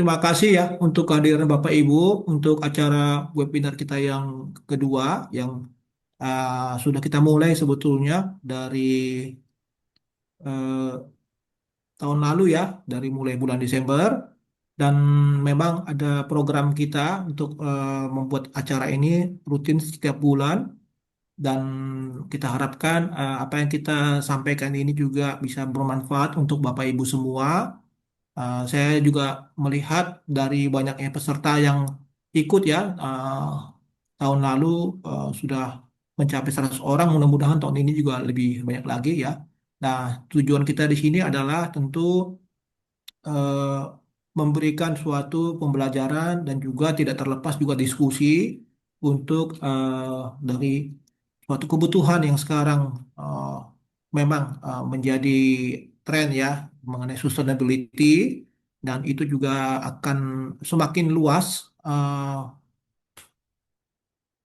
terima kasih ya untuk kehadiran Bapak Ibu untuk acara webinar kita yang kedua yang sudah kita mulai sebetulnya dari eh, tahun lalu ya, dari mulai bulan Desember dan memang ada program kita untuk membuat acara ini rutin setiap bulan dan kita harapkan apa yang kita sampaikan ini juga bisa bermanfaat untuk Bapak Ibu semua. Saya juga melihat dari banyaknya peserta yang ikut ya, tahun lalu sudah mencapai 100 orang, mudah-mudahan tahun ini juga lebih banyak lagi ya. Nah, tujuan kita di sini adalah tentu eh, memberikan suatu pembelajaran dan juga tidak terlepas juga diskusi untuk dari suatu kebutuhan yang sekarang memang menjadi tren ya mengenai sustainability dan itu juga akan semakin luas eh,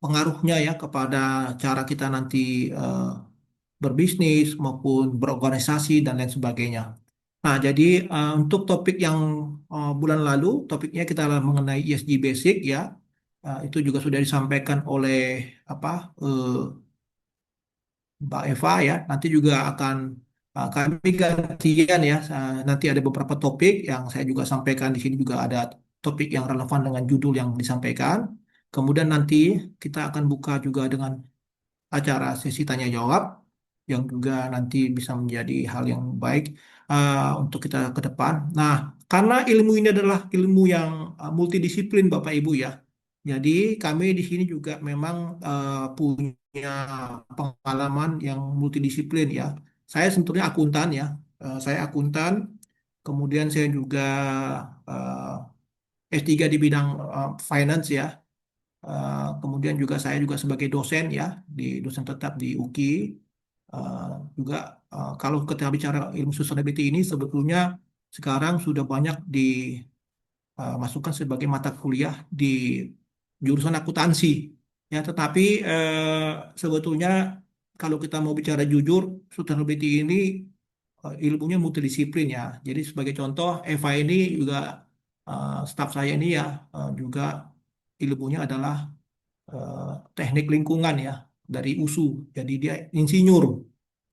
pengaruhnya ya kepada cara kita nanti eh, berbisnis maupun berorganisasi dan lain sebagainya. Nah, jadi untuk topik yang bulan lalu, topiknya kita mengenai ESG Basic ya. Itu juga sudah disampaikan oleh apa eh, Mbak Eva ya. Nanti juga akan kami gantian ya. Nanti ada beberapa topik yang saya juga sampaikan di sini juga ada topik yang relevan dengan judul yang disampaikan. Kemudian nanti kita akan buka juga dengan acara sesi tanya jawab yang juga nanti bisa menjadi hal yang baik untuk kita ke depan. Nah, karena ilmu ini adalah ilmu yang multidisiplin Bapak Ibu ya. Jadi kami di sini juga memang punya pengalaman yang multidisiplin ya. Saya sebetulnya akuntan ya. Saya akuntan, kemudian saya juga S3 di bidang finance ya. Kemudian juga saya juga sebagai dosen ya di dosen tetap di UKI. Eh, juga kalau kita bicara ilmu sustainability ini sebetulnya sekarang sudah banyak dimasukkan sebagai mata kuliah di jurusan akuntansi. Ya, tetapi sebetulnya kalau kita mau bicara jujur, sustainability ini ilmunya multidisiplin ya. Jadi sebagai contoh, Eva ini juga staf saya ini ya juga ilmunya adalah eh, teknik lingkungan ya dari USU. Jadi dia insinyur.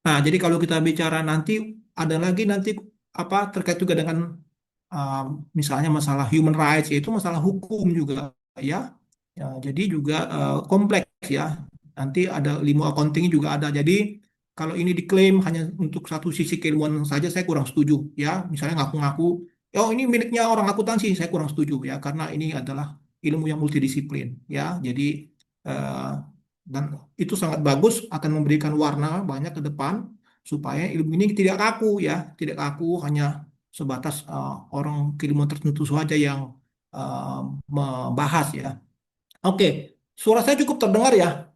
Nah, jadi kalau kita bicara nanti ada lagi nanti apa terkait juga dengan uh, misalnya masalah human rights yaitu masalah hukum juga ya. Ya, jadi juga kompleks ya. Nanti ada ilmu accounting juga ada. Jadi kalau ini diklaim hanya untuk satu sisi keilmuan saja saya kurang setuju ya. Misalnya ngaku-ngaku, oh ini miliknya orang akuntansi, saya kurang setuju ya karena ini adalah ilmu yang multidisiplin ya. Jadi eh, dan itu sangat bagus akan memberikan warna banyak ke depan supaya ilmu ini tidak kaku ya, tidak kaku hanya sebatas orang keilmuan tertentu saja yang eh, membahas ya. Oke, suara saya cukup terdengar ya.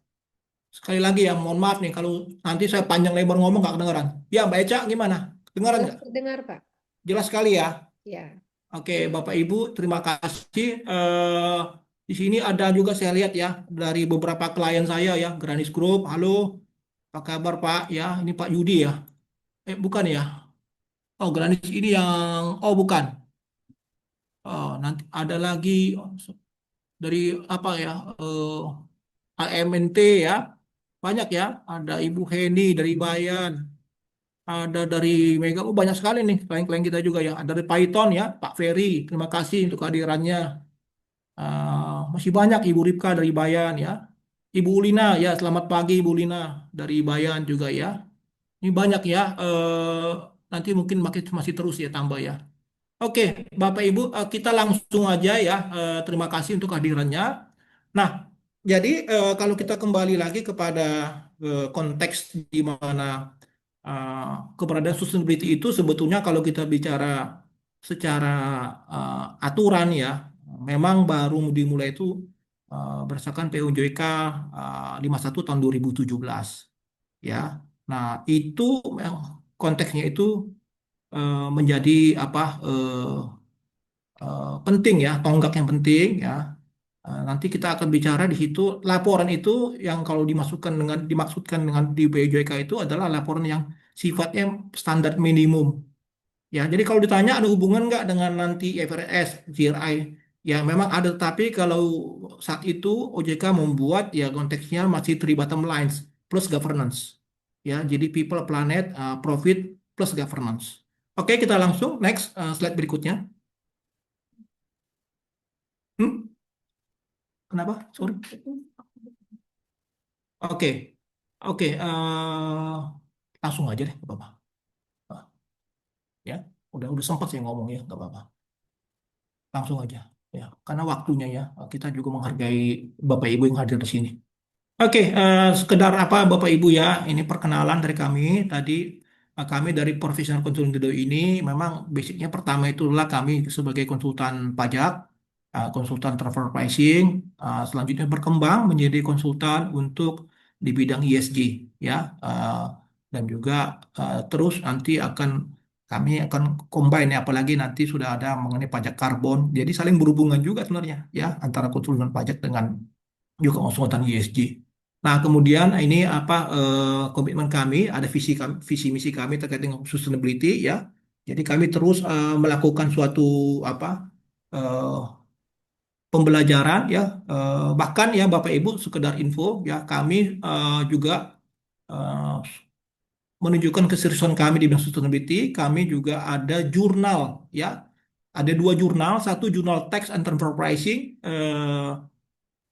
Sekali lagi ya, mohon maaf nih kalau nanti saya panjang lebar ngomong nggak kedengaran. Ya, Mbak Eca gimana? Kedengaran Jelas nggak? terdengar, Pak. Jelas sekali ya. Ya. Oke, Bapak Ibu, terima kasih. Di sini ada juga saya lihat ya dari beberapa klien saya ya, Granis Group. Halo, apa kabar Pak? Ya, ini Pak Yudi ya. Bukan ya? Oh, Granis ini yang, oh bukan. Oh, nanti ada lagi dari apa ya? AMNT ya. Banyak ya. Ada Ibu Heni dari Bayan. Ada dari Mega. Oh, banyak sekali nih klien-klien kita juga ya. Ada dari Python ya, Pak Ferry. Terima kasih untuk kehadirannya. Masih banyak Ibu Ripka dari Bayan ya. Ibu Ulina ya, selamat pagi Ibu Ulina dari Bayan juga ya. Ini banyak ya. Nanti mungkin makin masih terus ya tambah ya. Oke, Bapak Ibu, kita langsung aja ya. Terima kasih untuk kehadirannya. Nah, jadi kalau kita kembali lagi kepada konteks di mana uh, keberadaan sustainability itu sebetulnya kalau kita bicara secara aturan ya, memang baru dimulai itu berdasarkan PUJK 51 tahun 2017 ya. Nah, itu konteksnya itu menjadi apa penting ya, tonggak yang penting ya. Nanti kita akan bicara di situ laporan itu yang kalau dimaksudkan dengan di PJK itu adalah laporan yang sifatnya standar minimum Ya, jadi kalau ditanya ada hubungan nggak dengan nanti IFRS, GRI? Ya, memang ada, tapi kalau saat itu OJK membuat ya konteksnya masih three bottom lines plus governance. Ya, jadi people, planet, profit plus governance. Oke, kita langsung next slide berikutnya. Hmm? Kenapa? Sorry. Oke, oke, langsung aja deh, nggak apa-apa. Ah, ya, udah sempat saya ngomong ya, nggak apa-apa. Langsung aja. Ya, karena waktunya ya, kita juga menghargai Bapak Ibu yang hadir di sini. Oke, sekedar apa Bapak Ibu ya, ini perkenalan dari kami. Tadi kami dari Professional Consulting Indo ini memang basicnya pertama itulah kami sebagai konsultan pajak, konsultan transfer pricing, selanjutnya berkembang menjadi konsultan untuk di bidang ESG ya, dan juga terus nanti kami akan combine ya, apalagi nanti sudah ada mengenai pajak karbon. Jadi saling berhubungan juga sebenarnya ya antara konsultan pajak dengan juga konsultan ESG. Nah, kemudian ini apa komitmen kami, ada visi misi kami terkait dengan sustainability ya. Jadi kami terus melakukan suatu apa eh, pembelajaran ya, bahkan ya Bapak Ibu sekedar info ya, kami juga eh, menunjukkan keseriusan kami di bidang sustainability. Kami juga ada jurnal ya, ada dua jurnal, satu jurnal Tax and Transfer Pricing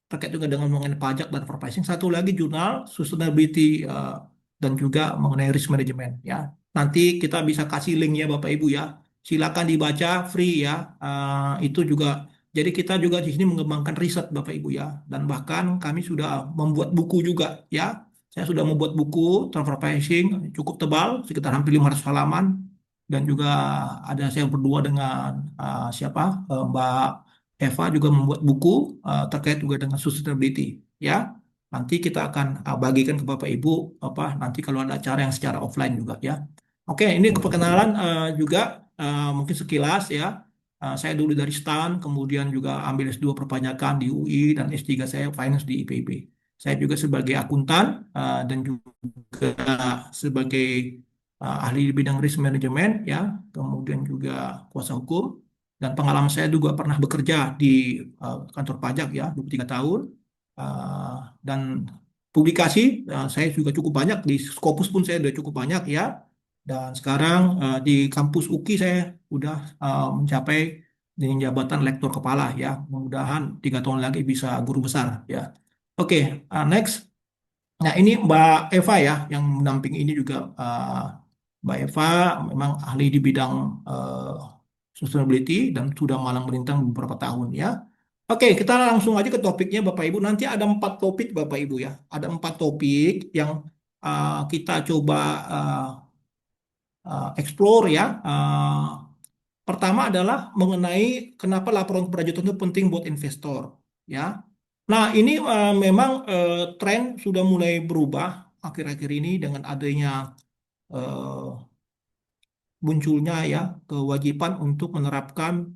terkait juga dengan mengenai pajak dan pricing. Satu lagi jurnal sustainability dan juga mengenai risk management ya. Nanti kita bisa kasih link ya Bapak Ibu ya. Silakan dibaca free ya. Itu juga jadi kita juga di sini mengembangkan riset Bapak Ibu ya. Dan bahkan kami sudah membuat buku juga ya. Saya sudah membuat buku transfer pricing cukup tebal sekitar hampir 500 halaman dan juga ada saya berdua dengan siapa Mbak Eva juga membuat buku terkait juga dengan sustainability ya. Nanti kita akan bagikan ke Bapak Ibu apa nanti kalau ada acara yang secara offline juga ya. Oke, ini keperkenalan juga mungkin sekilas ya. Saya dulu dari STAN, kemudian juga ambil S2 perpajakan di UI dan S3 saya finance di IPB. Saya juga sebagai akuntan dan juga sebagai ahli di bidang risk management ya, kemudian juga kuasa hukum dan pengalaman saya juga pernah bekerja di kantor pajak ya 23 tahun. Eh, dan publikasi saya juga cukup banyak di Scopus pun saya sudah cukup banyak ya. Dan sekarang di kampus UKI saya udah mencapai dengan jabatan lektor kepala ya. Mudah-mudahan 3 tahun lagi bisa guru besar ya. Oke, next. Nah, ini Mbak Eva ya yang mendampingi ini juga Mbak Eva memang ahli di bidang eh, sustainability dan sudah malang melintang beberapa tahun ya. Oke, kita langsung aja ke topiknya Bapak Ibu. Nanti ada 4 topik Bapak Ibu ya. Ada 4 topik yang kita coba explore ya. Pertama adalah mengenai kenapa laporan keberlanjutan itu penting buat investor ya. Nah, ini memang tren sudah mulai berubah akhir-akhir ini dengan adanya eh, munculnya ya kewajiban untuk menerapkan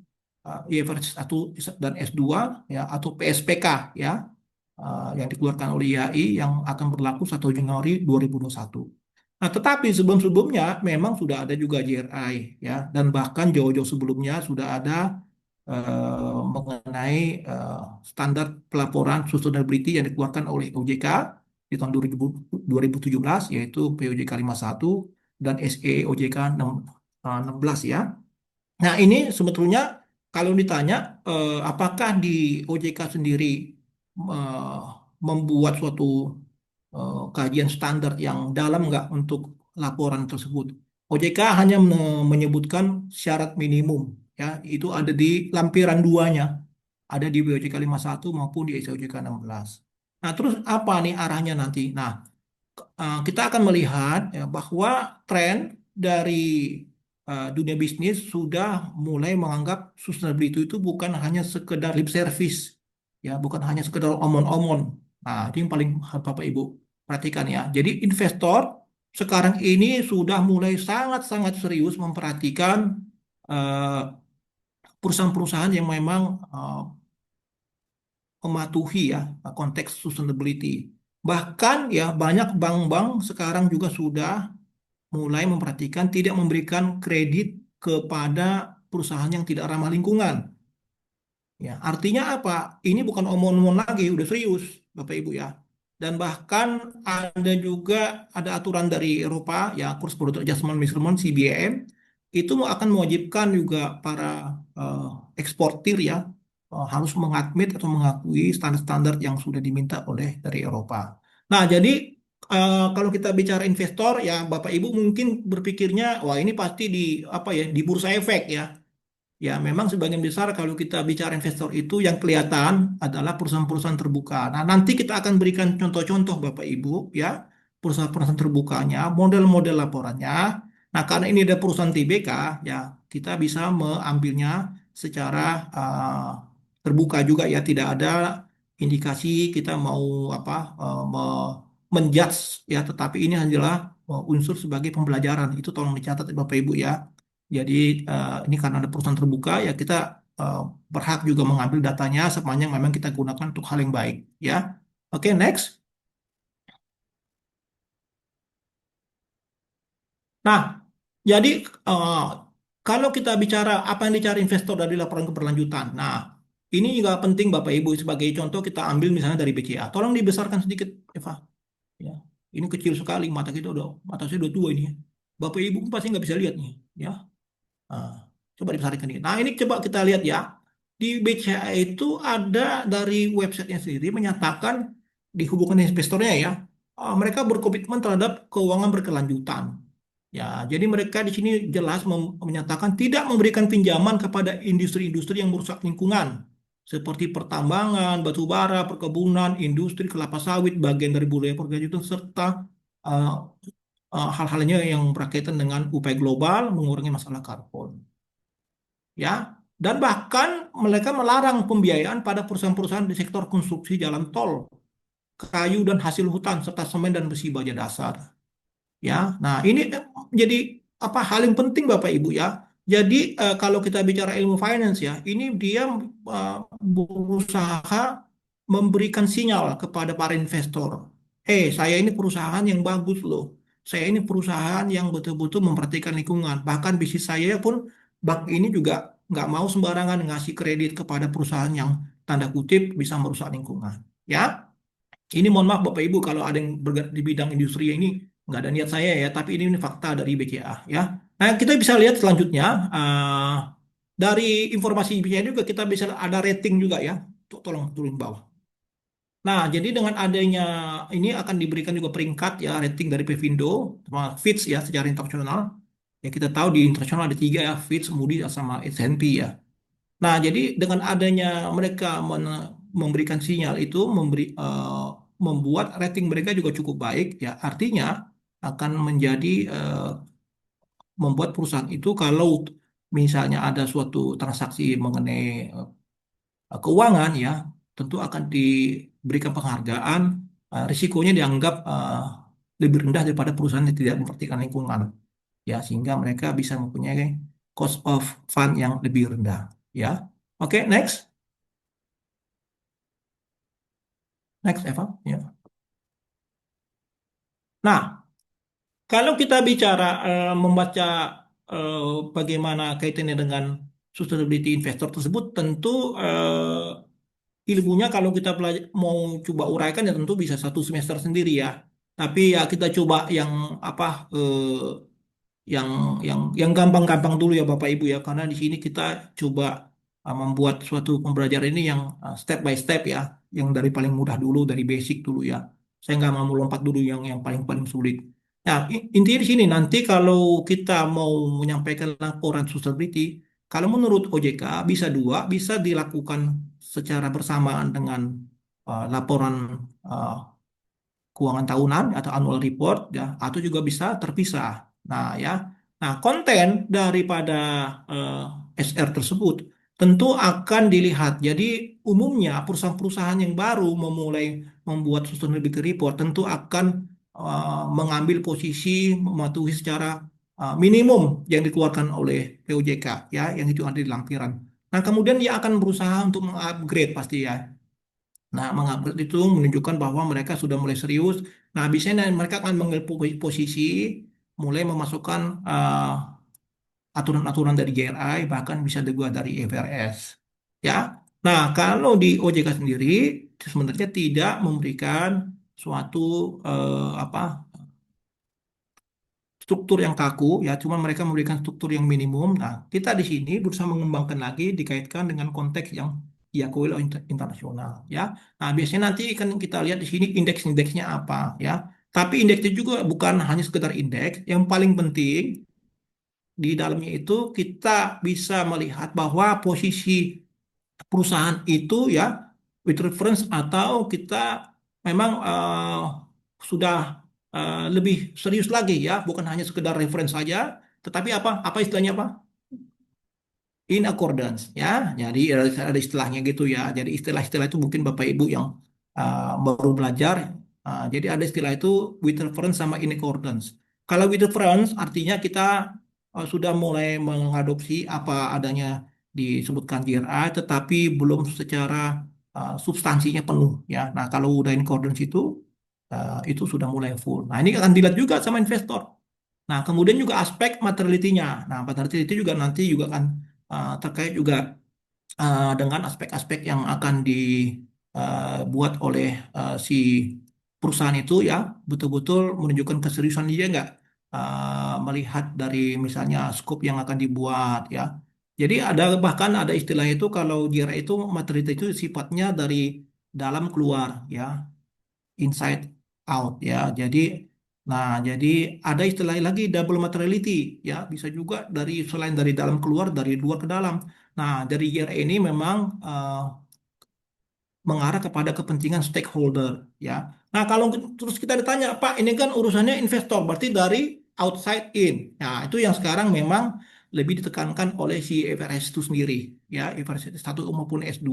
IFRS 1 dan S2 ya atau PSPK ya yang dikeluarkan oleh IAI yang akan berlaku 1 Januari 2021. Nah, tetapi sebelum-sebelumnya memang sudah ada juga JRI ya dan bahkan jauh-jauh sebelumnya sudah ada mengenai standar pelaporan sustainability yang dikeluarkan oleh OJK di tahun 2017 yaitu POJK 51 dan SE OJK 16 ya. Nah, ini sebetulnya kalau ditanya apakah di OJK sendiri eh, membuat suatu kajian standar yang dalam nggak untuk laporan tersebut. OJK hanya menyebutkan syarat minimum ya, itu ada di lampiran duanya, ada di BOJK 51 maupun di SOJK 16. Nah, terus apa nih arahnya nanti? Nah, kita akan melihat ya, bahwa tren dari dunia bisnis sudah mulai menganggap sustainability itu bukan hanya sekedar lip service, ya, bukan hanya sekedar omon-omon. Nah, itu yang paling harus Bapak Ibu perhatikan ya. Jadi investor sekarang ini sudah mulai sangat-sangat serius memperhatikan eh, perusahaan-perusahaan yang memang mematuhi ya konteks sustainability. Bahkan ya banyak bank-bank sekarang juga sudah mulai memperhatikan tidak memberikan kredit kepada perusahaan yang tidak ramah lingkungan. Ya, artinya apa? Ini bukan omong-omong lagi, udah serius, Bapak Ibu ya. Dan bahkan ada juga ada aturan dari Eropa, ya Course Product Adjustment Measurement (CBAM), itu akan mewajibkan juga para eh, eksportir ya harus mengadmit atau mengakui standar-standar yang sudah diminta oleh dari Eropa. Nah, jadi kalau kita bicara investor, ya Bapak Ibu mungkin berpikirnya, wah ini pasti di apa ya di bursa efek ya. Ya, memang sebagian besar kalau kita bicara investor itu yang kelihatan adalah perusahaan-perusahaan terbuka. Nah, nanti kita akan berikan contoh-contoh Bapak Ibu ya, perusahaan-perusahaan terbukanya, model-model laporannya. Nah, karena ini ada perusahaan TBK, ya kita bisa mengambilnya secara terbuka juga ya, tidak ada indikasi kita mau apa menjudge ya, tetapi ini adalah unsur sebagai pembelajaran. Itu tolong dicatat Bapak Ibu ya. Jadi ini karena ada perusahaan terbuka ya kita eh, berhak juga mengambil datanya sepanjang memang kita gunakan untuk hal yang baik ya. Oke, next. Nah, jadi eh, kalau kita bicara apa yang dicari investor dari laporan keberlanjutan. Nah, ini juga penting Bapak Ibu sebagai contoh kita ambil misalnya dari BCA. Tolong dibesarkan sedikit Eva ya. Ini kecil sekali mata saya udah tua ini ya. Bapak Ibu pasti nggak bisa lihat nih ya. Nah, coba dibesarkan dikit. Nah, ini coba kita lihat ya. Di BCA itu ada dari websitenya sendiri menyatakan di hubungan investornya ya, mereka berkomitmen terhadap keuangan berkelanjutan. Ya, jadi mereka di sini jelas menyatakan tidak memberikan pinjaman kepada industri-industri yang merusak lingkungan, seperti pertambangan, batu bara, perkebunan, industri kelapa sawit, bagian dari budaya perkebunan serta eh, hal-halnya yang berkaitan dengan upaya global mengurangi masalah karbon. Ya, dan bahkan mereka melarang pembiayaan pada perusahaan-perusahaan di sektor konstruksi jalan tol, kayu dan hasil hutan serta semen dan besi baja dasar. Ya, nah ini jadi apa hal yang penting Bapak Ibu ya. Jadi kalau kita bicara ilmu finance ya, ini dia eh, berusaha memberikan sinyal kepada para investor. Saya ini perusahaan yang bagus loh. Saya ini perusahaan yang betul-betul memperhatikan lingkungan. Bahkan bisnis saya pun bank ini juga nggak mau sembarangan ngasih kredit kepada perusahaan yang tanda kutip bisa merusak lingkungan. Ya, ini mohon maaf Bapak Ibu kalau ada yang bergerak di bidang industri ini nggak ada niat saya ya, tapi ini fakta dari BCA ya. Nah, kita bisa lihat selanjutnya dari informasi BCA juga kita bisa ada rating juga ya. Tolong turun bawah. Nah, jadi dengan adanya ini akan diberikan juga peringkat ya rating dari Pevindo sama Fitch ya secara internasional. Ya kita tahu di internasional ada tiga ya, Fitch, Moody's sama S&P ya. Nah, jadi dengan adanya mereka memberikan sinyal itu membuat rating mereka juga cukup baik ya. Artinya akan menjadi membuat perusahaan itu kalau misalnya ada suatu transaksi mengenai keuangan ya, tentu akan diberikan penghargaan, risikonya dianggap lebih rendah daripada perusahaan yang tidak memperhatikan lingkungan ya, sehingga mereka bisa mempunyai cost of fund yang lebih rendah ya. Oke, next. Next, Eva. Ya. Nah, kalau kita bicara membaca eh, bagaimana kaitannya dengan sustainability investor tersebut, tentu ilmunya kalau kita mau coba uraikan ya tentu bisa satu semester sendiri ya. Tapi ya kita coba yang apa yang yang gampang-gampang dulu ya Bapak Ibu ya, karena di sini kita coba membuat suatu pembelajaran ini yang step by step ya, yang dari paling mudah dulu, dari basic dulu ya. Saya nggak mau lompat dulu yang paling paling sulit. Nah, intinya di sini nanti kalau kita mau menyampaikan laporan sustainability, kalau menurut OJK bisa dua, bisa dilakukan secara bersamaan dengan laporan uh, keuangan tahunan atau annual report ya atau juga bisa terpisah. Nah ya, nah konten daripada eh, SR tersebut tentu akan dilihat. Jadi umumnya perusahaan-perusahaan yang baru memulai membuat sustainability report tentu akan mengambil posisi mematuhi secara minimum yang dikeluarkan oleh POJK ya yang itu ada di lampiran. Nah kemudian dia akan berusaha untuk mengupgrade pasti ya. Nah, mengupgrade itu menunjukkan bahwa mereka sudah mulai serius. Nah, biasanya mereka akan mengambil posisi mulai memasukkan aturan-aturan dari JRI, bahkan bisa juga dari IFRS. Ya. Nah, kalau di OJK sendiri sebenarnya tidak memberikan suatu apa struktur yang kaku ya, cuma mereka memberikan struktur yang minimum. Nah, kita di sini berusaha mengembangkan lagi dikaitkan dengan konteks yang diakui oleh internasional ya. Nah, biasanya nanti kan kita lihat di sini indeks-indeksnya apa ya. Tapi indeksnya juga bukan hanya sekedar indeks, yang paling penting di dalamnya itu kita bisa melihat bahwa posisi perusahaan itu ya with reference atau kita memang sudah lebih serius lagi ya, bukan hanya sekedar reference saja, tetapi apa istilahnya apa? In accordance ya. Jadi ada istilahnya gitu ya. Jadi istilah-istilah itu mungkin Bapak Ibu yang baru belajar. Jadi ada istilah itu with reference sama in accordance. Kalau with reference artinya kita sudah mulai mengadopsi apa adanya disebutkan GRI, tetapi belum secara substansinya penuh ya. Nah, kalau udah in accordance itu sudah mulai full. Nah, ini akan dilihat juga sama investor. Nah, kemudian juga aspek materiality-nya. Nah, materiality juga nanti juga akan terkait juga dengan aspek-aspek yang akan dibuat oleh si perusahaan itu ya, betul-betul menunjukkan keseriusan dia nggak melihat dari misalnya scope yang akan dibuat ya. Jadi ada bahkan ada istilah itu kalau JIRA itu materiality itu sifatnya dari dalam keluar ya, inside out ya. Jadi ada istilah lagi double materiality ya, bisa juga dari selain dari dalam keluar, dari luar ke dalam. Nah, dari year ini memang mengarah kepada kepentingan stakeholder ya. Nah, kalau terus kita ditanya, Pak, ini kan urusannya investor, berarti dari outside in. Nah, itu yang sekarang memang lebih ditekankan oleh si IFRS itu sendiri ya, IFRS 1 maupun S2.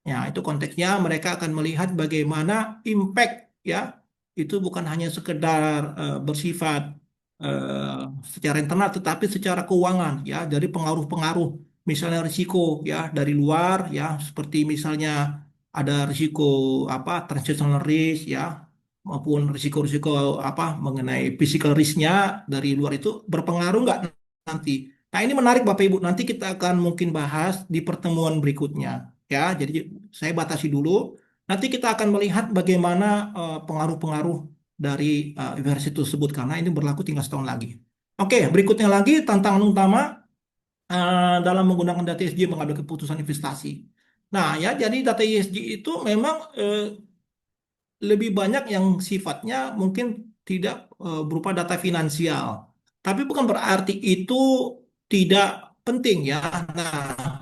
Ya, itu konteksnya mereka akan melihat bagaimana impact ya, itu bukan hanya sekedar bersifat eh, secara internal, tetapi secara keuangan ya, dari pengaruh-pengaruh, misalnya risiko ya dari luar ya, seperti misalnya ada risiko apa transactional risk ya, maupun risiko-risiko apa mengenai physical risk-nya dari luar itu berpengaruh nggak nanti. Nah, ini menarik Bapak Ibu. Nanti kita akan mungkin bahas di pertemuan berikutnya. Ya, jadi saya batasi dulu. Nanti kita akan melihat bagaimana pengaruh-pengaruh dari versi tersebut karena ini berlaku tinggal setahun lagi. Oke, berikutnya lagi tantangan utama dalam menggunakan data ESG mengambil keputusan investasi. Nah, ya jadi data ESG itu memang lebih banyak yang sifatnya mungkin tidak berupa data finansial. Tapi bukan berarti itu tidak penting ya. Nah,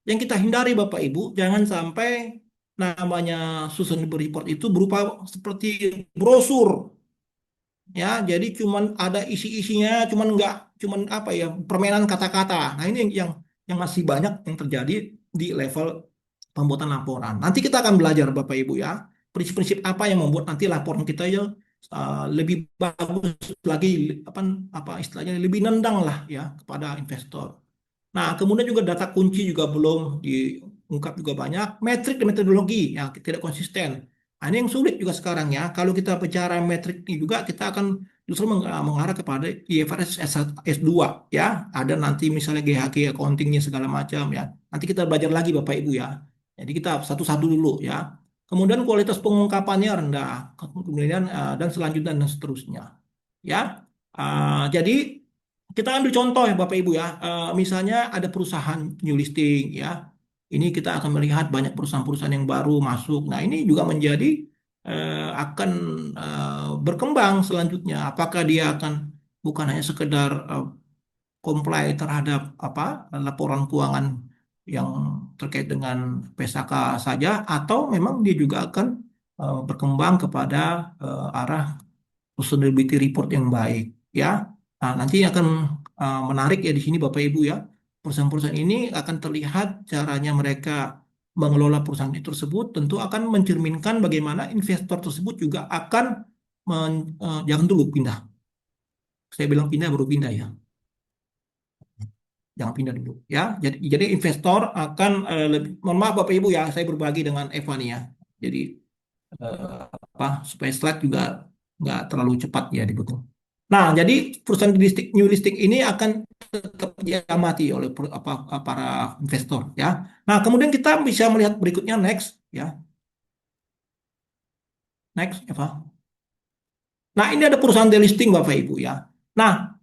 yang kita hindari Bapak Ibu, jangan sampai namanya sustainable report itu berupa seperti brosur ya. Jadi cuman ada isi-isinya, cuman nggak cuman apa ya permainan kata-kata. Nah, ini yang masih banyak yang terjadi di level pembuatan laporan. Nanti kita akan belajar Bapak Ibu ya, prinsip-prinsip apa yang membuat nanti laporan kita ya lebih bagus lagi, apa apa istilahnya lebih nendang lah ya kepada investor. Nah, kemudian juga data kunci juga belum diungkap juga banyak. Metrik dan metodologi yang tidak konsisten. Nah, ini yang sulit juga sekarang ya. Kalau kita bicara metrik ini juga, kita akan justru mengarah kepada IFRS S2 ya. Ada nanti misalnya GHG accountingnya segala macam ya. Nanti kita belajar lagi Bapak Ibu ya. Jadi kita satu-satu dulu ya. Kemudian kualitas pengungkapannya rendah. Kemudian dan selanjutnya dan seterusnya. Ya. Jadi kita ambil contoh ya Bapak Ibu ya. Misalnya ada perusahaan new listing ya. Ini kita akan melihat banyak perusahaan-perusahaan yang baru masuk. Nah, ini juga menjadi akan berkembang selanjutnya. Apakah dia akan bukan hanya sekedar comply terhadap apa laporan keuangan yang terkait dengan PSAK saja, atau memang dia juga akan berkembang kepada arah sustainability report yang baik ya. Nah, nanti akan menarik ya di sini Bapak Ibu ya. Perusahaan-perusahaan ini akan terlihat caranya mereka mengelola perusahaan itu tersebut tentu akan mencerminkan bagaimana investor tersebut juga akan jangan dulu pindah. Saya bilang pindah baru pindah ya. Jangan pindah dulu ya. Jadi investor akan lebih, mohon maaf Bapak Ibu ya, saya berbagi dengan Eva nih ya. Jadi apa supaya slide juga nggak terlalu cepat ya dibutuh. Nah, jadi perusahaan new listing ini akan tetap diamati oleh para investor ya. Nah, kemudian kita bisa melihat berikutnya next ya. Next, Eva. Nah, ini ada perusahaan delisting Bapak Ibu ya. Nah,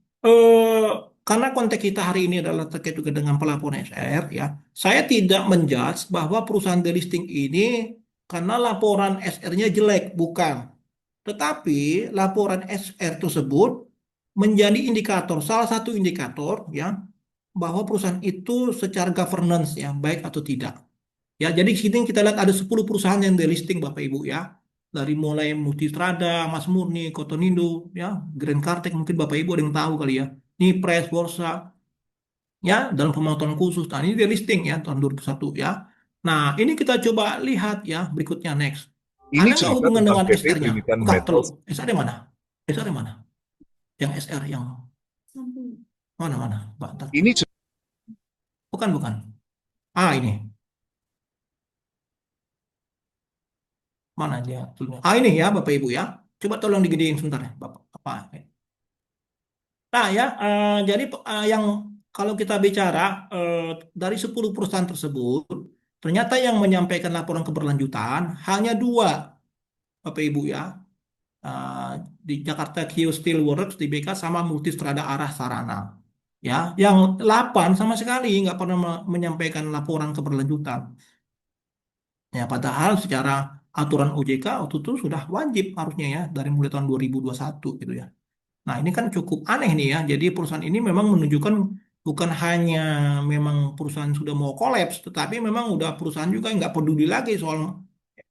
karena konteks kita hari ini adalah terkait juga dengan pelaporan SR ya, saya tidak menjudge bahwa perusahaan delisting ini karena laporan SR-nya jelek, bukan. Tetapi laporan SR tersebut menjadi indikator, salah satu indikator ya, bahwa perusahaan itu secara governance ya, baik atau tidak. Ya, jadi di sini kita lihat ada 10 perusahaan yang delisting Bapak Ibu ya. Dari mulai Multistrada, Mas Murni, Kotonindo, ya, Grand Kartek mungkin Bapak Ibu ada yang tahu kali ya. Nipres, Borsa, ya, dalam pemantauan khusus. Nah, ini delisting ya tahun 2001 ya. Nah, ini kita coba lihat ya berikutnya next. Ini Ada nggak cerita hubungan tentang dengan PT SR-nya? Trinitan Buka telur. Metals. SR mana? SR mana? Yang SR yang mana mana? Mbak, ntar. Ini Bukan bukan. Ah ini. Mana dia tulisnya? Ah ini ya Bapak Ibu ya. Coba tolong digedein sebentar ya Bapak. Apa? Nah ya, jadi yang kalau kita bicara dari 10 perusahaan tersebut, ternyata yang menyampaikan laporan keberlanjutan hanya dua Bapak Ibu ya. Eh, di Jakarta Q Steel Works, di BK sama Multistrada Arah Sarana. Ya, yang 8 sama sekali nggak pernah menyampaikan laporan keberlanjutan. Ya, padahal secara aturan OJK waktu itu sudah wajib harusnya ya dari mulai tahun 2021 gitu ya. Nah, ini kan cukup aneh nih ya. Jadi perusahaan ini memang menunjukkan bukan hanya memang perusahaan sudah mau kolaps, tetapi memang udah perusahaan juga nggak peduli lagi soal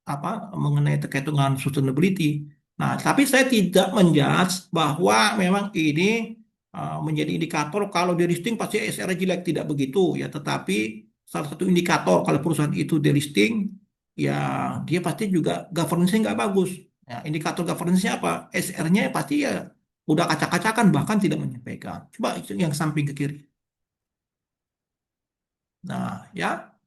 apa mengenai terkait dengan sustainability. Nah, tapi saya tidak menjudge bahwa memang ini menjadi indikator kalau delisting pasti SR jelek, tidak begitu ya. Tetapi salah satu indikator kalau perusahaan itu delisting ya dia pasti juga governance-nya nggak bagus. Ya, indikator governance-nya apa? SR-nya pasti ya udah acak-acakan bahkan tidak menyampaikan. Coba itu yang samping ke kiri. Nah, ya.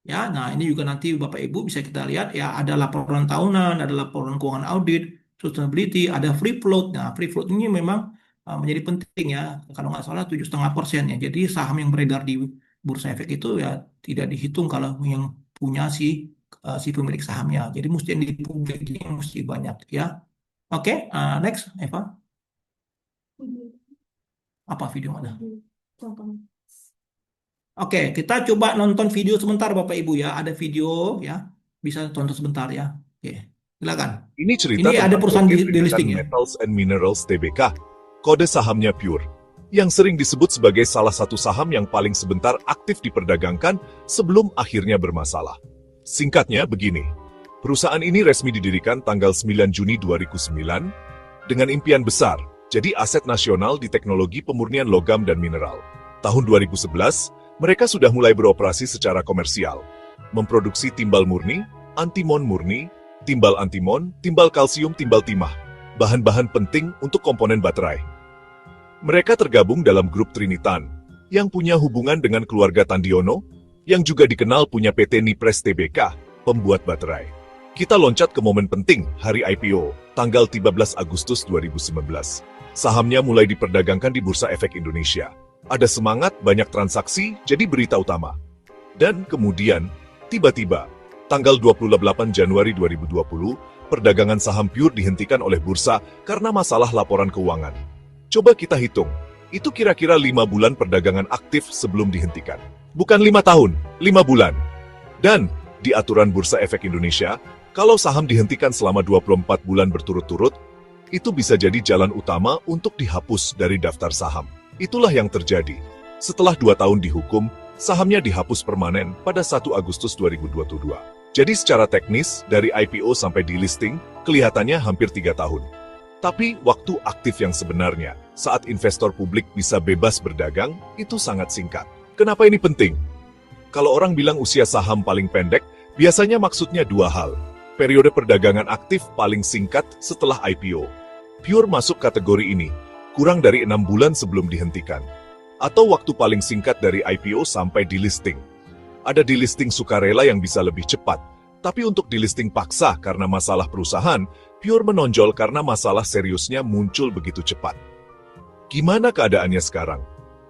Ya, nah ini juga nanti Bapak Ibu bisa kita lihat ya ada laporan tahunan, ada laporan keuangan audit, sustainability, ada free float. Nah, free float ini memang menjadi penting ya. Kalau nggak salah 7,5% ya. Jadi saham yang beredar di Bursa Efek itu ya tidak dihitung kalau yang punya si pemilik sahamnya. Jadi mesti yang dipubliknya mesti banyak ya. Oke, next Eva. Apa video mana? Oke, kita coba nonton video sebentar Bapak Ibu ya. Ada video ya. Bisa tonton sebentar ya. Oke, silakan. Ini Ini cerita ada tentang perusahaan PT di Trinitan listing ya. Metals and Minerals Tbk, kode sahamnya Pure, yang sering disebut sebagai salah satu saham yang paling sebentar aktif diperdagangkan sebelum akhirnya bermasalah. Singkatnya begini, perusahaan ini resmi didirikan tanggal 9 Juni 2009 dengan impian besar, jadi aset nasional di teknologi pemurnian logam dan mineral. Tahun 2011, mereka sudah mulai beroperasi secara komersial, memproduksi timbal murni, antimon murni, timbal antimon, timbal kalsium, timbal timah, bahan-bahan penting untuk komponen baterai. Mereka tergabung dalam grup Trinitan, yang punya hubungan dengan keluarga Tandiono, yang juga dikenal punya PT Nipres Tbk, pembuat baterai. Kita loncat ke momen penting, hari IPO, tanggal 13 Agustus 2019. Sahamnya mulai diperdagangkan di Bursa Efek Indonesia. Ada semangat, banyak transaksi, jadi berita utama. Dan kemudian, tiba-tiba, tanggal 28 Januari 2020, perdagangan saham Pure dihentikan oleh bursa karena masalah laporan keuangan. Coba kita hitung, itu kira-kira 5 bulan perdagangan aktif sebelum dihentikan. Bukan 5 tahun, 5 bulan. Dan, di aturan Bursa Efek Indonesia, kalau saham dihentikan selama 24 bulan berturut-turut, itu bisa jadi jalan utama untuk dihapus dari daftar saham. Itulah yang terjadi. Setelah 2 tahun dihukum, sahamnya dihapus permanen pada 1 Agustus 2022. Jadi secara teknis, dari IPO sampai delisting, kelihatannya hampir 3 tahun. Tapi waktu aktif yang sebenarnya, saat investor publik bisa bebas berdagang, itu sangat singkat. Kenapa ini penting? Kalau orang bilang usia saham paling pendek, biasanya maksudnya 2 hal. Periode perdagangan aktif paling singkat setelah IPO. Pure masuk kategori ini, kurang dari 6 bulan sebelum dihentikan. Atau waktu paling singkat dari IPO sampai delisting. Ada delisting sukarela yang bisa lebih cepat, tapi untuk delisting paksa karena masalah perusahaan, Pure menonjol karena masalah seriusnya muncul begitu cepat. Gimana keadaannya sekarang?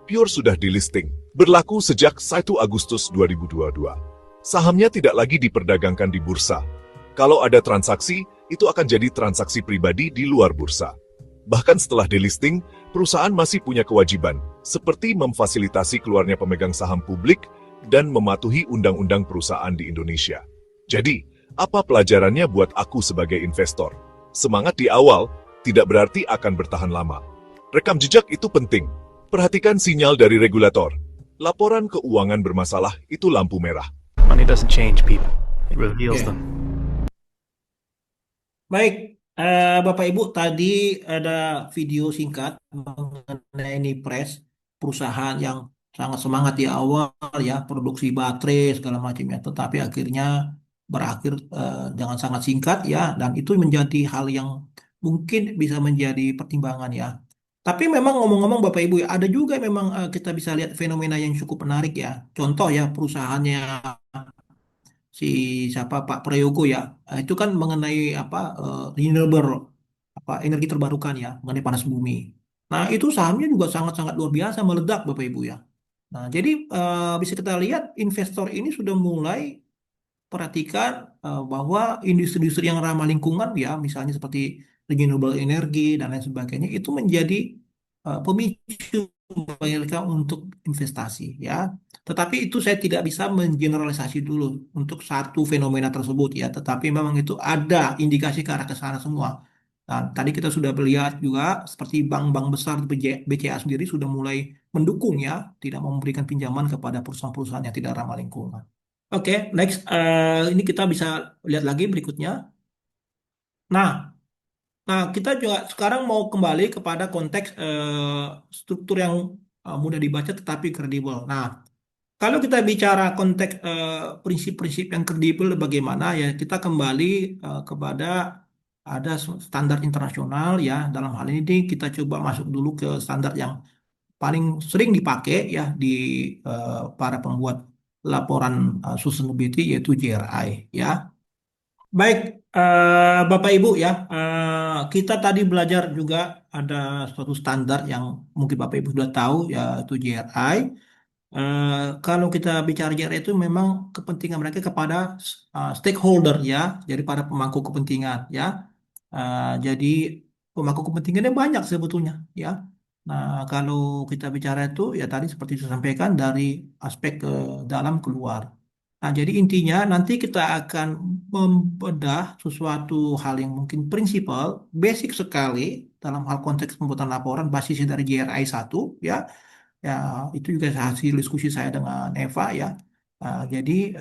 Pure sudah delisting, berlaku sejak 1 Agustus 2022. Sahamnya tidak lagi diperdagangkan di bursa. Kalau ada transaksi, itu akan jadi transaksi pribadi di luar bursa. Bahkan setelah delisting, perusahaan masih punya kewajiban, seperti memfasilitasi keluarnya pemegang saham publik dan mematuhi undang-undang perusahaan di Indonesia. Jadi, apa pelajarannya buat aku sebagai investor? Semangat di awal tidak berarti akan bertahan lama. Rekam jejak itu penting. Perhatikan sinyal dari regulator. Laporan keuangan bermasalah itu lampu merah. Money doesn't change people, it reveals Oke. them. Baik, Bapak Ibu, tadi ada video singkat mengenai Nipres, perusahaan yang sangat semangat di awal ya, produksi baterai segala macamnya, tetapi akhirnya berakhir dengan sangat singkat ya, dan itu menjadi hal yang mungkin bisa menjadi pertimbangan ya. Tapi memang ngomong-ngomong Bapak Ibu, ya, ada juga memang kita bisa lihat fenomena yang cukup menarik ya. Contoh ya, perusahaannya si siapa Pak Prayogo ya. Itu kan mengenai apa renewable apa energi terbarukan ya, mengenai panas bumi. Nah, itu sahamnya juga sangat-sangat luar biasa meledak Bapak Ibu ya. Nah, jadi bisa kita lihat investor ini sudah mulai perhatikan bahwa industri-industri yang ramah lingkungan ya, misalnya seperti renewable energy dan lain sebagainya itu menjadi pemicu mereka untuk investasi ya. Tetapi itu saya tidak bisa mengeneralisasi dulu untuk satu fenomena tersebut ya. Tetapi memang itu ada indikasi ke arah ke sana semua. Nah, tadi kita sudah melihat juga seperti bank-bank besar BCA sendiri sudah mulai mendukung ya, tidak memberikan pinjaman kepada perusahaan-perusahaan yang tidak ramah lingkungan. Oke, next. Ini kita bisa lihat lagi berikutnya. Nah, kita juga sekarang mau kembali kepada konteks struktur yang mudah dibaca tetapi kredibel. Nah, kalau kita bicara konteks prinsip-prinsip yang kredibel bagaimana ya, kita kembali kepada ada standar internasional ya. Dalam hal ini kita coba masuk dulu ke standar yang paling sering dipakai ya di para pembuat laporan sustainability yaitu GRI ya. Baik, Bapak Ibu ya, kita tadi belajar juga ada suatu standar yang mungkin Bapak Ibu sudah tahu yaitu GRI. Kalau kita bicara GRI itu memang kepentingan mereka kepada stakeholder ya, jadi para pemangku kepentingan ya. Jadi pemangku kepentingannya banyak sebetulnya ya. Nah, kalau kita bicara itu ya tadi seperti saya sampaikan dari aspek ke dalam keluar. Nah, jadi intinya nanti kita akan membedah sesuatu hal yang mungkin prinsipal, basic sekali dalam hal konteks pembuatan laporan basisnya dari GRI 1 ya. Ya, itu juga hasil diskusi saya dengan Eva ya. Jadi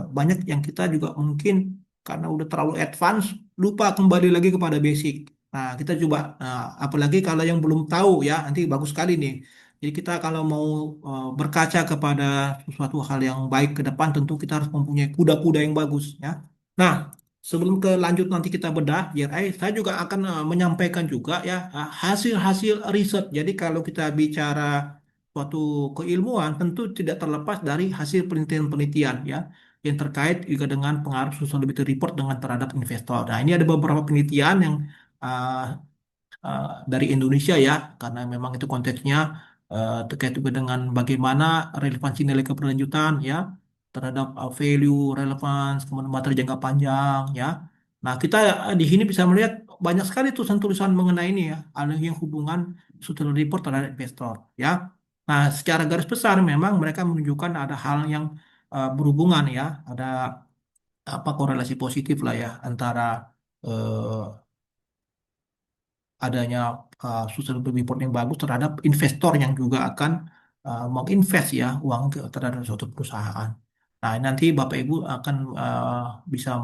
banyak yang kita juga mungkin karena udah terlalu advance lupa kembali lagi kepada basic. Nah, kita coba apalagi kalau yang belum tahu ya, nanti bagus sekali nih. Jadi kita kalau mau berkaca kepada sesuatu hal yang baik ke depan tentu kita harus mempunyai kuda-kuda yang bagus ya. Nah, sebelum ke lanjut nanti kita bedah JRI, saya juga akan menyampaikan juga ya hasil-hasil riset. Jadi kalau kita bicara suatu keilmuan tentu tidak terlepas dari hasil penelitian-penelitian ya yang terkait juga dengan pengaruh sustainability report dengan terhadap investor. Nah, ini ada beberapa penelitian yang uh, dari Indonesia ya, karena memang itu konteksnya terkait juga dengan bagaimana relevansi nilai keberlanjutan ya terhadap value, relevance, kemudian materi jangka panjang ya. Nah, kita di sini bisa melihat banyak sekali tulisan-tulisan mengenai ini ya, ada yang hubungan sustainability report terhadap investor ya. Nah, secara garis besar memang mereka menunjukkan ada hal yang berhubungan ya, ada apa korelasi positif lah ya antara eh, adanya sustainable report yang bagus terhadap investor yang juga akan mau invest ya uang terhadap suatu perusahaan. Nah, nanti Bapak Ibu akan bisa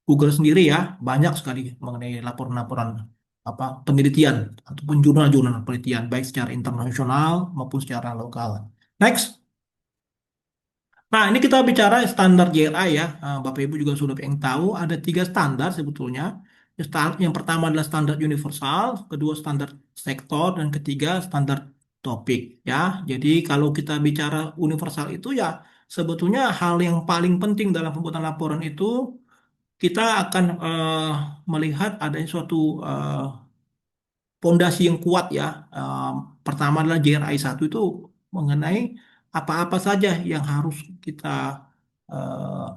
Google sendiri ya, banyak sekali mengenai laporan-laporan apa penelitian ataupun jurnal-jurnal penelitian baik secara internasional maupun secara lokal. Next. Nah, ini kita bicara standar JRI ya. Bapak Ibu juga sudah yang tahu ada 3 standar sebetulnya. Yang pertama adalah standar universal, kedua standar sektor, dan ketiga standar topik ya. Jadi kalau kita bicara universal itu ya sebetulnya hal yang paling penting dalam pembuatan laporan itu kita akan melihat adanya suatu pondasi yang kuat ya. Eh, Pertama adalah JRI 1 itu mengenai apa-apa saja yang harus kita eh,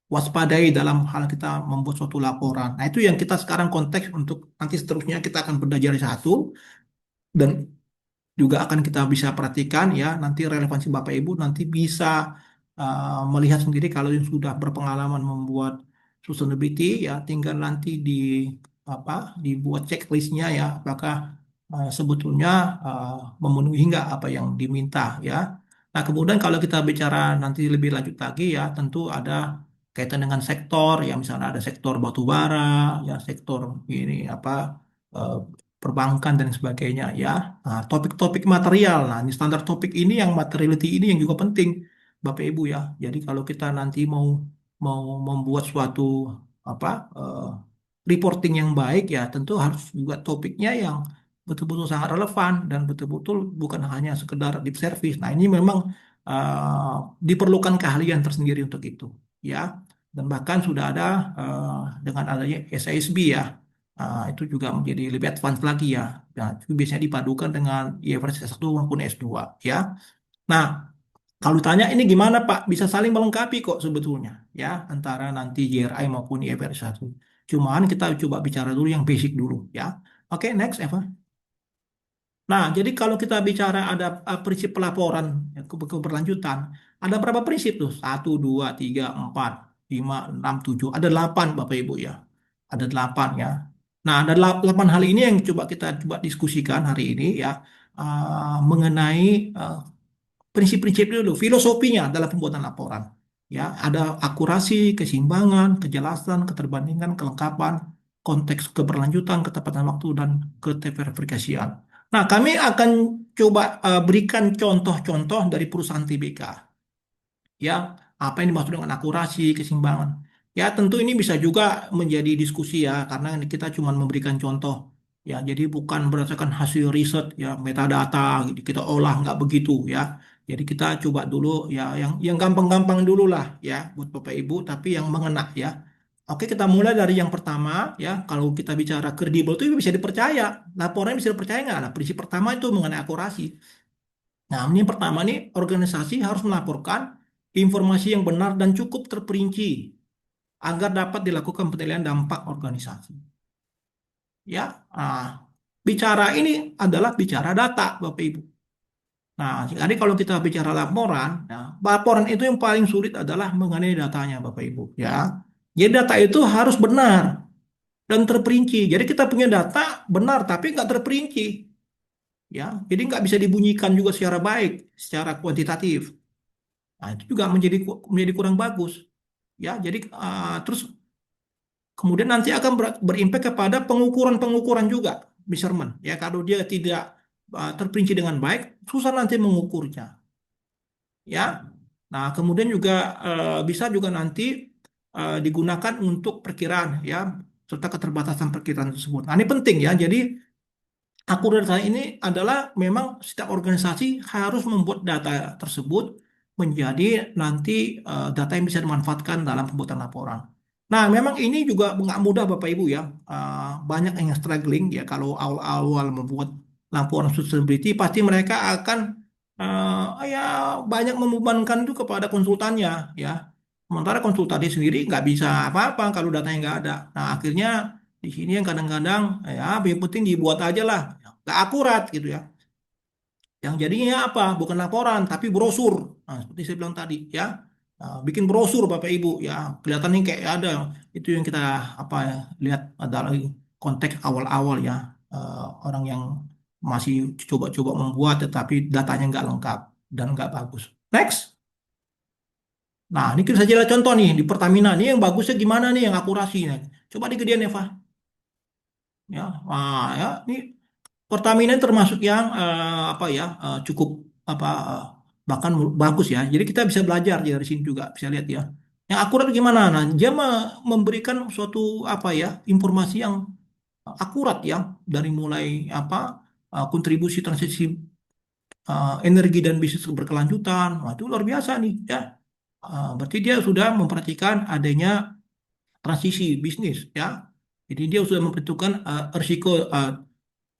waspadai dalam hal kita membuat suatu laporan. Nah, itu yang kita sekarang konteks untuk nanti seterusnya kita akan belajar di satu dan juga akan kita bisa perhatikan ya nanti relevansi Bapak Ibu nanti bisa melihat sendiri kalau yang sudah berpengalaman membuat sustainability ya tinggal nanti di apa dibuat checklistnya ya apakah sebetulnya uh, memenuhi nggak apa yang diminta ya. Nah kemudian kalau kita bicara nanti lebih lanjut lagi ya tentu ada kaitan dengan sektor ya misalnya ada sektor batu bara ya sektor ini apa eh, perbankan dan sebagainya ya. Nah, topik-topik material. Nah, ini standar topik ini yang materiality ini yang juga penting, Bapak Ibu ya. Jadi kalau kita nanti mau mau membuat suatu apa reporting yang baik ya, tentu harus juga topiknya yang betul-betul sangat relevan dan betul-betul bukan hanya sekedar lip service. Nah, ini memang diperlukan keahlian tersendiri untuk itu ya. Dan bahkan sudah ada dengan adanya SISB ya. Itu juga menjadi lebih advance lagi ya. Nah, itu biasanya dipadukan dengan IFRS S1 maupun S2 ya. Nah, kalau ditanya ini gimana Pak? Bisa saling melengkapi kok sebetulnya ya antara nanti JRI maupun IFRS 1. Cuman kita coba bicara dulu yang basic dulu ya. Oke, next Eva. Nah, jadi kalau kita bicara ada prinsip pelaporan ya, keberlanjutan, ada berapa prinsip tuh? Satu, dua, tiga, empat, lima, enam, tujuh. Ada delapan Bapak Ibu ya. Ada delapan ya. Nah, ada delapan hal ini yang kita coba diskusikan hari ini ya mengenai eh, prinsip-prinsip dulu, filosofinya dalam pembuatan laporan. Ya, ada akurasi, keseimbangan, kejelasan, keterbandingan, kelengkapan, konteks keberlanjutan, ketepatan waktu, dan keterverifikasian. Nah, kami akan coba berikan contoh-contoh dari perusahaan TBK. Ya, apa yang dimaksud dengan akurasi, keseimbangan. Ya, tentu ini bisa juga menjadi diskusi ya, karena kita cuma memberikan contoh. Ya, jadi bukan berdasarkan hasil riset ya metadata gitu kita olah nggak begitu ya. Jadi kita coba dulu ya yang gampang-gampang dulu lah ya buat Bapak Ibu, tapi yang mengena ya. Oke, kita mulai dari yang pertama ya. Kalau kita bicara kredibel itu bisa dipercaya, laporannya bisa dipercaya nggak? Nah, prinsip pertama itu mengenai akurasi. Nah, ini yang pertama nih, organisasi harus melaporkan informasi yang benar dan cukup terperinci agar dapat dilakukan penilaian dampak organisasi. Ya, bicara ini adalah bicara data, Bapak Ibu. Nah, jadi kalau kita bicara laporan, ya, laporan itu yang paling sulit adalah mengenai datanya, Bapak Ibu. Ya, jadi data itu harus benar dan terperinci. Jadi kita punya data benar tapi nggak terperinci. Ya, jadi nggak bisa dibunyikan juga secara baik, secara kuantitatif. Nah, itu juga menjadi kurang bagus. Ya, jadi terus kemudian nanti akan berimpact kepada pengukuran-pengukuran juga, measurement. Ya, kalau dia tidak terperinci dengan baik, susah nanti mengukurnya. Ya, nah kemudian juga bisa juga nanti digunakan untuk perkiraan, ya, serta keterbatasan perkiraan tersebut. Nah, ini penting ya. Jadi akurat ini adalah memang setiap organisasi harus membuat data tersebut menjadi nanti data yang bisa dimanfaatkan dalam pembuatan laporan. Nah, memang ini juga nggak mudah Bapak Ibu ya. Banyak yang struggling ya kalau awal-awal membuat laporan sustainability pasti mereka akan ya banyak membebankan itu kepada konsultannya ya. Sementara konsultannya sendiri nggak bisa apa-apa kalau datanya nggak ada. Nah, akhirnya di sini yang kadang-kadang ya yang penting dibuat aja lah nggak akurat gitu ya. Yang jadinya apa? Bukan laporan, tapi brosur. Nah, seperti saya bilang tadi ya. Nah, bikin brosur Bapak Ibu ya. Kelihatannya kayak ada. Itu yang kita apa ya, lihat adalah konteks awal-awal ya. Orang yang masih coba-coba membuat tetapi datanya nggak lengkap dan nggak bagus. Next. Nah, ini kita saja contoh nih di Pertamina. Ini yang bagusnya gimana nih yang akurasi nih. Coba di gedean Eva. Ya, ya, ini Pertamina termasuk yang apa ya cukup apa bahkan bagus ya. Jadi kita bisa belajar ya dari sini juga bisa lihat ya. Yang akurat gimana? Nah, dia memberikan suatu apa ya informasi yang akurat ya dari mulai apa kontribusi transisi energi dan bisnis berkelanjutan. Wah, itu luar biasa nih ya. Berarti dia sudah memperhatikan adanya transisi bisnis ya. Jadi dia sudah memperhitungkan risiko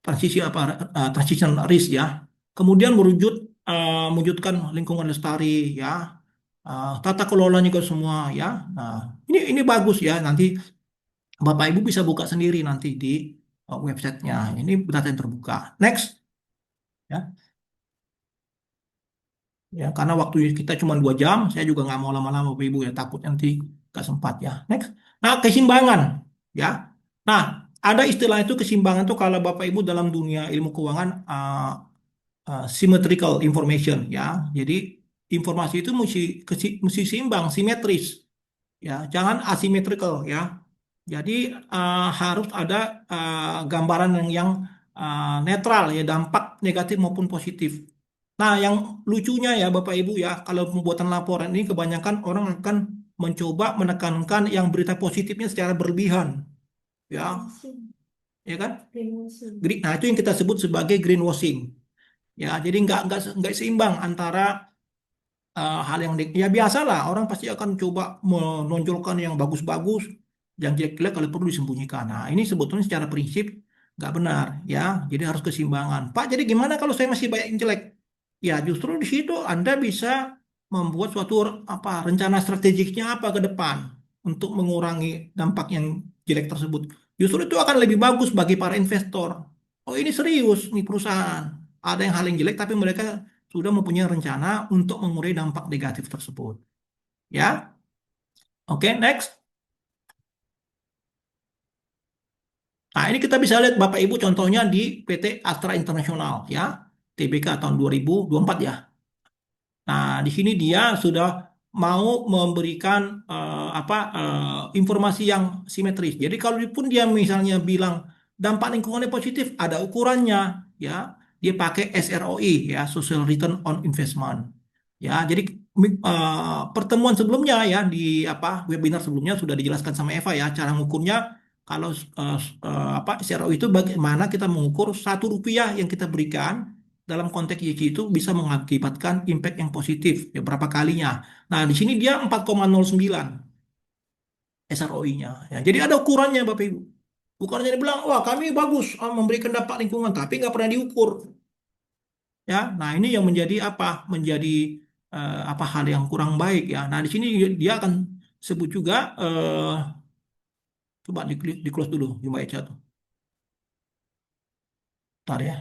transisi apa transition risk ya. Kemudian mewujudkan lingkungan lestari ya. Tata kelolanya juga semua ya. Nah, ini bagus ya. Nanti Bapak Ibu bisa buka sendiri nanti di websitenya. Ini data yang terbuka. Next ya. Ya, karena waktu kita cuma 2 jam, saya juga nggak mau lama-lama Bapak Ibu ya, takut nanti nggak sempat ya. Next. Nah, keseimbangan ya. Nah, ada istilah itu keseimbangan itu kalau Bapak Ibu dalam dunia ilmu keuangan symmetrical information ya. Jadi informasi itu mesti seimbang, simetris ya, jangan asymmetrical ya. Jadi harus ada gambaran yang netral ya, dampak negatif maupun positif. Nah, yang lucunya ya Bapak Ibu ya, kalau pembuatan laporan ini kebanyakan orang akan mencoba menekankan yang berita positifnya secara berlebihan, ya, ya kan? Nah, itu yang kita sebut sebagai greenwashing. Ya, jadi nggak seimbang antara hal yang ya biasalah orang pasti akan coba menonjolkan yang bagus-bagus, yang jelek-jelek kalau perlu disembunyikan. Nah, ini sebetulnya secara prinsip nggak benar ya. Jadi harus keseimbangan. Pak, jadi gimana kalau saya masih banyak yang jelek? Ya, justru di situ Anda bisa membuat suatu rencana strategiknya apa ke depan untuk mengurangi dampak yang jelek tersebut. Justru itu akan lebih bagus bagi para investor. Oh, ini serius nih perusahaan. Ada yang hal yang jelek tapi mereka sudah mempunyai rencana untuk mengurangi dampak negatif tersebut. Ya, oke, next. Nah, ini kita bisa lihat Bapak Ibu contohnya di PT Astra International ya, TBK tahun 2024 ya. Nah, di sini dia sudah mau memberikan informasi yang simetris. Jadi kalau pun dia misalnya bilang dampak lingkungannya positif, ada ukurannya ya. Dia pakai SROI ya, Social Return on Investment. Ya, jadi pertemuan sebelumnya ya di webinar sebelumnya sudah dijelaskan sama Eva ya cara mengukurnya. Kalau SROI itu bagaimana kita mengukur Rp1 yang kita berikan dalam konteks YC itu bisa mengakibatkan impact yang positif ya berapa kalinya. Nah, di sini dia 4,09 SROI-nya. Ya, jadi ada ukurannya Bapak Ibu. Bukan hanya bilang, wah kami bagus memberikan dampak lingkungan, tapi nggak pernah diukur. Ya, nah ini yang menjadi menjadi hal yang kurang baik ya. Nah, di sini dia akan sebut juga, coba di close dulu, Jumlah Eca tuh. Bentar ya.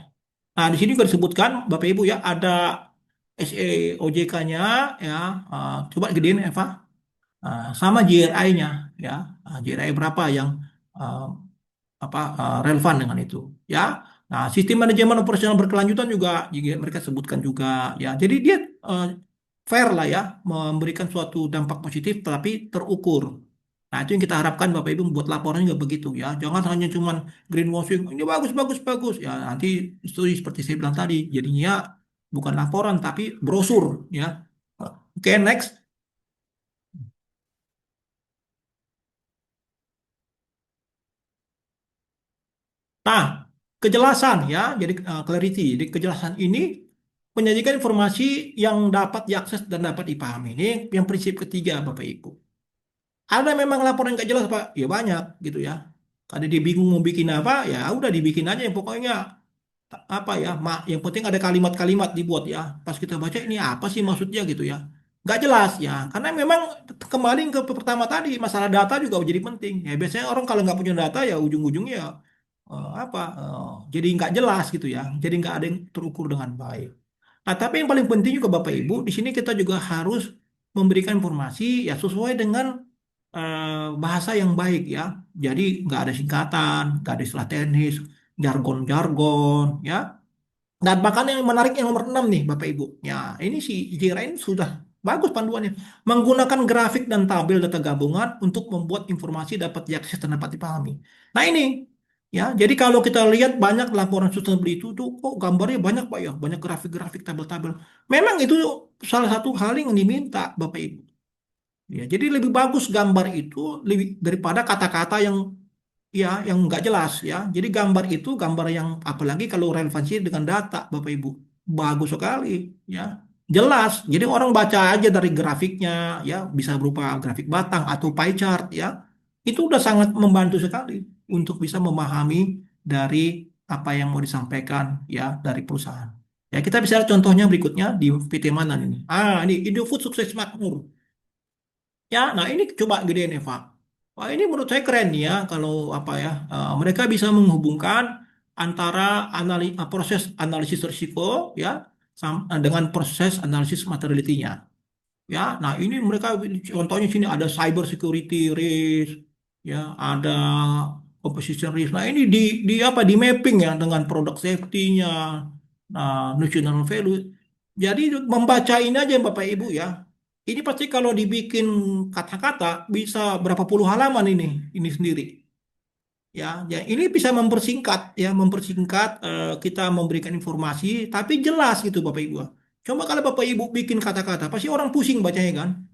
Nah, di sini juga disebutkan Bapak Ibu ya ada SEOJK-nya ya. Coba gedein Eva. Sama GRI-nya ya. GRI berapa yang uh, relevan dengan itu ya. Nah, sistem manajemen operasional berkelanjutan juga mereka sebutkan juga ya. Jadi dia fair lah ya, memberikan suatu dampak positif tapi terukur. Nah, itu yang kita harapkan Bapak Ibu membuat laporan juga begitu ya. Jangan hanya cuman greenwashing, ini bagus bagus bagus ya. Nanti itu seperti saya bilang tadi, jadinya bukan laporan tapi brosur ya. Oke, next. Nah, kejelasan ya, jadi clarity. Jadi kejelasan ini menyajikan informasi yang dapat diakses dan dapat dipahami. Ini yang prinsip ketiga, Bapak Ibu. Ada memang laporan yang nggak jelas, Pak. Ya banyak gitu ya. Kalau dia bingung mau bikin apa, ya udah dibikin aja yang pokoknya yang penting ada kalimat-kalimat dibuat ya. Pas kita baca ini apa sih maksudnya gitu ya. Nggak jelas ya. Karena memang kembali ke pertama tadi, masalah data juga jadi penting. Ya biasanya orang kalau nggak punya data ya ujung-ujungnya jadi nggak jelas gitu ya. Jadi nggak ada yang terukur dengan baik. Nah, tapi yang paling penting juga Bapak Ibu, di sini kita juga harus memberikan informasi ya sesuai dengan bahasa yang baik ya. Jadi nggak ada singkatan, nggak ada istilah teknis, jargon-jargon ya. Dan bahkan yang menarik yang nomor 6 nih Bapak Ibu. Ya, ini si Jira ini sudah bagus panduannya. Menggunakan grafik dan tabel data gabungan untuk membuat informasi dapat diakses dan dapat dipahami. Nah, ini ya, jadi kalau kita lihat banyak laporan sustainability itu tuh kok gambarnya banyak Pak ya, banyak grafik-grafik tabel-tabel. Memang itu salah satu hal yang diminta Bapak Ibu. Ya, jadi lebih bagus gambar itu lebih daripada kata-kata yang nggak jelas ya. Jadi gambar itu gambar yang apalagi kalau relevansi dengan data Bapak Ibu bagus sekali ya. Jelas. Jadi orang baca aja dari grafiknya ya bisa berupa grafik batang atau pie chart ya. Itu udah sangat membantu sekali untuk bisa memahami dari apa yang mau disampaikan ya dari perusahaan. Ya, kita bisa lihat contohnya berikutnya di PT mana ini. Ini Indofood Sukses Makmur. Ya, nah ini coba gedein Eva. Wah, ini menurut saya keren ya kalau apa ya, mereka bisa menghubungkan antara proses analisis risiko ya dengan proses analisis materiality-nya. Ya, nah ini mereka contohnya sini ada cyber security risk, ya ada composition risk. Nah ini di apa di mapping ya dengan product safety-nya, nah nutritional value. Jadi membaca ini aja Bapak Ibu ya. Ini pasti kalau dibikin kata-kata bisa berapa puluh halaman ini sendiri. Ya, ya ini bisa mempersingkat ya, mempersingkat kita memberikan informasi tapi jelas gitu Bapak Ibu. Coba kalau Bapak Ibu bikin kata-kata, pasti orang pusing bacanya kan.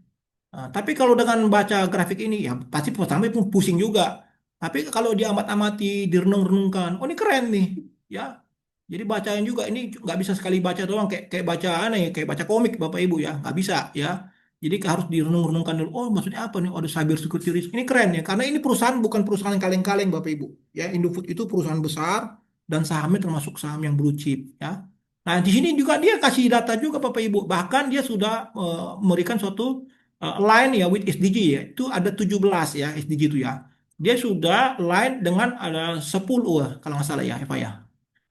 Nah, tapi kalau dengan baca grafik ini ya pasti pertama pun pusing juga. Tapi kalau diamat-amati, direnung-renungkan, oh ini keren nih, ya. Jadi bacaan juga ini nggak bisa sekali baca doang kayak kayak baca aneh, kayak baca komik Bapak Ibu ya, nggak bisa ya. Jadi harus direnung-renungkan dulu. Oh maksudnya apa nih? Oh, ada cyber security risk. Ini keren ya, karena ini perusahaan bukan perusahaan yang kaleng-kaleng Bapak Ibu. Ya, Indofood itu perusahaan besar dan sahamnya termasuk saham yang blue chip ya. Nah di sini juga dia kasih data juga Bapak Ibu. Bahkan dia sudah memberikan suatu line ya with SDG ya. Itu ada 17 ya SDG itu ya. Dia sudah line dengan ada 10 kalau nggak salah ya Eva ya.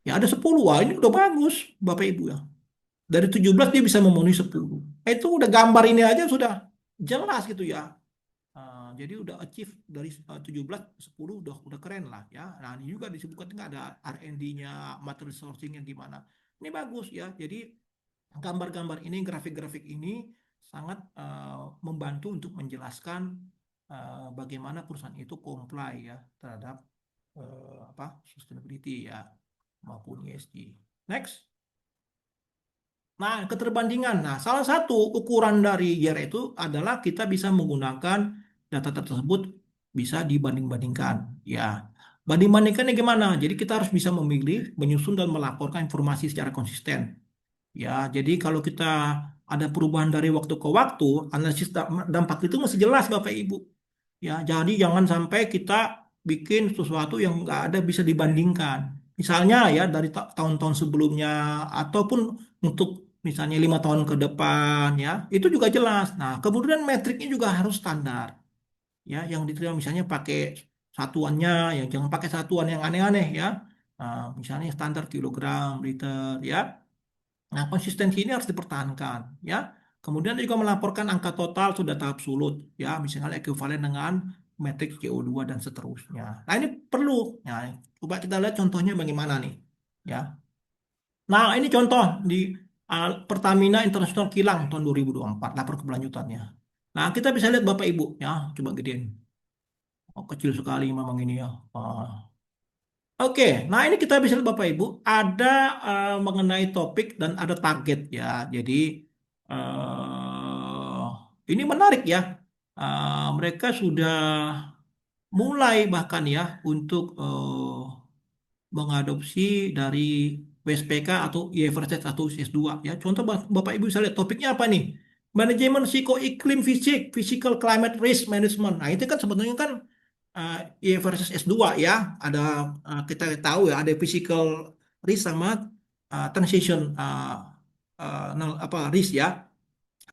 Ya ada 10, wah ini udah bagus Bapak Ibu ya. Dari 17 dia bisa memenuhi 10. Itu udah gambar ini aja sudah jelas gitu ya. Jadi udah achieve dari 17 10 udah keren lah ya. Nah, ini juga disebutkan nggak ada R&D-nya, material sourcing-nya gimana. Ini bagus ya. Jadi gambar-gambar ini, grafik-grafik ini sangat membantu untuk menjelaskan bagaimana perusahaan itu comply ya terhadap apa sustainability ya maupun ESG. Next. Nah, keterbandingan. Nah, salah satu ukuran dari YR itu adalah kita bisa menggunakan data tersebut bisa dibanding-bandingkan. Ya, banding-bandingkannya gimana? Jadi kita harus bisa memilih, menyusun dan melaporkan informasi secara konsisten. Ya, jadi kalau kita ada perubahan dari waktu ke waktu, analisis dampak itu masih jelas Bapak Ibu. Ya, jadi jangan sampai kita bikin sesuatu yang nggak ada bisa dibandingkan. Misalnya ya dari tahun-tahun sebelumnya ataupun untuk misalnya 5 tahun ke depan ya, itu juga jelas. Nah, kemudian metriknya juga harus standar. Ya, yang diterima misalnya pakai satuannya, yang jangan pakai satuan yang aneh-aneh ya. Nah, misalnya standar kilogram, liter ya. Nah, konsistensi ini harus dipertahankan, ya. Kemudian juga melaporkan angka total sudah tahap sulut, ya, misalnya ekuivalen dengan metrik CO2 dan seterusnya. Nah, ini perlu. Nah, coba kita lihat contohnya bagaimana nih, ya. Nah, ini contoh di Pertamina International Kilang tahun 2024, lapor keberlanjutannya. Nah, kita bisa lihat Bapak Ibu, ya, coba gedein. Oh, kecil sekali memang ini ya. Oke, nah ini kita bisa lihat Bapak Ibu ada mengenai topik dan ada target ya. Jadi ini menarik ya. Mereka sudah mulai bahkan ya untuk mengadopsi dari WSPK atau IFRS atau IS2 ya. Contoh Bapak Ibu bisa lihat topiknya apa nih? Manajemen risiko iklim fisik, physical climate risk management. Nah, itu kan sebetulnya kan IFRS S2 ya. Ada kita tahu ya ada physical risk sama transition apa risk ya.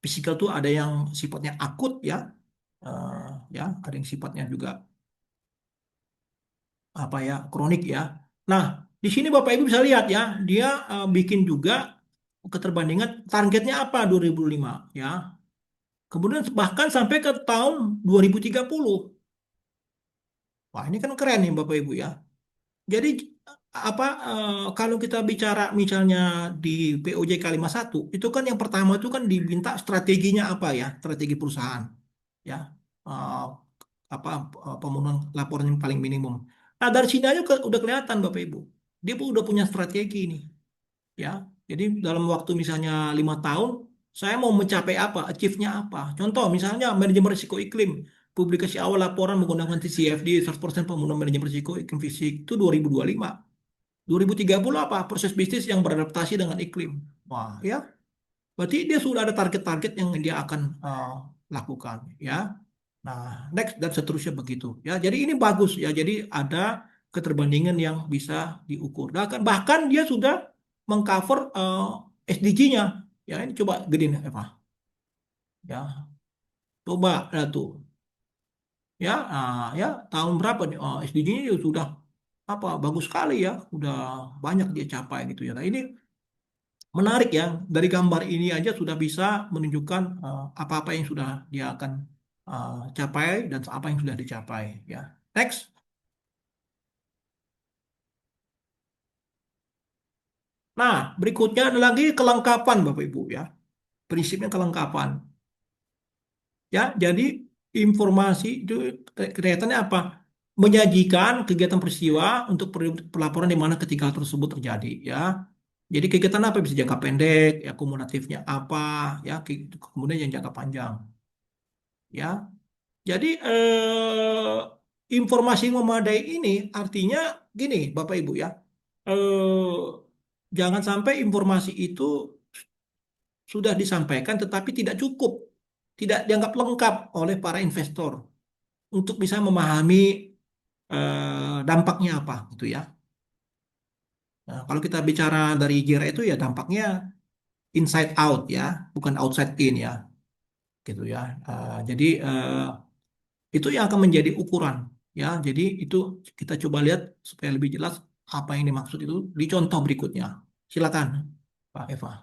Physical tuh ada yang sifatnya akut ya. Ya, ada yang sifatnya juga apa ya kronik ya. Nah, di sini Bapak Ibu bisa lihat ya, dia bikin juga keterbandingan targetnya apa 2005 ya. Kemudian bahkan sampai ke tahun 2030. Wah, ini kan keren nih Bapak Ibu ya. Jadi apa kalau kita bicara misalnya di POJK satu itu kan yang pertama itu kan diminta strateginya apa ya, strategi perusahaan ya. Eh, apa pemenuhan laporan yang paling minimum. Nah, dari sini aja udah kelihatan Bapak Ibu. Dia pun udah punya strategi nih, ya. Jadi dalam waktu misalnya 5 tahun, saya mau mencapai apa, achieve-nya apa. Contoh misalnya manajemen risiko iklim, publikasi awal laporan menggunakan TCFD 100% pemenuhan manajemen risiko iklim fisik itu 2025. 2030 apa? Proses bisnis yang beradaptasi dengan iklim. Wah, ya. Berarti dia sudah ada target-target yang dia akan lakukan, ya. Nah, next dan seterusnya begitu. Ya, jadi ini bagus ya. Jadi ada keterbandingan yang bisa diukur. Bahkan dia sudah mengcover SDG-nya. Ya, ini coba gedein Eva. Ya, coba tuh. Ya, ya tahun berapa nih? SDG-nya ya sudah apa bagus sekali ya. Sudah banyak dia capai gitu ya. Nah, ini menarik ya. Dari gambar ini aja sudah bisa menunjukkan apa-apa yang sudah dia akan capai dan apa yang sudah dicapai ya. Next. Nah, berikutnya ada lagi kelengkapan Bapak Ibu ya. Prinsipnya kelengkapan. Ya, jadi informasi itu kelihatannya apa? Menyajikan kegiatan peristiwa untuk pelaporan di mana ketika hal tersebut terjadi ya. Jadi kegiatan apa bisa jangka pendek, ya kumulatifnya apa, ya kemudian yang jangka panjang ya. Jadi informasi yang memadai ini artinya gini Bapak Ibu ya. Jangan sampai informasi itu sudah disampaikan tetapi tidak cukup, tidak dianggap lengkap oleh para investor untuk bisa memahami dampaknya apa gitu ya. Nah, kalau kita bicara dari JIRA itu ya dampaknya inside out ya, bukan outside in ya, gitu ya. Jadi itu yang akan menjadi ukuran ya. Jadi itu kita coba lihat supaya lebih jelas apa yang dimaksud itu di contoh berikutnya. Silakan, Pak Eva.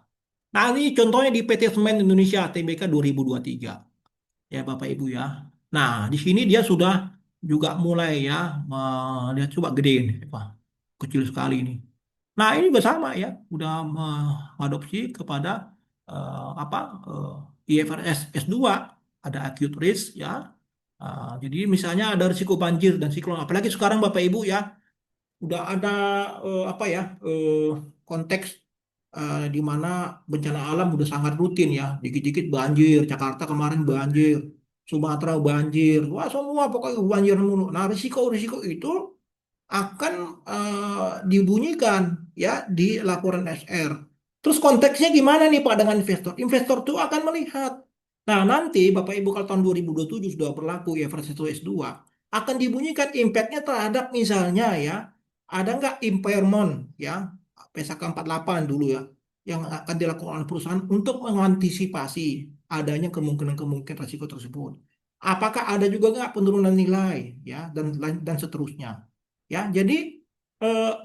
Nah, ini contohnya di PT Semen Indonesia TBK 2023. Ya Bapak Ibu ya. Nah, di sini dia sudah juga mulai ya, lihat coba gedein, wah kecil sekali ini. Nah, ini juga sama ya, udah mengadopsi kepada apa IFRS S2 ada acute risk ya. Jadi misalnya ada risiko banjir dan siklon, apalagi sekarang Bapak Ibu ya, udah ada apa ya konteks di mana bencana alam udah sangat rutin ya. Dikit-dikit banjir, Jakarta kemarin banjir, Sumatera banjir, wah semua pokoknya banjir mulu. Nah, risiko-risiko itu akan dibunyikan ya di laporan SR. Terus konteksnya gimana nih Pak dengan investor? Investor tuh akan melihat. Nah, nanti Bapak Ibu kalau tahun 2027 sudah berlaku ya versi 1 S2 akan dibunyikan impactnya terhadap misalnya ya ada nggak impairment ya PSAK 48 dulu ya yang akan dilakukan oleh perusahaan untuk mengantisipasi adanya kemungkinan-kemungkinan risiko tersebut. Apakah ada juga nggak penurunan nilai ya dan seterusnya. Ya, jadi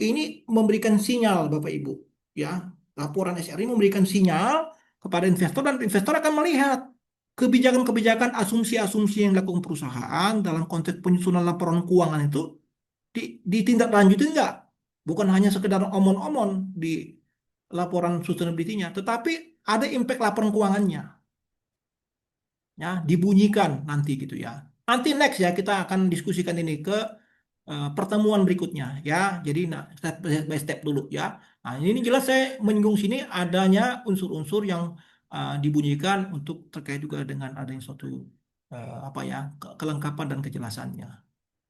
ini memberikan sinyal Bapak Ibu, ya. Laporan SRI memberikan sinyal kepada investor dan investor akan melihat kebijakan-kebijakan asumsi-asumsi yang dilakukan perusahaan dalam konteks penyusunan laporan keuangan itu ditindaklanjuti enggak? Bukan hanya sekedar omon-omon di laporan sustainability-nya, tetapi ada impact laporan keuangannya ya dibunyikan nanti gitu ya. Nanti next ya kita akan diskusikan ini ke pertemuan berikutnya ya. Jadi nah step by step dulu ya. Nah, ini jelas saya menyinggung sini adanya unsur-unsur yang dibunyikan untuk terkait juga dengan adanya suatu apa ya kelengkapan dan kejelasannya.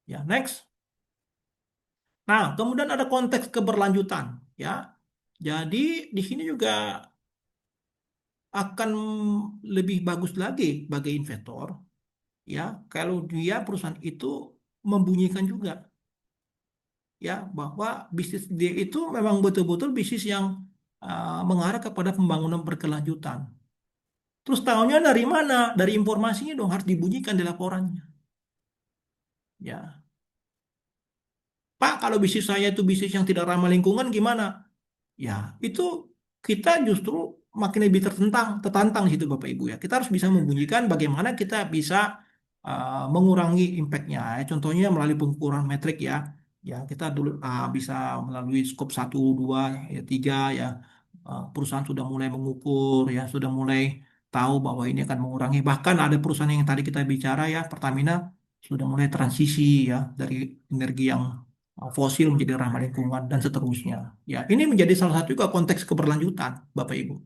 Ya, next. Nah, kemudian ada konteks keberlanjutan ya. Jadi di sini juga akan lebih bagus lagi bagi investor ya kalau dia perusahaan itu membunyikan juga ya bahwa bisnis dia itu memang betul-betul bisnis yang mengarah kepada pembangunan berkelanjutan. Terus tahunya dari mana? Dari informasinya dong harus dibunyikan di laporannya. Ya, Pak, kalau bisnis saya itu bisnis yang tidak ramah lingkungan gimana? Ya, itu kita justru makin lebih tertantang di situ Bapak Ibu ya. Kita harus bisa membunyikan bagaimana kita bisa mengurangi impact-nya. Ya. Contohnya melalui pengukuran metrik ya. Ya, kita dulu bisa melalui skop 1, 2, ya 3 ya. Perusahaan sudah mulai mengukur ya, sudah mulai tahu bahwa ini akan mengurangi. Bahkan ada perusahaan yang tadi kita bicara ya, Pertamina sudah mulai transisi ya dari energi yang fosil menjadi ramah lingkungan dan seterusnya. Ya, ini menjadi salah satu juga konteks keberlanjutan, Bapak Ibu.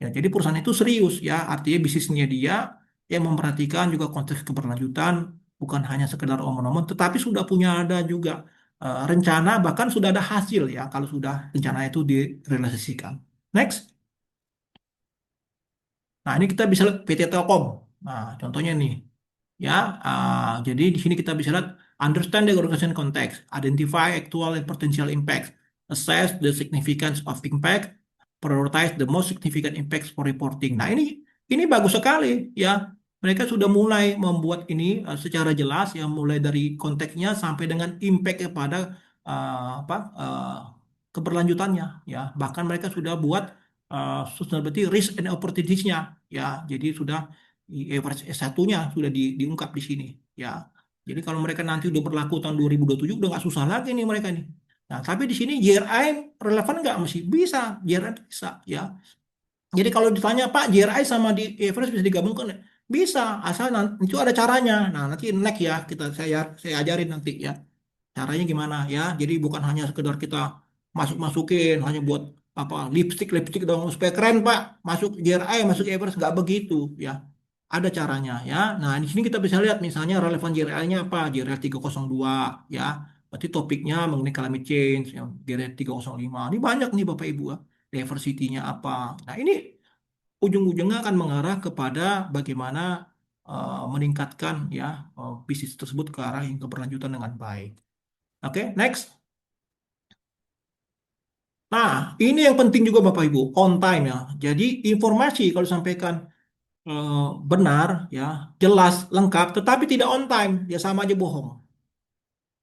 Ya, jadi perusahaan itu serius ya, artinya bisnisnya dia yang memperhatikan juga konteks keberlanjutan, bukan hanya sekedar omong-omong, tetapi sudah punya ada juga rencana, bahkan sudah ada hasil ya, kalau sudah rencana itu direalisasikan. Next. Nah, ini kita bisa lihat PT Telkom. Nah, contohnya nih. ya. Jadi di sini kita bisa lihat understand the organization context, identify actual and potential impacts, assess the significance of impact, prioritize the most significant impacts for reporting. Nah, ini bagus sekali ya. Mereka sudah mulai membuat ini secara jelas ya, mulai dari konteksnya sampai dengan impact kepada apa keberlanjutannya ya. Bahkan mereka sudah buat sustainability risk and opportunities-nya ya. Jadi sudah average S1-nya sudah diungkap di sini ya. Jadi kalau mereka nanti udah berlaku tahun 2027 udah nggak susah lagi nih mereka nih. Nah, tapi di sini JRI relevan nggak? Mesti bisa, JRI bisa ya. Jadi kalau ditanya Pak, JRI sama di Everest bisa digabungkan? Bisa, asal nanti itu ada caranya. Nah, nanti next ya saya ajarin nanti ya. Caranya gimana ya? Jadi bukan hanya sekedar kita masukin hanya buat apa lipstick dong supaya keren Pak. Masuk JRI, masuk Everest nggak begitu ya. Ada caranya ya. Nah, di sini kita bisa lihat misalnya relevan JRI-nya apa? JRI 302 ya. Berarti topiknya mengenai climate change ya. JRI 305. Ini banyak nih Bapak Ibu ya. Diversity-nya apa. Nah, ini ujung-ujungnya akan mengarah kepada bagaimana meningkatkan ya bisnis tersebut ke arah yang keberlanjutan dengan baik. Oke, next. Nah, ini yang penting juga Bapak Ibu, on time ya. Jadi informasi kalau disampaikan eh, benar ya, jelas, lengkap, tetapi tidak on time, ya sama aja bohong.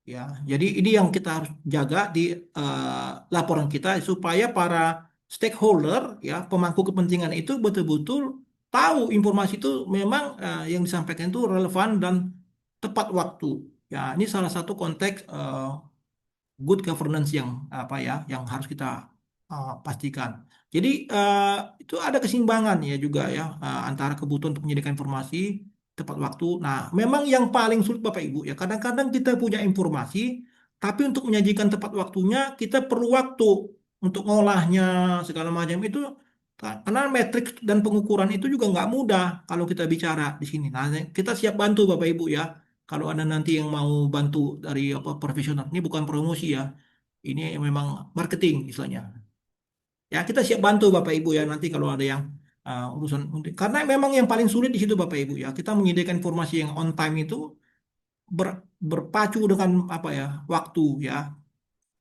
Ya, jadi ini yang kita harus jaga di laporan kita supaya para stakeholder ya, pemangku kepentingan itu betul-betul tahu informasi itu memang yang disampaikan itu relevan dan tepat waktu. Ya, ini salah satu konteks good governance yang apa ya yang harus kita pastikan. Jadi itu ada keseimbangan ya juga ya antara kebutuhan untuk menyediakan informasi tepat waktu. Nah, memang yang paling sulit Bapak Ibu ya kadang-kadang kita punya informasi tapi untuk menyajikan tepat waktunya kita perlu waktu untuk ngolahnya segala macam itu karena metrik dan pengukuran itu juga nggak mudah kalau kita bicara di sini. Nah, kita siap bantu Bapak Ibu ya. Kalau ada nanti yang mau bantu dari apa profesional, ini bukan promosi ya, ini memang marketing istilahnya. Ya kita siap bantu Bapak Ibu ya nanti kalau ada yang urusan karena memang yang paling sulit di situ Bapak Ibu ya kita menyediakan informasi yang on time itu berpacu dengan apa ya waktu ya.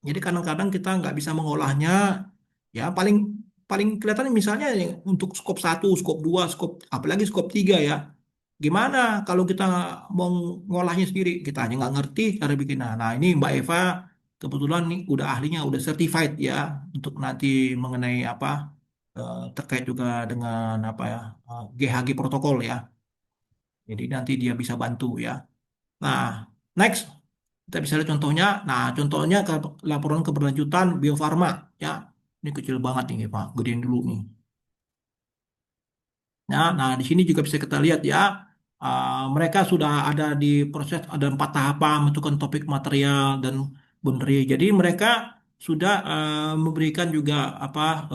Jadi kadang-kadang kita nggak bisa mengolahnya ya paling paling kelihatan misalnya yang untuk skop satu, skop 2, skop apalagi skop 3 ya. Gimana kalau kita mau ngolahnya sendiri? Kita hanya nggak ngerti cara bikin. Nah, ini Mbak Eva kebetulan nih udah ahlinya, udah certified ya untuk nanti mengenai apa terkait juga dengan apa ya GHG protokol ya. Jadi nanti dia bisa bantu ya. Nah, next kita bisa lihat contohnya. Nah, contohnya ke laporan keberlanjutan Bio Farma ya. Ini kecil banget nih Pak, gedein dulu nih. Ya, nah di sini juga bisa kita lihat ya, mereka sudah ada di proses ada 4 tahapan menentukan topik material dan boundary. Jadi mereka sudah memberikan juga apa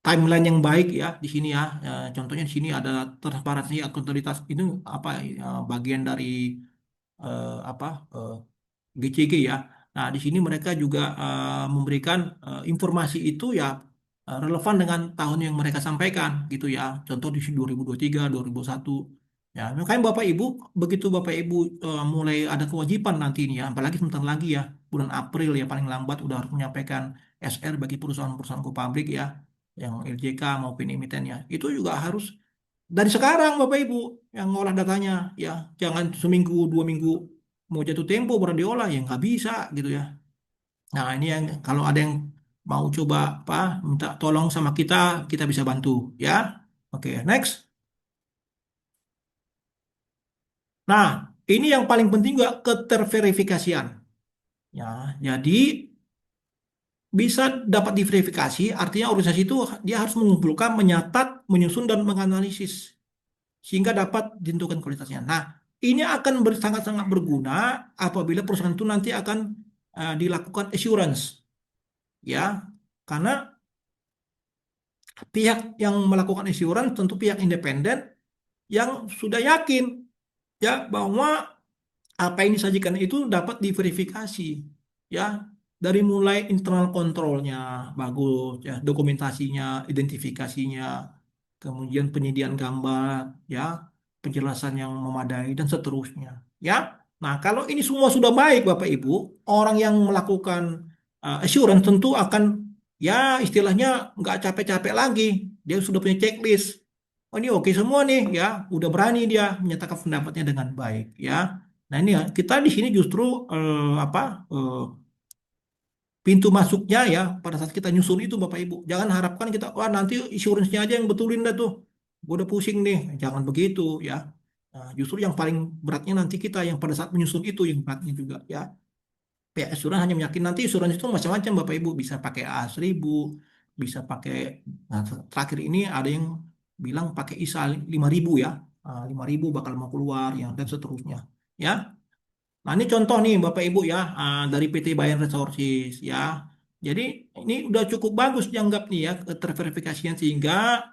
timeline yang baik ya di sini ya. Contohnya di sini ada transparansi akuntabilitas itu apa bagian dari apa GCG ya. Nah, di sini mereka juga memberikan informasi itu ya relevan dengan tahun yang mereka sampaikan gitu ya. Contoh di sini 2023, 2001. Ya, makanya Bapak Ibu, begitu Bapak Ibu mulai ada kewajiban nanti ini ya, apalagi sebentar lagi ya, bulan April ya paling lambat udah harus menyampaikan SR bagi perusahaan-perusahaan go public ya, yang LJK maupun emiten ya. Itu juga harus dari sekarang Bapak Ibu yang ngolah datanya ya, jangan seminggu 2 minggu mau jatuh tempo baru diolah ya nggak bisa gitu ya. Nah ini yang kalau ada yang mau coba apa minta tolong sama kita, kita bisa bantu ya. Oke, next. Nah ini yang paling penting juga keterverifikasian. Ya, jadi bisa dapat diverifikasi, artinya organisasi itu dia harus mengumpulkan, menyatat, menyusun dan menganalisis sehingga dapat ditentukan kualitasnya. Nah, ini akan sangat-sangat berguna apabila perusahaan itu nanti akan dilakukan assurance, ya, karena pihak yang melakukan assurance tentu pihak independen yang sudah yakin ya bahwa apa yang disajikan itu dapat diverifikasi, ya, dari mulai internal kontrolnya bagus, ya, dokumentasinya, identifikasinya, kemudian penyediaan gambar, ya, penjelasan yang memadai dan seterusnya, ya. Nah, kalau ini semua sudah baik, Bapak Ibu, orang yang melakukan assurance tentu akan, ya, istilahnya nggak capek-capek lagi. Dia sudah punya checklist. Oh, ini oke semua nih, ya, udah berani dia menyatakan pendapatnya dengan baik, ya. Nah, ini ya, kita di sini justru apa? Pintu masuknya ya pada saat kita nyusun itu Bapak Ibu. Jangan harapkan kita, wah nanti insurance-nya aja yang betulin dah tuh. Gue udah pusing nih. Jangan begitu ya. Nah, justru yang paling beratnya nanti kita yang pada saat menyusun itu yang beratnya juga ya. Pihak asuransi hanya meyakin nanti asuransi itu macam-macam Bapak Ibu. Bisa pakai A1000, bisa pakai, nah, terakhir ini ada yang bilang pakai ISA 5000 ya. 5000 bakal mau keluar ya dan seterusnya. Ya. Nah, ini contoh nih Bapak Ibu ya, dari PT Bayan Resources ya. Jadi ini udah cukup bagus dianggap nih ya terverifikasinya sehingga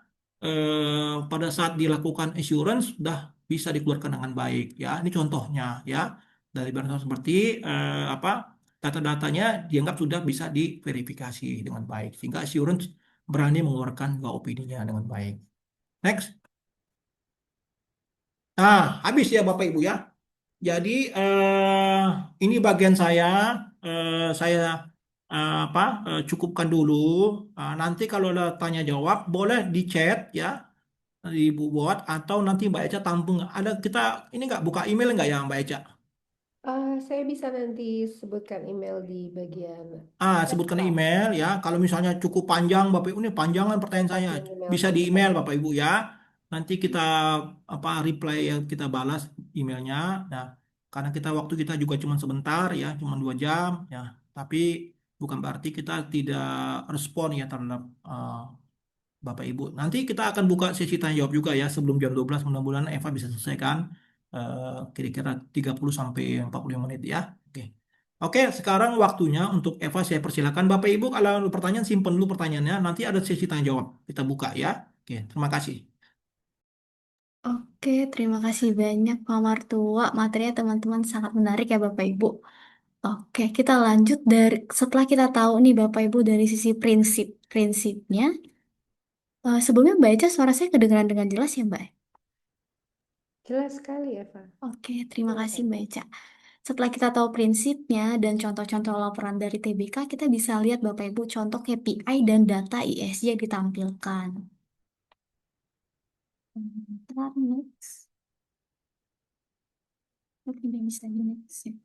pada saat dilakukan assurance sudah bisa dikeluarkan dengan baik ya. Ini contohnya ya dari Bayan Resources seperti apa, data-datanya dianggap sudah bisa diverifikasi dengan baik sehingga assurance berani mengeluarkan dua opininya dengan baik. Next. Nah, habis ya Bapak Ibu ya. Jadi ini bagian saya, saya apa, cukupkan dulu. Nanti kalau ada tanya jawab boleh di chat ya, dibuat atau nanti Mbak Eca tampung. Ada kita ini nggak buka email nggak ya Mbak Eca? Saya bisa nanti sebutkan email di bagian chat, Sebutkan Pak. email ya. Kalau misalnya cukup panjang Bapak Ibu ini panjangan pertanyaan saya, Oke, email bisa di email tersebut. Bapak Ibu ya. Nanti kita apa reply yang kita balas emailnya. Nah, karena kita waktu kita juga cuma sebentar ya, cuma 2 jam ya. Tapi bukan berarti kita tidak respon ya terhadap Bapak Ibu. Nanti kita akan buka sesi tanya jawab juga ya sebelum jam 12 mudah-mudahan Eva bisa selesaikan kira-kira 30 sampai 45 menit ya. Oke. Oke, sekarang waktunya untuk Eva saya persilakan. Bapak Ibu kalau ada pertanyaan simpen dulu pertanyaannya. Nanti ada sesi tanya jawab. Kita buka ya. Oke, terima kasih. Oke, terima kasih banyak Pak Martua. Materinya teman-teman sangat menarik ya Bapak Ibu. Oke, kita lanjut dari setelah kita tahu nih Bapak Ibu dari sisi prinsipnya. Sebelumnya Mbak Eca suara saya kedengaran dengan jelas ya Mbak? Jelas sekali, Eva. Oke, terima kasih Silakan. Mbak Eca. Setelah kita tahu prinsipnya dan contoh-contoh laporan dari TBK, kita bisa lihat Bapak Ibu contoh KPI dan data ISG yang ditampilkan. Bentar, next. Oke, tidak bisa di next ya.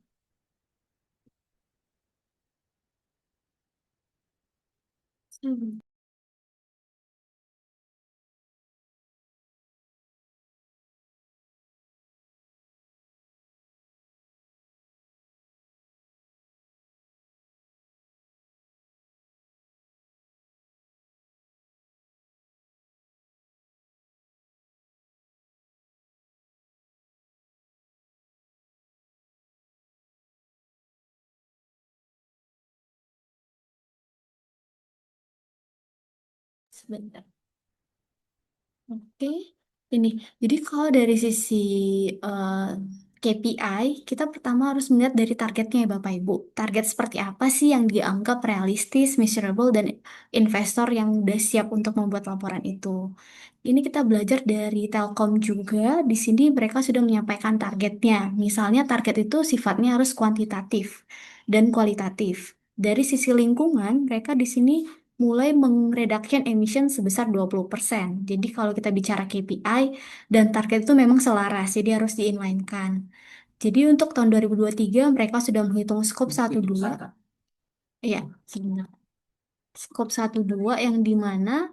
Sebentar. Oke, ini. Jadi kalau dari sisi eh, KPI, kita pertama harus melihat dari targetnya ya Bapak Ibu. Target seperti apa sih yang dianggap realistis, measurable, dan investor yang udah siap untuk membuat laporan itu. Ini kita belajar dari Telkom juga. Di sini mereka sudah menyampaikan targetnya. Misalnya target itu sifatnya harus kuantitatif dan kualitatif. Dari sisi lingkungan, mereka di sini mulai mereduction emission sebesar 20%. Jadi kalau kita bicara KPI dan target itu memang selaras, jadi harus diinline-kan. Jadi untuk tahun 2023 mereka sudah menghitung skop 1-2. Iya, sebenarnya. Skop 1-2 yang di mana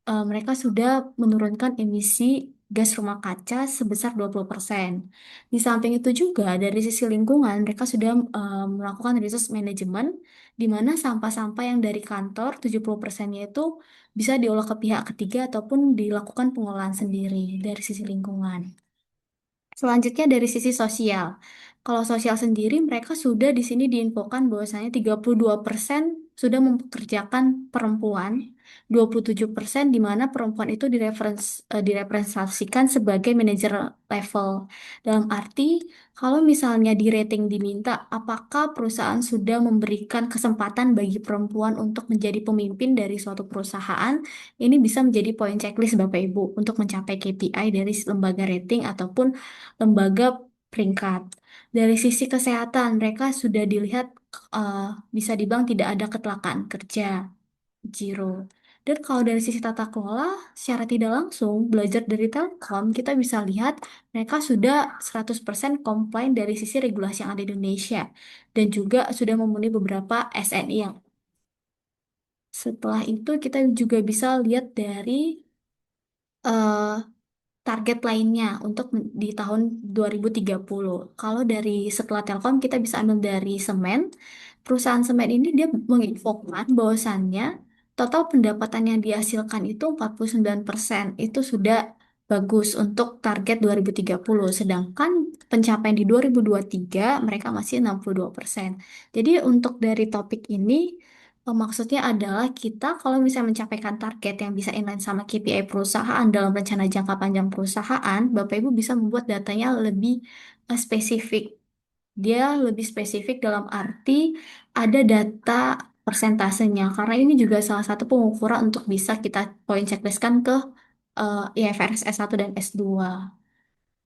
mereka sudah menurunkan emisi gas rumah kaca sebesar 20%. Di samping itu juga dari sisi lingkungan mereka sudah melakukan resource management di mana sampah-sampah yang dari kantor 70%-nya itu bisa diolah ke pihak ketiga ataupun dilakukan pengolahan sendiri dari sisi lingkungan. Selanjutnya dari sisi sosial. Kalau sosial sendiri mereka sudah di sini diinfokan bahwasanya 32% sudah mempekerjakan perempuan 27%, di mana perempuan itu direpresentasikan sebagai manajer level. Dalam arti, kalau misalnya di rating diminta, apakah perusahaan sudah memberikan kesempatan bagi perempuan untuk menjadi pemimpin dari suatu perusahaan, ini bisa menjadi poin checklist Bapak Ibu untuk mencapai KPI dari lembaga rating ataupun lembaga peringkat. Dari sisi kesehatan, mereka sudah dilihat eh, bisa dibilang tidak ada kecelakaan kerja, zero. Dan kalau dari sisi tata kelola, secara tidak langsung, belajar dari Telkom, kita bisa lihat mereka sudah 100% comply dari sisi regulasi yang ada di Indonesia. Dan juga sudah memenuhi beberapa SNI yang setelah itu kita juga bisa lihat dari eh, target lainnya untuk di tahun 2030. Kalau dari setelah Telkom kita bisa ambil dari semen. Perusahaan semen ini dia menginfokan bahwasannya total pendapatan yang dihasilkan itu 49%. Itu sudah bagus untuk target 2030. Sedangkan pencapaian di 2023 mereka masih 62%. Jadi untuk dari topik ini maksudnya adalah kita kalau misalnya mencapaikan target yang bisa inline sama KPI perusahaan dalam rencana jangka panjang perusahaan, Bapak Ibu bisa membuat datanya lebih spesifik. Dia lebih spesifik dalam arti ada data persentasenya, karena ini juga salah satu pengukuran untuk bisa kita poin checklistkan ke IFRS S1 dan S2.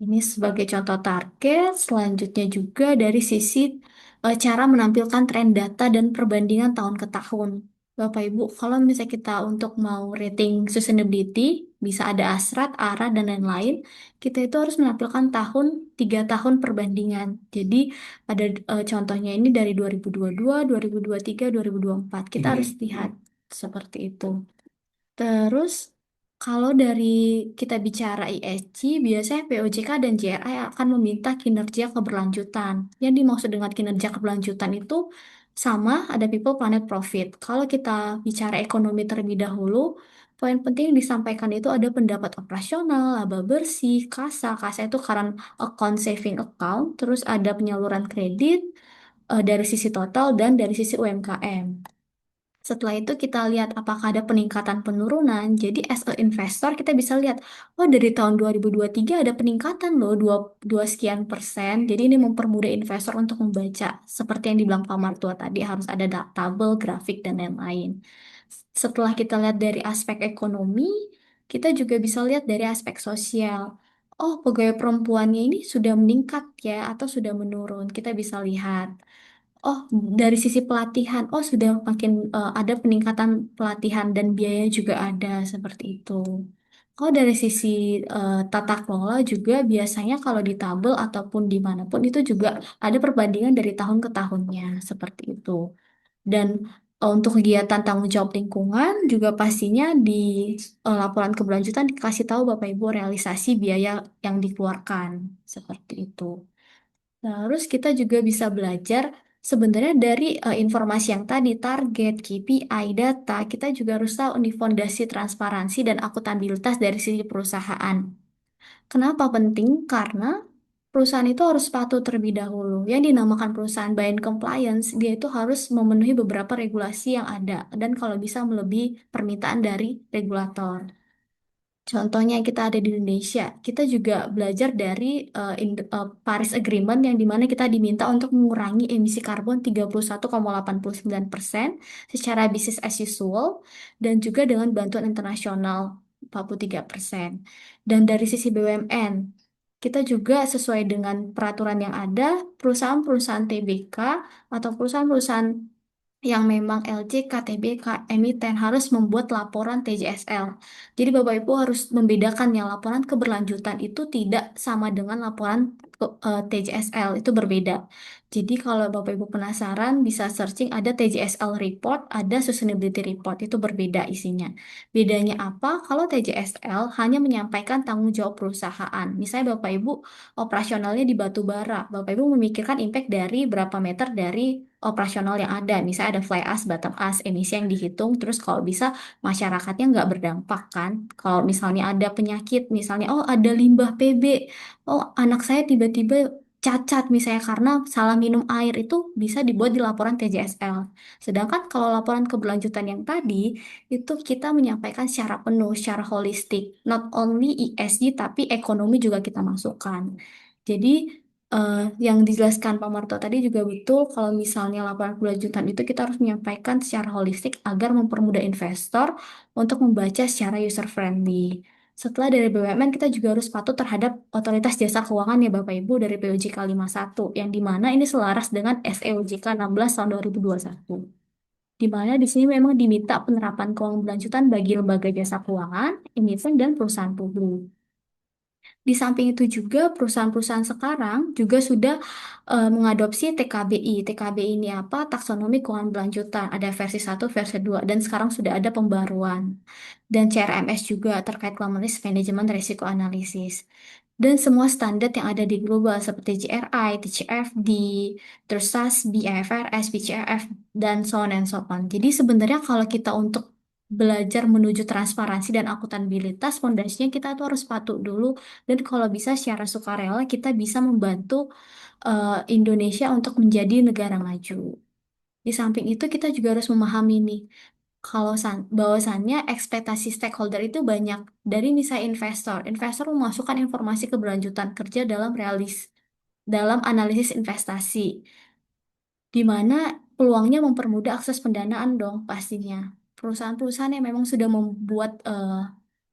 Ini sebagai contoh target. Selanjutnya juga dari sisi cara menampilkan tren data dan perbandingan tahun ke tahun. Bapak Ibu, kalau misalnya kita untuk mau rating sustainability, bisa ada asrat, ARA, dan lain-lain, kita itu harus menampilkan 3 tahun perbandingan. Jadi ada contohnya ini dari 2022, 2023, 2024. Kita harus lihat seperti itu. Terus, kalau dari kita bicara ESG, biasanya POJK dan JRI akan meminta kinerja keberlanjutan. Yang dimaksud dengan kinerja keberlanjutan itu sama, ada people, planet, profit. Kalau kita bicara ekonomi terlebih dahulu, poin penting yang disampaikan itu ada pendapat operasional, laba bersih, kasa. Kasa itu current account, saving account. Terus ada penyaluran kredit dari sisi total dan dari sisi UMKM. Setelah itu kita lihat apakah ada peningkatan penurunan. Jadi as a investor kita bisa lihat, oh dari tahun 2023 ada peningkatan loh 2 sekian persen. Jadi ini mempermudah investor untuk membaca. Seperti yang dibilang Pak Martua tadi harus ada tabel, grafik, dan lain-lain. Setelah kita lihat dari aspek ekonomi, kita juga bisa lihat dari aspek sosial. Oh, pegawai perempuannya ini sudah meningkat ya atau sudah menurun. Kita bisa lihat. Oh, dari sisi pelatihan, oh sudah makin ada peningkatan pelatihan dan biaya juga ada seperti itu. Kalau dari sisi tata kelola juga biasanya kalau di tabel ataupun dimanapun itu juga ada perbandingan dari tahun ke tahunnya seperti itu. Dan untuk kegiatan tanggung jawab lingkungan juga pastinya di laporan keberlanjutan dikasih tahu Bapak Ibu realisasi biaya yang dikeluarkan seperti itu. Terus kita juga bisa belajar sebenarnya dari informasi yang tadi, target, KPI, data, kita juga harus tahu nih fondasi transparansi dan akuntabilitas dari sisi perusahaan. Kenapa penting? Karena perusahaan itu harus patuh terlebih dahulu. Yang dinamakan perusahaan by and compliance, dia itu harus memenuhi beberapa regulasi yang ada dan kalau bisa melebihi permintaan dari regulator. Contohnya kita ada di Indonesia, kita juga belajar dari Paris Agreement yang dimana kita diminta untuk mengurangi emisi karbon 31,89% secara business as usual dan juga dengan bantuan internasional 43%. Dan dari sisi BUMN, kita juga sesuai dengan peraturan yang ada, perusahaan-perusahaan TBK atau perusahaan-perusahaan yang memang LC, KTB, emiten harus membuat laporan TJSL. Jadi Bapak Ibu harus membedakan yang laporan keberlanjutan itu tidak sama dengan laporan TJSL, itu berbeda. Jadi kalau Bapak Ibu penasaran bisa searching ada TJSL report, ada sustainability report, itu berbeda isinya. Bedanya apa? Kalau TJSL hanya menyampaikan tanggung jawab perusahaan. Misalnya Bapak Ibu operasionalnya di batu bara, Bapak Ibu memikirkan impact dari berapa meter dari operasional yang ada. Misalnya ada fly ash, bottom ash, emisi yang dihitung, terus kalau bisa masyarakatnya nggak berdampak kan. Kalau misalnya ada penyakit, misalnya oh ada limbah PB, oh anak saya tiba-tiba cacat misalnya karena salah minum air itu bisa dibuat di laporan TJSL. Sedangkan kalau laporan keberlanjutan yang tadi itu kita menyampaikan secara penuh, secara holistik, not only ESG tapi ekonomi juga kita masukkan. Jadi yang dijelaskan Pak Marto tadi juga betul kalau misalnya laporan keberlanjutan itu kita harus menyampaikan secara holistik agar mempermudah investor untuk membaca secara user friendly. Setelah dari BUMN, kita juga harus patuh terhadap Otoritas Jasa Keuangan ya Bapak Ibu dari POJK 51, yang dimana ini selaras dengan SEOJK 16 tahun 2021. Di mana di sini memang diminta penerapan keuangan berlanjutan bagi lembaga jasa keuangan, emiten, dan perusahaan publik. Di samping itu juga perusahaan-perusahaan sekarang juga sudah mengadopsi TKBI. TKBI ini apa? Taksonomi keuangan berlanjutan. Ada versi 1, versi 2, dan sekarang sudah ada pembaruan. Dan CRMS juga terkait Commerce Management Risiko Analisis. Dan semua standar yang ada di global seperti GRI, TCFD, terus SASB, IFRS, BCRF, dan so on and so on. Jadi sebenarnya kalau kita untuk belajar menuju transparansi dan akuntabilitas, fondasinya kita tuh harus patuh dulu dan kalau bisa secara sukarela kita bisa membantu Indonesia untuk menjadi negara maju. Di samping itu kita juga harus memahami nih, kalau bahwasannya ekspektasi stakeholder itu banyak dari misalnya investor. Investor memasukkan informasi keberlanjutan kerja dalam analisis investasi, di mana peluangnya mempermudah akses pendanaan dong pastinya. Perusahaan-perusahaan yang memang sudah membuat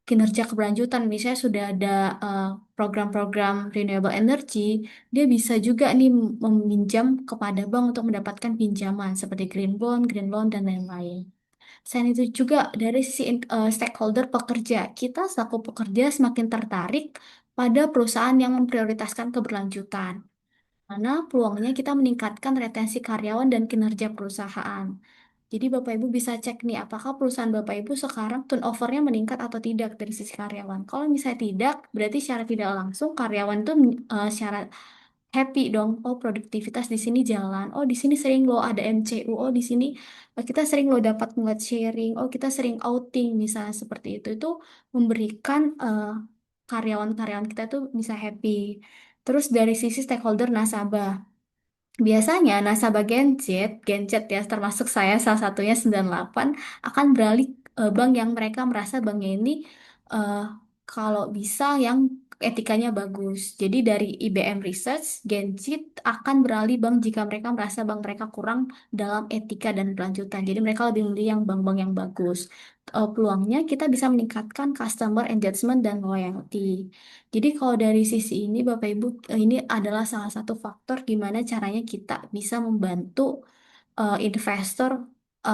kinerja keberlanjutan, misalnya sudah ada eh, program-program renewable energy, dia bisa juga nih meminjam kepada bank untuk mendapatkan pinjaman seperti green bond, green loan, dan lain-lain. Selain itu juga dari sisi stakeholder pekerja, kita selaku pekerja semakin tertarik pada perusahaan yang memprioritaskan keberlanjutan. Mana peluangnya kita meningkatkan retensi karyawan dan kinerja perusahaan. Jadi Bapak Ibu bisa cek nih, apakah perusahaan Bapak Ibu sekarang turnovernya meningkat atau tidak dari sisi karyawan. Kalau misalnya tidak, berarti secara tidak langsung karyawan itu secara happy dong. Oh, produktivitas di sini jalan. Oh, di sini sering loh ada MCU. Oh, di sini kita sering loh dapat ngeliat sharing. Oh, kita sering outing misalnya seperti itu. Itu memberikan karyawan-karyawan kita tuh bisa happy. Terus dari sisi stakeholder nasabah. Biasanya nasabah Genjet ya termasuk saya salah satunya 98 akan beralih bank yang mereka merasa banknya ini eh, kalau bisa yang etikanya bagus. Jadi dari IBM Research, Genjet akan beralih bank jika mereka merasa bank mereka kurang dalam etika dan kelanjutan. Jadi mereka lebih memilih yang bank-bank yang bagus. Peluangnya kita bisa meningkatkan customer engagement dan loyalty. Jadi kalau dari sisi ini Bapak Ibu, ini adalah salah satu faktor gimana caranya kita bisa membantu investor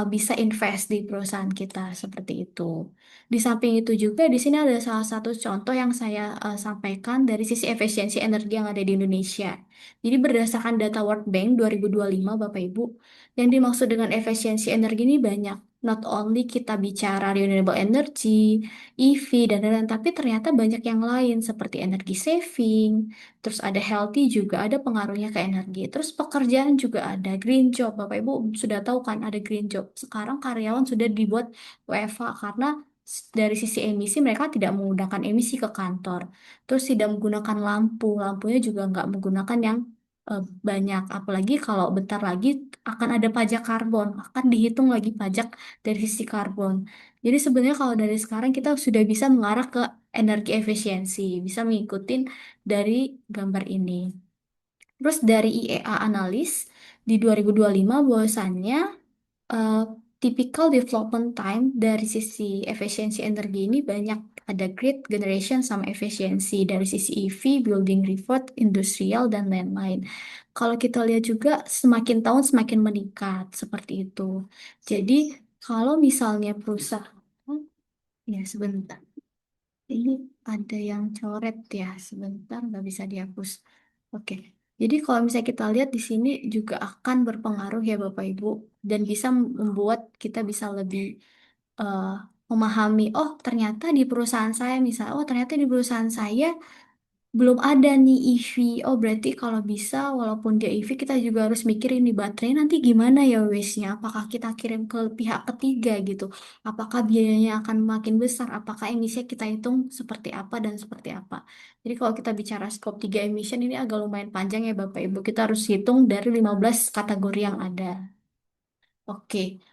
bisa invest di perusahaan kita seperti itu. Di samping itu juga di sini ada salah satu contoh yang saya sampaikan dari sisi efisiensi energi yang ada di Indonesia. Jadi berdasarkan data World Bank 2025 Bapak Ibu, yang dimaksud dengan efisiensi energi ini banyak. Not only kita bicara renewable energy, EV, dan lain-lain, tapi ternyata banyak yang lain seperti energi saving, terus ada healthy juga, ada pengaruhnya ke energi. Terus pekerjaan juga ada green job. Bapak Ibu sudah tahu kan ada green job. Sekarang karyawan sudah dibuat WFH karena dari sisi emisi mereka tidak menggunakan emisi ke kantor. Terus tidak menggunakan lampu. Lampunya juga nggak menggunakan yang banyak. Apalagi kalau bentar lagi akan ada pajak karbon. Akan dihitung lagi pajak dari sisi karbon. Jadi sebenarnya kalau dari sekarang kita sudah bisa mengarah ke energi efisiensi. Bisa mengikuti dari gambar ini. Terus dari IEA analis di 2025 bahwasannya eh, typical development time dari sisi efisiensi energi ini banyak ada grid generation sama efisiensi dari sisi EV, building report, industrial dan lain-lain. Kalau kita lihat juga semakin tahun semakin meningkat seperti itu. Jadi kalau misalnya perusahaan ya sebentar. Ini ada yang coret ya, sebentar nggak bisa dihapus. Oke, jadi kalau misalnya kita lihat di sini juga akan berpengaruh ya Bapak Ibu dan bisa membuat kita bisa lebih eh, memahami. Oh ternyata di perusahaan saya misalnya, oh ternyata di perusahaan saya belum ada nih EV. Oh, berarti kalau bisa, walaupun dia EV, kita juga harus mikirin nih baterai nanti gimana ya waste-nya. Apakah kita kirim ke pihak ketiga gitu? Apakah biayanya akan makin besar? Apakah emisinya kita hitung seperti apa dan seperti apa? Jadi kalau kita bicara scope 3 emission ini agak lumayan panjang ya Bapak Ibu. Kita harus hitung dari 15 kategori yang ada. Oke.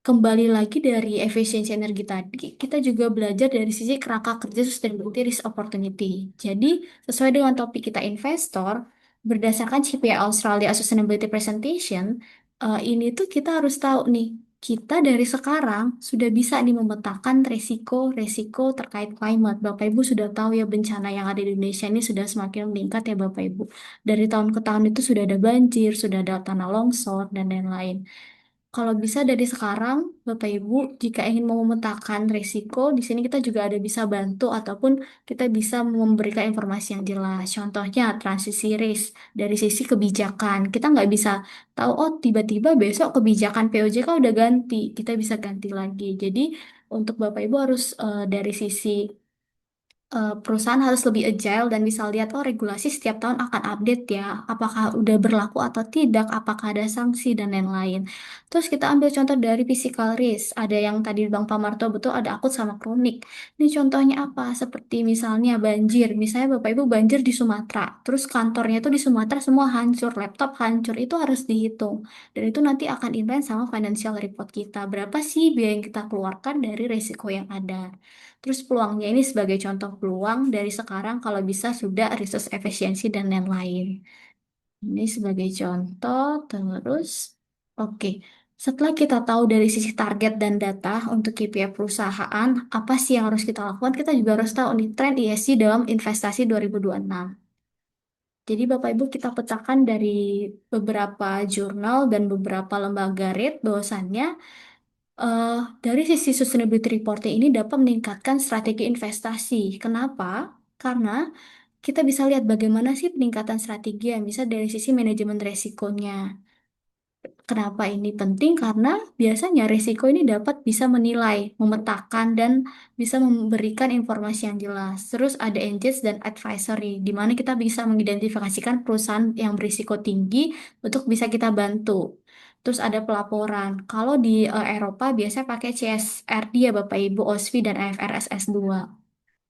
Kembali lagi dari efisiensi energi tadi, kita juga belajar dari sisi kerangka kerja sustainability risk opportunity. Jadi, sesuai dengan topik kita investor, berdasarkan CPI Australia Sustainability Presentation, ini tuh kita harus tahu nih, kita dari sekarang sudah bisa nih memetakan resiko-resiko terkait climate. Bapak Ibu sudah tahu ya bencana yang ada di Indonesia ini sudah semakin meningkat ya Bapak Ibu. Dari tahun ke tahun itu sudah ada banjir, sudah ada tanah longsor, dan lain-lain. Kalau bisa dari sekarang, Bapak Ibu, jika ingin mau memetakan risiko, di sini kita juga ada bisa bantu ataupun kita bisa memberikan informasi yang jelas. Contohnya transisi risk dari sisi kebijakan. Kita nggak bisa tahu, oh tiba-tiba besok kebijakan POJK udah ganti, kita bisa ganti lagi. Jadi untuk Bapak Ibu harus dari sisi perusahaan harus lebih agile dan bisa lihat oh regulasi setiap tahun akan update ya apakah udah berlaku atau tidak apakah ada sanksi dan lain-lain. Terus kita ambil contoh dari physical risk ada yang tadi Bang Pamarto betul ada akut sama kronik. Ini contohnya apa seperti misalnya banjir misalnya Bapak Ibu banjir di Sumatera terus kantornya itu di Sumatera semua hancur laptop hancur itu harus dihitung dan itu nanti akan inline sama financial report kita berapa sih biaya yang kita keluarkan dari resiko yang ada. Terus peluangnya ini sebagai contoh peluang dari sekarang kalau bisa sudah resource efisiensi dan lain-lain. Ini sebagai contoh, terus oke. Setelah kita tahu dari sisi target dan data untuk KPI perusahaan, apa sih yang harus kita lakukan? Kita juga harus tahu nih tren ESG dalam investasi 2026. Jadi Bapak Ibu kita petakan dari beberapa jurnal dan beberapa lembaga rate bahwasannya eh, dari sisi sustainability reporting ini dapat meningkatkan strategi investasi. Kenapa? Karena kita bisa lihat bagaimana sih peningkatan strategi yang bisa dari sisi manajemen resikonya. Kenapa ini penting? Karena biasanya risiko ini dapat bisa menilai, memetakan, dan bisa memberikan informasi yang jelas. Terus ada engage dan advisory, di mana kita bisa mengidentifikasikan perusahaan yang berisiko tinggi untuk bisa kita bantu. Terus ada pelaporan. Kalau di Eropa biasanya pakai CSRD ya Bapak Ibu, OSFI dan IFRS S2.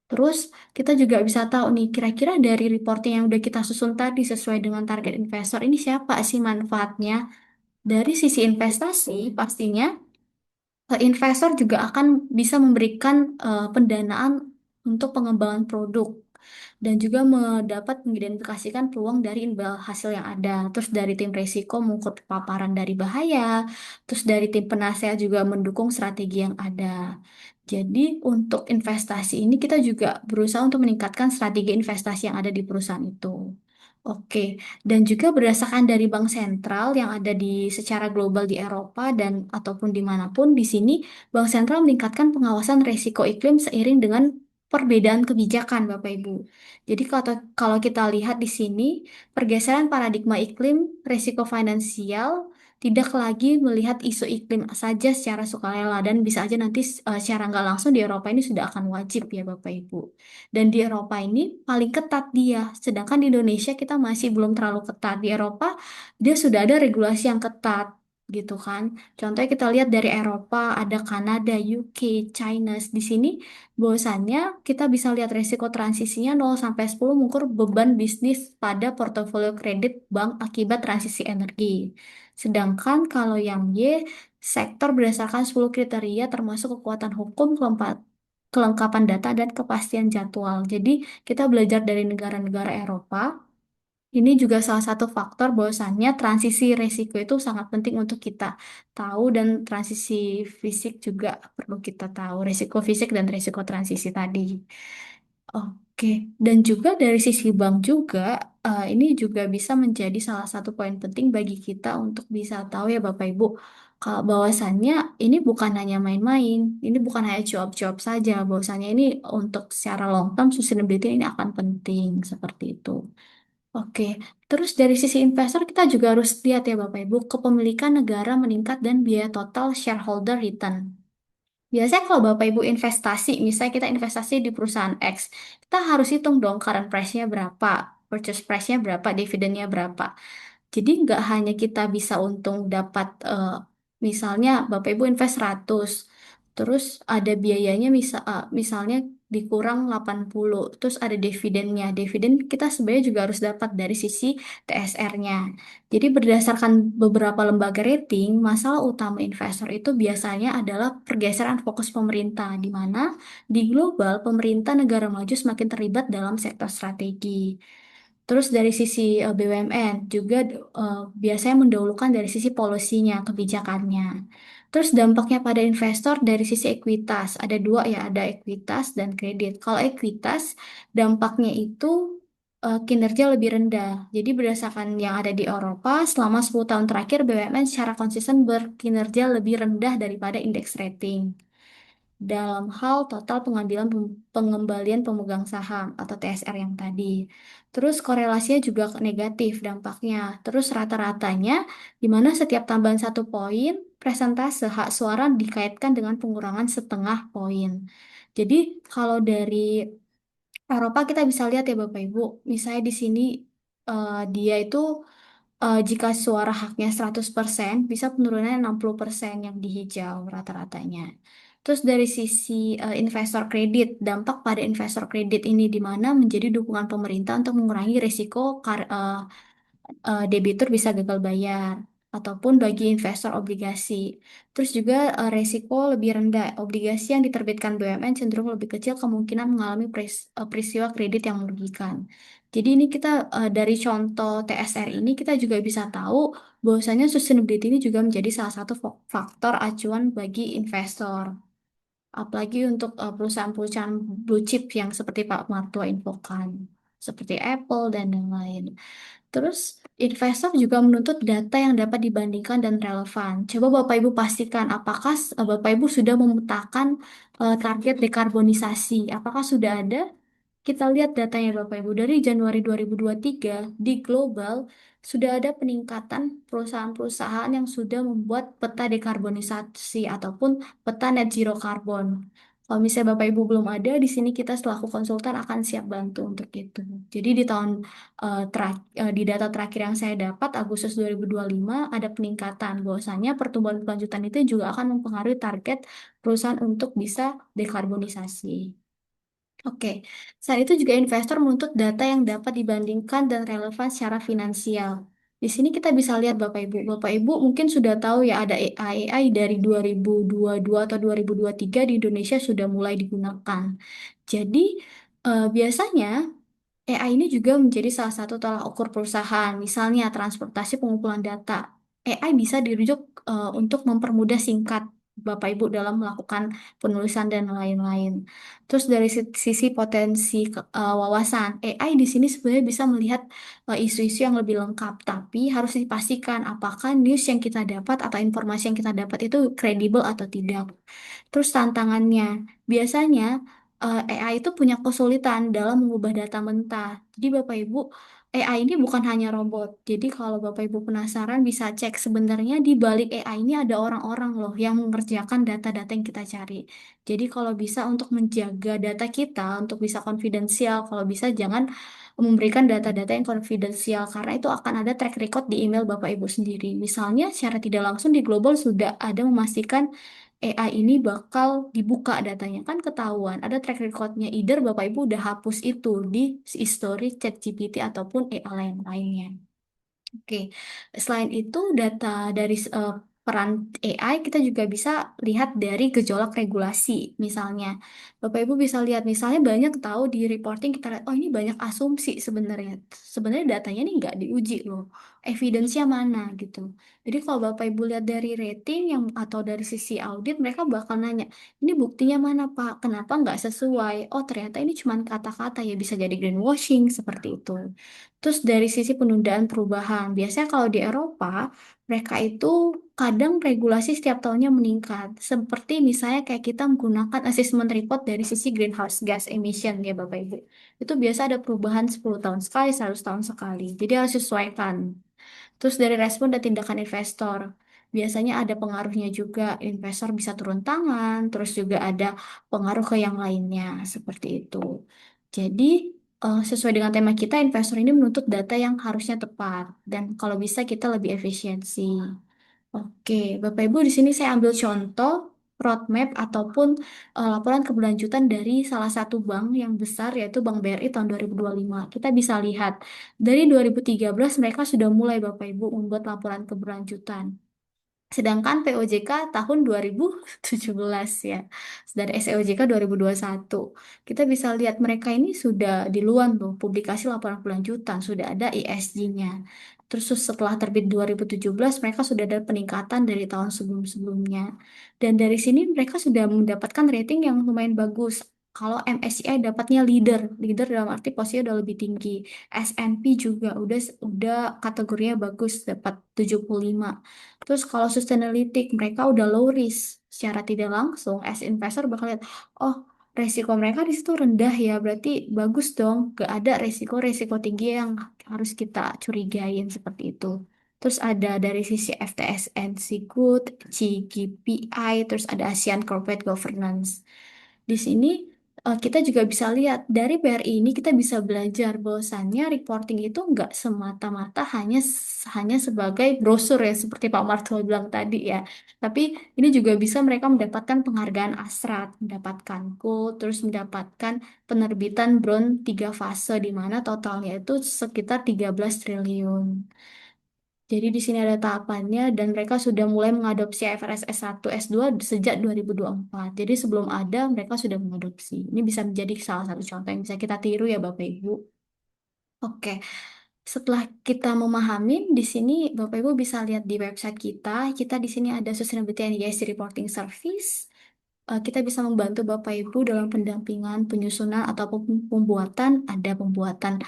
Terus kita juga bisa tahu nih kira-kira dari reporting yang udah kita susun tadi sesuai dengan target investor ini siapa sih manfaatnya? Dari sisi investasi, pastinya investor juga akan bisa memberikan pendanaan untuk pengembangan produk dan juga mendapat mengidentifikasikan peluang dari imbal hasil yang ada. Terus dari tim risiko mengukur paparan dari bahaya, terus dari tim penasehat juga mendukung strategi yang ada. Jadi untuk investasi ini kita juga berusaha untuk meningkatkan strategi investasi yang ada di perusahaan itu. Oke, dan juga berdasarkan dari bank sentral yang ada di secara global di Eropa dan ataupun dimanapun di sini, bank sentral meningkatkan pengawasan risiko iklim seiring dengan perbedaan kebijakan, Bapak Ibu. Jadi kalau kita lihat di sini, pergeseran paradigma iklim, risiko finansial tidak lagi melihat isu iklim saja secara sukarela dan bisa aja nanti secara nggak langsung di Eropa ini sudah akan wajib ya Bapak Ibu. Dan di Eropa ini paling ketat dia, sedangkan di Indonesia kita masih belum terlalu ketat. Di Eropa dia sudah ada regulasi yang ketat gitu kan. Contohnya kita lihat dari Eropa ada Kanada, UK, China. Di sini bahwasannya kita bisa lihat resiko transisinya 0 sampai 10 mengukur beban bisnis pada portofolio kredit bank akibat transisi energi. Sedangkan kalau yang Y, sektor berdasarkan 10 kriteria termasuk kekuatan hukum, kelengkapan data, dan kepastian jadwal. Jadi kita belajar dari negara-negara Eropa. Ini juga salah satu faktor bahwasannya transisi resiko itu sangat penting untuk kita tahu dan transisi fisik juga perlu kita tahu. Resiko fisik dan resiko transisi tadi. Oke, dan juga dari sisi bank juga, ini juga bisa menjadi salah satu poin penting bagi kita untuk bisa tahu ya Bapak Ibu, kalau bahwasannya ini bukan hanya main-main, ini bukan hanya cuap-cuap saja, bahwasannya ini untuk secara long term sustainability ini akan penting seperti itu. Oke, terus dari sisi investor kita juga harus lihat ya Bapak Ibu, kepemilikan negara meningkat dan biaya total shareholder return. Biasanya kalau Bapak Ibu investasi, misalnya kita investasi di perusahaan X, kita harus hitung dong current price-nya berapa, purchase price-nya berapa, dividennya berapa. Jadi nggak hanya kita bisa untung dapat misalnya Bapak Ibu invest 100, terus ada biayanya misalnya dikurang 80, terus ada dividennya. Dividen kita sebenarnya juga harus dapat dari sisi TSR-nya. Jadi berdasarkan beberapa lembaga rating, masalah utama investor itu biasanya adalah pergeseran fokus pemerintah, di mana di global pemerintah negara maju semakin terlibat dalam sektor strategi. Terus dari sisi BUMN juga biasanya mendahulukan dari sisi polisinya, kebijakannya. Terus dampaknya pada investor dari sisi ekuitas. Ada dua ya, ada ekuitas dan kredit. Kalau ekuitas, dampaknya itu kinerja lebih rendah. Jadi berdasarkan yang ada di Eropa, selama 10 tahun terakhir BUMN secara konsisten berkinerja lebih rendah daripada indeks rating dalam hal total pengembalian pemegang saham atau TSR yang tadi. Terus korelasinya juga negatif dampaknya. Terus rata-ratanya di mana setiap tambahan 1 poin, presentase hak suara dikaitkan dengan pengurangan 0,5 poin. Jadi kalau dari Eropa kita bisa lihat ya Bapak Ibu, misalnya di sini dia itu jika suara haknya 100% bisa penurunannya 60% yang di hijau rata-ratanya. Terus dari sisi investor kredit, dampak pada investor kredit ini di mana menjadi dukungan pemerintah untuk mengurangi risiko debitur bisa gagal bayar ataupun bagi investor obligasi. Terus juga resiko lebih rendah. Obligasi yang diterbitkan BUMN cenderung lebih kecil kemungkinan mengalami peristiwa kredit yang merugikan. Jadi ini kita dari contoh TSR ini kita juga bisa tahu bahwasanya sustainability ini juga menjadi salah satu faktor acuan bagi investor. Apalagi untuk perusahaan-perusahaan blue chip yang seperti Pak Martua infokan, seperti Apple dan lain-lain. Terus investor juga menuntut data yang dapat dibandingkan dan relevan. Coba Bapak Ibu pastikan apakah Bapak Ibu sudah memetakan target dekarbonisasi. Apakah sudah ada? Kita lihat datanya Bapak Ibu. Dari Januari 2023 di global sudah ada peningkatan perusahaan-perusahaan yang sudah membuat peta dekarbonisasi ataupun peta net zero karbon. Kalau misalnya Bapak Ibu belum ada, di sini kita selaku konsultan akan siap bantu untuk itu. Jadi di tahun di data terakhir yang saya dapat Agustus 2025 ada peningkatan bahwasanya pertumbuhan berkelanjutan itu juga akan mempengaruhi target perusahaan untuk bisa dekarbonisasi. Oke, saat itu juga investor menuntut data yang dapat dibandingkan dan relevan secara finansial. Di sini kita bisa lihat Bapak Ibu. Bapak Ibu mungkin sudah tahu ya ada AI dari 2022 atau 2023 di Indonesia sudah mulai digunakan. Jadi biasanya AI ini juga menjadi salah satu tolak ukur perusahaan, misalnya transportasi pengumpulan data. AI bisa dirujuk untuk mempermudah singkat Bapak Ibu dalam melakukan penulisan dan lain-lain. Terus dari sisi potensi wawasan, AI di sini sebenarnya bisa melihat isu-isu yang lebih lengkap, tapi harus dipastikan apakah news yang kita dapat atau informasi yang kita dapat itu kredibel atau tidak. Terus tantangannya, biasanya AI itu punya kesulitan dalam mengubah data mentah. Jadi Bapak Ibu, AI ini bukan hanya robot. Jadi kalau Bapak Ibu penasaran bisa cek sebenarnya di balik AI ini ada orang-orang loh yang mengerjakan data-data yang kita cari. Jadi kalau bisa untuk menjaga data kita, untuk bisa konfidensial, kalau bisa jangan memberikan data-data yang konfidensial karena itu akan ada track record di email Bapak Ibu sendiri. Misalnya secara tidak langsung di global sudah ada memastikan AI ini bakal dibuka datanya kan ketahuan ada track recordnya either Bapak Ibu udah hapus itu di history ChatGPT ataupun AI lain-lainnya. Oke, selain itu data dari peran AI kita juga bisa lihat dari gejolak regulasi. Misalnya, Bapak Ibu bisa lihat misalnya banyak tahu di reporting kita lihat oh ini banyak asumsi sebenarnya. Sebenarnya datanya ini nggak diuji loh. Evidence-nya mana gitu. Jadi kalau Bapak Ibu lihat dari rating yang atau dari sisi audit mereka bakal nanya, ini buktinya mana Pak? Kenapa nggak sesuai? Oh ternyata ini cuma kata-kata ya bisa jadi greenwashing seperti itu. Terus dari sisi penundaan perubahan, biasanya kalau di Eropa, mereka itu kadang regulasi setiap tahunnya meningkat. Seperti misalnya kayak kita menggunakan assessment report dari sisi greenhouse gas emission ya Bapak Ibu. Itu biasa ada perubahan 10 tahun sekali, 100 tahun sekali. Jadi harus sesuaikan. Terus dari respon dan tindakan investor. biasanya ada pengaruhnya juga. Investor bisa turun tangan, terus juga ada pengaruh ke yang lainnya, seperti itu. Jadi, sesuai dengan tema kita, investor ini menuntut data yang harusnya tepat, dan kalau bisa kita lebih efisiensi. Oke, Bapak Ibu, di sini saya ambil contoh roadmap ataupun laporan keberlanjutan dari salah satu bank yang besar, yaitu Bank BRI tahun 2025. Kita bisa lihat, dari 2013 mereka sudah mulai Bapak Ibu membuat laporan keberlanjutan. Sedangkan POJK tahun 2017 ya, dan SEOJK 2021. Kita bisa lihat mereka ini sudah di luar tuh, publikasi laporan keberlanjutan, sudah ada ESG-nya. Terus setelah terbit 2017, mereka sudah ada peningkatan dari tahun sebelum-sebelumnya. Dan dari sini mereka sudah mendapatkan rating yang lumayan bagus. Kalau MSCI dapatnya leader, leader dalam arti posisinya udah lebih tinggi. S&P juga udah kategorinya bagus, dapat 75. Terus kalau Sustainalytics mereka udah low risk, secara tidak langsung as investor bakal lihat, oh resiko mereka di situ rendah ya, berarti bagus dong, gak ada resiko-resiko tinggi yang harus kita curigain seperti itu. Terus ada dari sisi FTSE Good, CGPI, terus ada ASEAN Corporate Governance. Di sini kita juga bisa lihat dari BRI ini kita bisa belajar bahwasannya reporting itu nggak semata-mata hanya sebagai brosur ya seperti Pak Martul bilang tadi ya. Tapi ini juga bisa mereka mendapatkan penghargaan Asrat, mendapatkan gold, terus mendapatkan penerbitan bronze 3 fase di mana totalnya itu sekitar 13 triliun. Jadi di sini ada tahapannya dan mereka sudah mulai mengadopsi IFRS S1, S2 sejak 2024. Jadi sebelum ada mereka sudah mengadopsi. Ini bisa menjadi salah satu contoh yang bisa kita tiru ya Bapak Ibu. Oke, setelah kita memahami di sini Bapak Ibu bisa lihat di website kita. Kita di sini ada Sustainability and ESG Reporting Service. Kita bisa membantu Bapak Ibu dalam pendampingan, penyusunan ataupun pembuatan. Ada pembuatan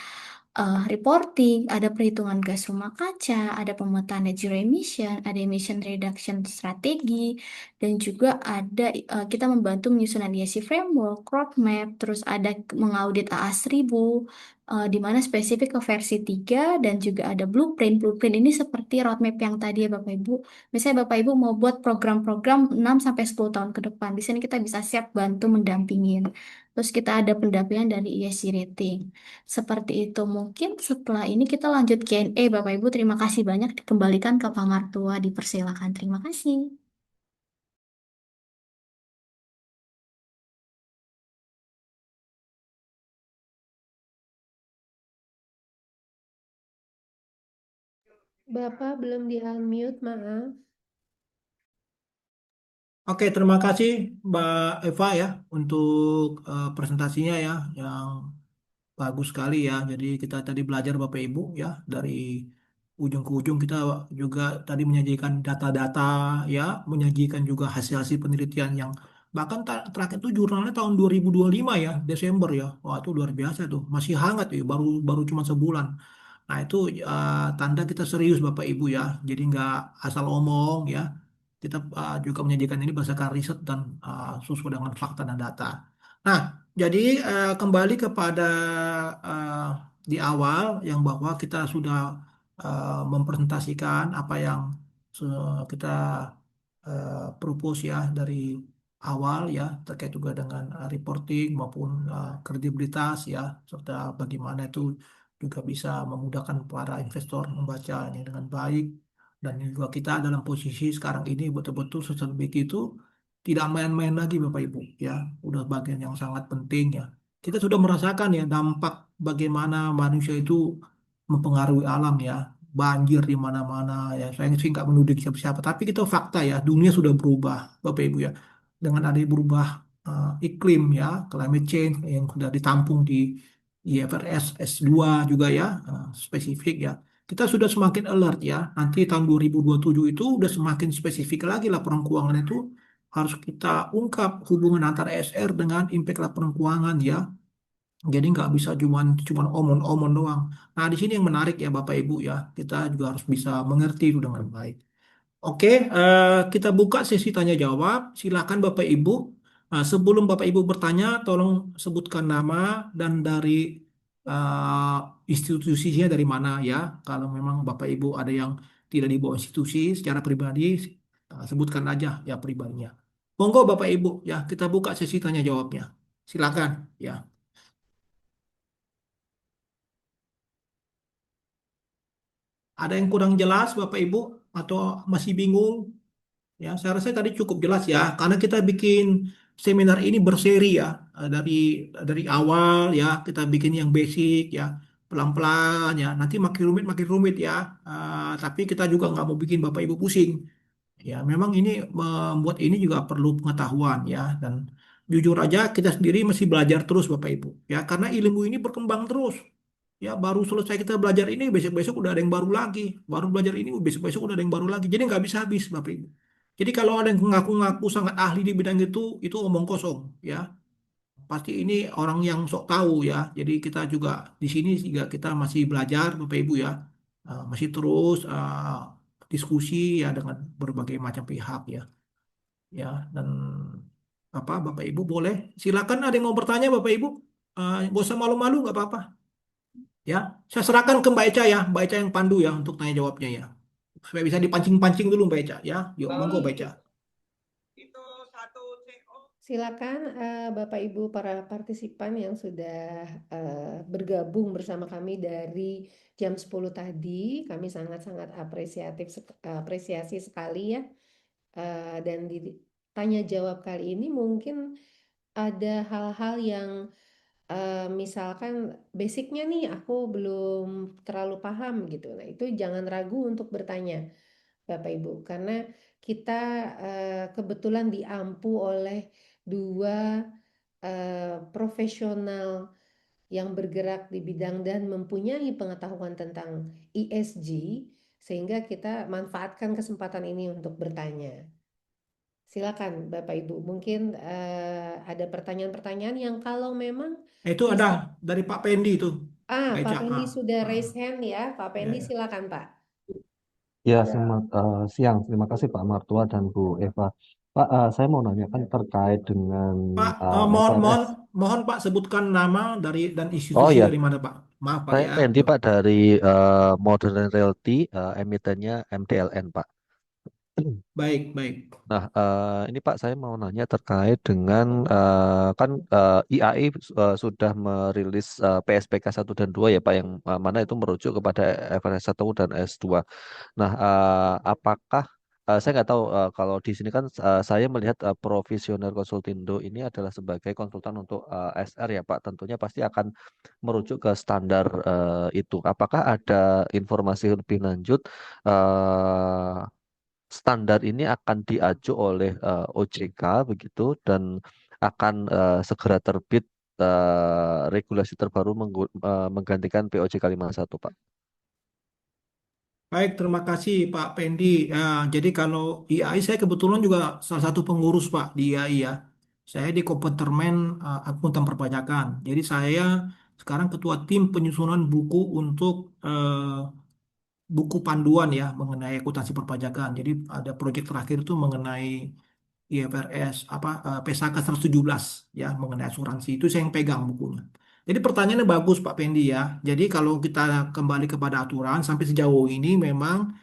reporting, ada perhitungan gas rumah kaca, ada pemetaan net zero emission, ada emission reduction strategi, dan juga ada kita membantu menyusun ESG framework, roadmap, terus ada mengaudit AA 1000, di mana spesifik ke versi 3 dan juga ada blueprint. Blueprint ini seperti roadmap yang tadi ya Bapak Ibu. Misalnya Bapak Ibu mau buat program-program 6 sampai 10 tahun ke depan. Di sini kita bisa siap bantu mendampingin. Terus kita ada pendampingan dari ESG rating. Seperti itu. Mungkin setelah ini kita lanjut Q&A Bapak Ibu. Terima kasih banyak. Dikembalikan ke Pak Martua. Dipersilakan. Terima kasih. Bapak belum di-unmute, maaf. Oke, terima kasih Mbak Eva ya untuk presentasinya ya yang bagus sekali ya. Jadi kita tadi belajar Bapak Ibu ya dari ujung ke ujung kita juga tadi menyajikan data-data ya, menyajikan juga hasil-hasil penelitian yang bahkan terakhir itu jurnalnya tahun 2025 ya, Desember ya. Wah, itu luar biasa tuh. Masih hangat ya, baru baru cuma sebulan. Nah, itu tanda kita serius Bapak Ibu ya. Jadi nggak asal omong ya. Kita juga menyajikan ini berdasarkan riset dan sesuai dengan fakta dan data. Nah, jadi kembali kepada eh, di awal yang bahwa kita sudah mempresentasikan apa yang kita propose ya dari awal ya terkait juga dengan reporting maupun kredibilitas ya serta bagaimana itu juga bisa memudahkan para investor membacanya dengan baik dan juga kita dalam posisi sekarang ini betul-betul sustainability itu tidak main-main lagi Bapak Ibu ya udah bagian yang sangat penting ya kita sudah merasakan ya dampak bagaimana manusia itu mempengaruhi alam ya banjir di mana-mana ya saya sih nggak menuduh siapa-siapa tapi kita fakta ya dunia sudah berubah Bapak Ibu ya dengan adanya berubah iklim ya climate change yang sudah ditampung di IFRS S2 juga ya spesifik ya kita sudah semakin alert ya nanti tahun 2027 itu udah semakin spesifik lagi laporan keuangan itu harus kita ungkap hubungan antara SR dengan impact laporan keuangan ya jadi nggak bisa cuman omon-omon doang. Nah, di sini yang menarik ya Bapak Ibu ya. Kita juga harus bisa mengerti itu dengan baik. Oke, kita buka sesi tanya jawab. Silakan Bapak Ibu. Sebelum Bapak Ibu bertanya, tolong sebutkan nama dan dari institusinya dari mana ya. Kalau memang Bapak Ibu ada yang tidak dibawa institusi secara pribadi, sebutkan aja ya pribadinya. Monggo Bapak Ibu, ya kita buka sesi tanya jawabnya. Silakan, ya. Ada yang kurang jelas Bapak Ibu atau masih bingung? Ya, saya rasa tadi cukup jelas ya, karena kita bikin seminar ini berseri ya, dari awal ya kita bikin yang basic ya, pelan-pelan ya. Nanti makin rumit ya. Tapi kita juga nggak mau bikin Bapak Ibu pusing. Ya, memang ini membuat ini juga perlu pengetahuan ya, dan jujur aja kita sendiri masih belajar terus Bapak Ibu ya, karena ilmu ini berkembang terus. Ya, baru selesai kita belajar ini, besok-besok udah ada yang baru lagi. Baru belajar ini, besok-besok udah ada yang baru lagi. Jadi nggak bisa habis, Bapak Ibu. Jadi kalau ada yang ngaku-ngaku sangat ahli di bidang itu omong kosong, ya. Pasti ini orang yang sok tahu, ya. Jadi kita juga di sini juga kita masih belajar, Bapak Ibu ya. Masih terus diskusi ya dengan berbagai macam pihak ya, ya. Dan apa, Bapak Ibu boleh silakan ada yang mau bertanya, Bapak Ibu. Gak usah malu-malu, nggak apa-apa. Ya, saya serahkan ke Mbak Eca ya, Mbak Eca yang pandu ya untuk tanya jawabnya ya. Supaya bisa dipancing-pancing dulu Mbak Eca ya. Yuk, monggo Mbak Eca. Silakan Bapak Ibu para partisipan yang sudah bergabung bersama kami dari jam 10 tadi. Kami sangat-sangat apresiasi sekali ya. Dan di tanya jawab kali ini mungkin ada hal-hal yang misalkan basicnya nih aku belum terlalu paham gitu. Nah, itu jangan ragu untuk bertanya Bapak Ibu, karena kita kebetulan diampu oleh dua profesional yang bergerak di bidang dan mempunyai pengetahuan tentang ESG, sehingga kita manfaatkan kesempatan ini untuk bertanya. Silakan Bapak Ibu, mungkin ada pertanyaan-pertanyaan yang kalau memang Itu ada bisa. dari Pak Pendi itu. Mbak Pak Eca. Pendi sudah Ah. raise hand ya. Pak Ya, Pendi ya. silakan Pak. Ya, selamat siang. Terima kasih Pak Martua dan Bu Eva. Pak, saya mau nanyakan terkait dengan Pak, mohon mohon FRS. mohon Pak sebutkan nama dari dan Oh institusi ya, dari mana Pak. Maaf Pak saya ya. Pendi Tuh. Pak dari Modern Realty, emitennya MDLN Pak. Baik, baik. Nah, ini Pak, saya mau nanya terkait dengan kan IAI sudah merilis PSBK 1 dan 2 ya Pak, yang mana itu merujuk kepada FRS 1 dan S2. Nah, apakah saya nggak tahu kalau di sini kan saya melihat Profesional Konsultindo ini adalah sebagai konsultan untuk SR ya Pak. Tentunya pasti akan merujuk ke standar itu. Apakah ada informasi lebih lanjut standar ini akan diacu oleh OJK begitu dan akan segera terbit regulasi terbaru menggantikan POJK 51 Pak? Baik, terima kasih Pak Pendi. Ya, jadi kalau IAI saya kebetulan juga salah satu pengurus Pak di IAI ya. Saya di Kompartemen Akuntan Perpajakan. Jadi saya sekarang ketua tim penyusunan buku untuk buku panduan ya mengenai akuntansi perpajakan. Jadi ada proyek terakhir itu mengenai IFRS PSAK 117 ya mengenai asuransi itu saya yang pegang bukunya. Jadi pertanyaannya bagus Pak Pendi ya. Jadi kalau kita kembali kepada aturan sampai sejauh ini memang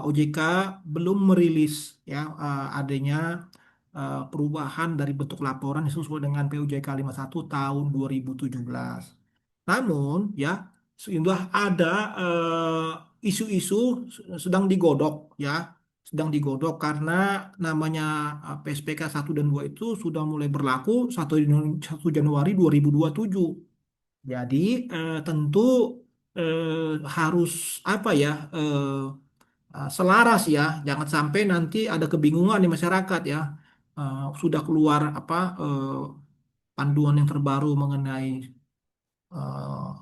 OJK belum merilis ya adanya perubahan dari bentuk laporan yang sesuai dengan PUJK 51 tahun 2017. Namun ya sudah ada isu-isu sedang digodok ya, sedang digodok karena namanya PSPK 1 dan 2 itu sudah mulai berlaku 1 Januari 2027. Jadi tentu harus apa ya selaras ya, jangan sampai nanti ada kebingungan di masyarakat ya. Sudah keluar panduan yang terbaru mengenai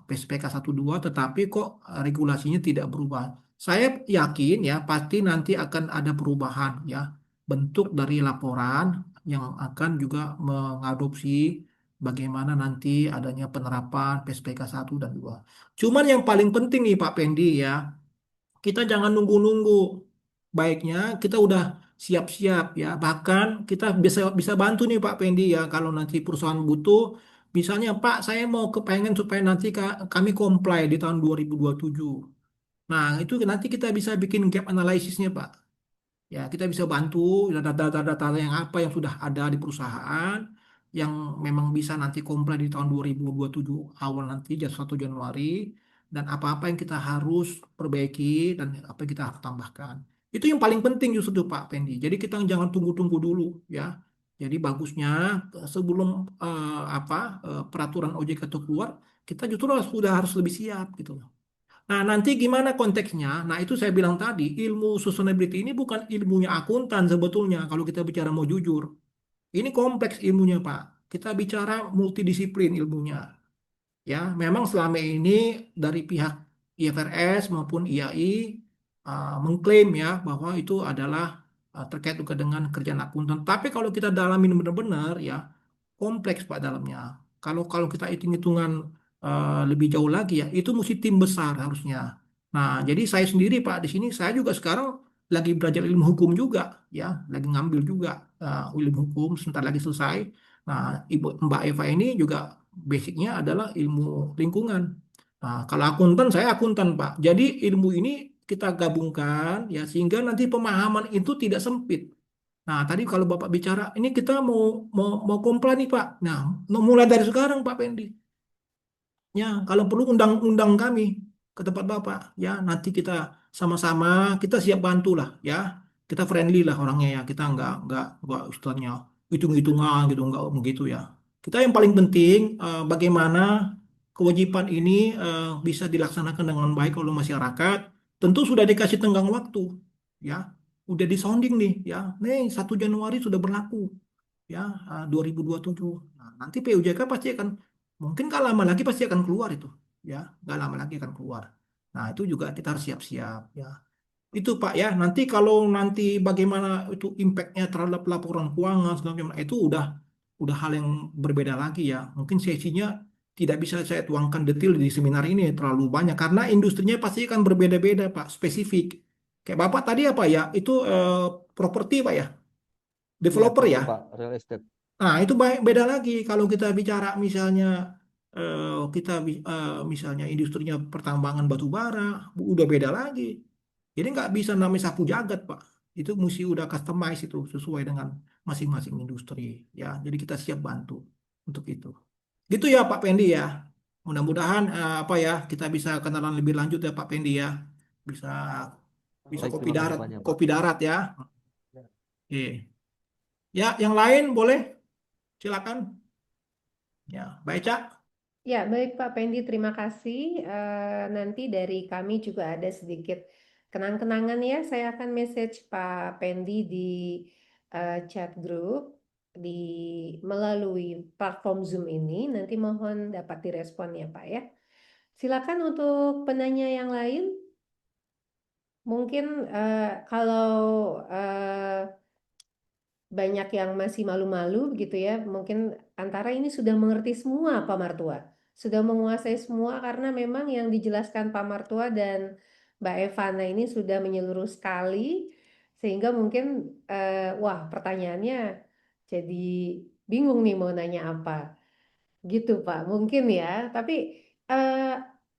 PSPK 1-2, tetapi kok regulasinya tidak berubah. Saya yakin ya pasti nanti akan ada perubahan ya bentuk dari laporan yang akan juga mengadopsi bagaimana nanti adanya penerapan PSPK 1 dan 2. Cuman yang paling penting nih Pak Pendi ya, kita jangan nunggu-nunggu. Baiknya kita udah siap-siap ya. Bahkan kita bisa bisa bantu nih Pak Pendi ya kalau nanti perusahaan butuh. Misalnya Pak, saya mau kepengen supaya nanti kami comply di tahun 2027. Nah, itu nanti kita bisa bikin gap analisisnya, Pak. Ya, kita bisa bantu data-data yang apa yang sudah ada di perusahaan yang memang bisa nanti komplain di tahun 2027 awal nanti 1 Januari dan apa-apa yang kita harus perbaiki dan apa yang kita harus tambahkan. Itu yang paling penting justru Pak Pendi. Jadi kita jangan tunggu-tunggu dulu ya. Jadi bagusnya sebelum peraturan OJK itu keluar, kita justru sudah harus lebih siap gitu. Nah, nanti gimana konteksnya? Nah, itu saya bilang tadi, ilmu sustainability ini bukan ilmunya akuntan sebetulnya kalau kita bicara mau jujur. Ini kompleks ilmunya, Pak. Kita bicara multidisiplin ilmunya. Ya, memang selama ini dari pihak IFRS maupun IAI mengklaim ya bahwa itu adalah terkait juga dengan kerjaan akuntan. Tapi kalau kita dalamin benar-benar ya, kompleks Pak dalamnya. Kalau kalau kita hitung-hitungan lebih jauh lagi ya, itu mesti tim besar harusnya. Nah, jadi saya sendiri Pak di sini saya juga sekarang lagi belajar ilmu hukum juga ya, lagi ngambil juga ilmu hukum sebentar lagi selesai. Nah, Ibu Mbak Eva ini juga basicnya adalah ilmu lingkungan. Nah, kalau akuntan saya akuntan Pak. Jadi ilmu ini kita gabungkan ya sehingga nanti pemahaman itu tidak sempit. Nah, tadi kalau Bapak bicara, ini kita mau komplain nih Pak. Nah, mulai dari sekarang Pak Pendi. Ya, kalau perlu undang-undang kami ke tempat Bapak. Ya, nanti kita sama-sama kita siap bantu lah. Ya, kita friendly lah orangnya ya. Kita nggak istilahnya hitung-hitungan gitu, nggak begitu ya. Kita yang paling penting bagaimana kewajiban ini bisa dilaksanakan dengan baik oleh masyarakat. Tentu sudah dikasih tenggang waktu. Ya, udah disounding nih. Ya, nih 1 Januari sudah berlaku ya 2027. Nah, nanti PUJK pasti akan mungkin gak lama lagi pasti akan keluar itu ya, gak lama lagi akan keluar. Nah, itu juga kita harus siap-siap ya. Itu Pak ya, nanti kalau nanti bagaimana itu impactnya terhadap laporan keuangan segala macam, nah, itu udah hal yang berbeda lagi ya. Mungkin sesinya tidak bisa saya tuangkan detail di seminar ini terlalu banyak karena industrinya pasti akan berbeda-beda Pak, spesifik. Kayak Bapak tadi apa ya? Itu properti Pak ya, Iya, developer betul ya. Pak, real estate. Nah, itu beda lagi kalau kita bicara misalnya misalnya industrinya pertambangan batu bara, udah beda lagi. Jadi nggak bisa namanya sapu jagat, Pak. Itu mesti udah customize itu sesuai dengan masing-masing industri, ya. Jadi kita siap bantu untuk itu. Gitu ya, Pak Pendi ya. Mudah-mudahan apa ya kita bisa kenalan lebih lanjut ya, Pak Pendi ya. Bisa bisa Baik, terima kasih banyak Pak. kopi darat ya. Oke. Ya, yang lain boleh silakan. Ya, baik, Cak. Ya, baik Pak Pendi, terima kasih. Nanti dari kami juga ada sedikit kenang-kenangan ya. Saya akan message Pak Pendi di chat group di melalui platform Zoom ini. Nanti mohon dapat direspon ya Pak ya. Silakan untuk penanya yang lain. Mungkin kalau banyak yang masih malu-malu gitu ya. Mungkin antara ini sudah mengerti semua Pak Martua. Sudah menguasai semua karena memang yang dijelaskan Pak Martua dan Mbak Evana ini sudah menyeluruh sekali. Sehingga mungkin, wah pertanyaannya jadi bingung nih mau nanya apa. Gitu Pak, mungkin ya. Tapi eh,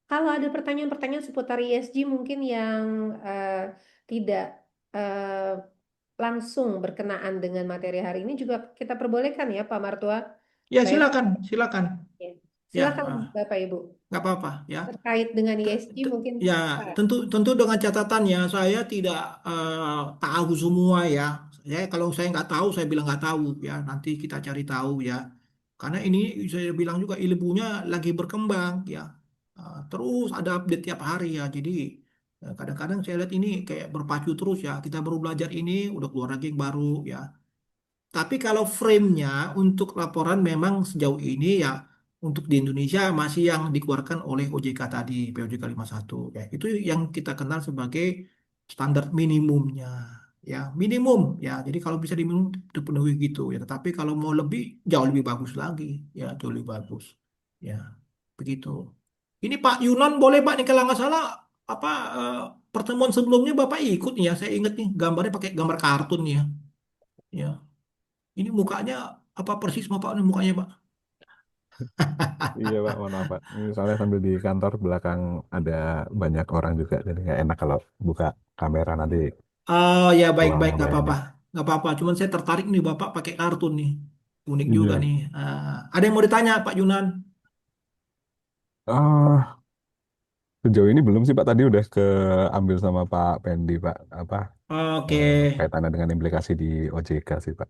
kalau ada pertanyaan-pertanyaan seputar ESG mungkin yang tidak eh, langsung berkenaan dengan materi hari ini juga kita perbolehkan ya Pak Martua. Ya, Mbak Eva, silakan, silakan. ya. Ya, Silakan Bapak Ibu. nggak apa-apa ya. Terkait dengan Te- ESG mungkin Ya, Pak. tentu tentu dengan catatannya saya tidak tahu semua ya. Kalau saya nggak tahu, saya bilang nggak tahu ya. Nanti kita cari tahu ya. Karena ini saya bilang juga ilmunya lagi berkembang ya. Terus ada update tiap hari ya. Jadi kadang-kadang saya lihat ini kayak berpacu terus ya. Kita baru belajar ini, udah keluar lagi yang baru ya. Tapi kalau frame-nya untuk laporan memang sejauh ini ya untuk di Indonesia masih yang dikeluarkan oleh OJK tadi, POJK 51 ya. Itu yang kita kenal sebagai standar minimumnya ya, minimum ya. Jadi kalau bisa diminum dipenuhi gitu ya. Tetapi kalau mau lebih jauh lebih bagus lagi ya, jauh lebih bagus. Ya, begitu. Ini Pak Yunan boleh Pak nih kalau nggak salah apa eh, pertemuan sebelumnya Bapak ikut nih ya. Saya ingat nih gambarnya pakai gambar kartun nih ya. Ya. Ini mukanya apa persis Bapak nih mukanya Pak? Iya Pak, mohon maaf Pak. Ini soalnya sambil di kantor belakang ada banyak orang juga, jadi nggak enak kalau buka kamera nanti Oh ya, baik-baik, peluang nggak ini. apa-apa. Nggak apa-apa, cuman saya tertarik nih Bapak pakai kartun nih. Unik juga Iya. nih. Ada yang mau ditanya Pak Yunan? Ah, sejauh ini belum sih Pak. Tadi udah keambil sama Pak Pendi Pak. Apa Oke. kaitannya dengan implikasi di OJK sih Pak.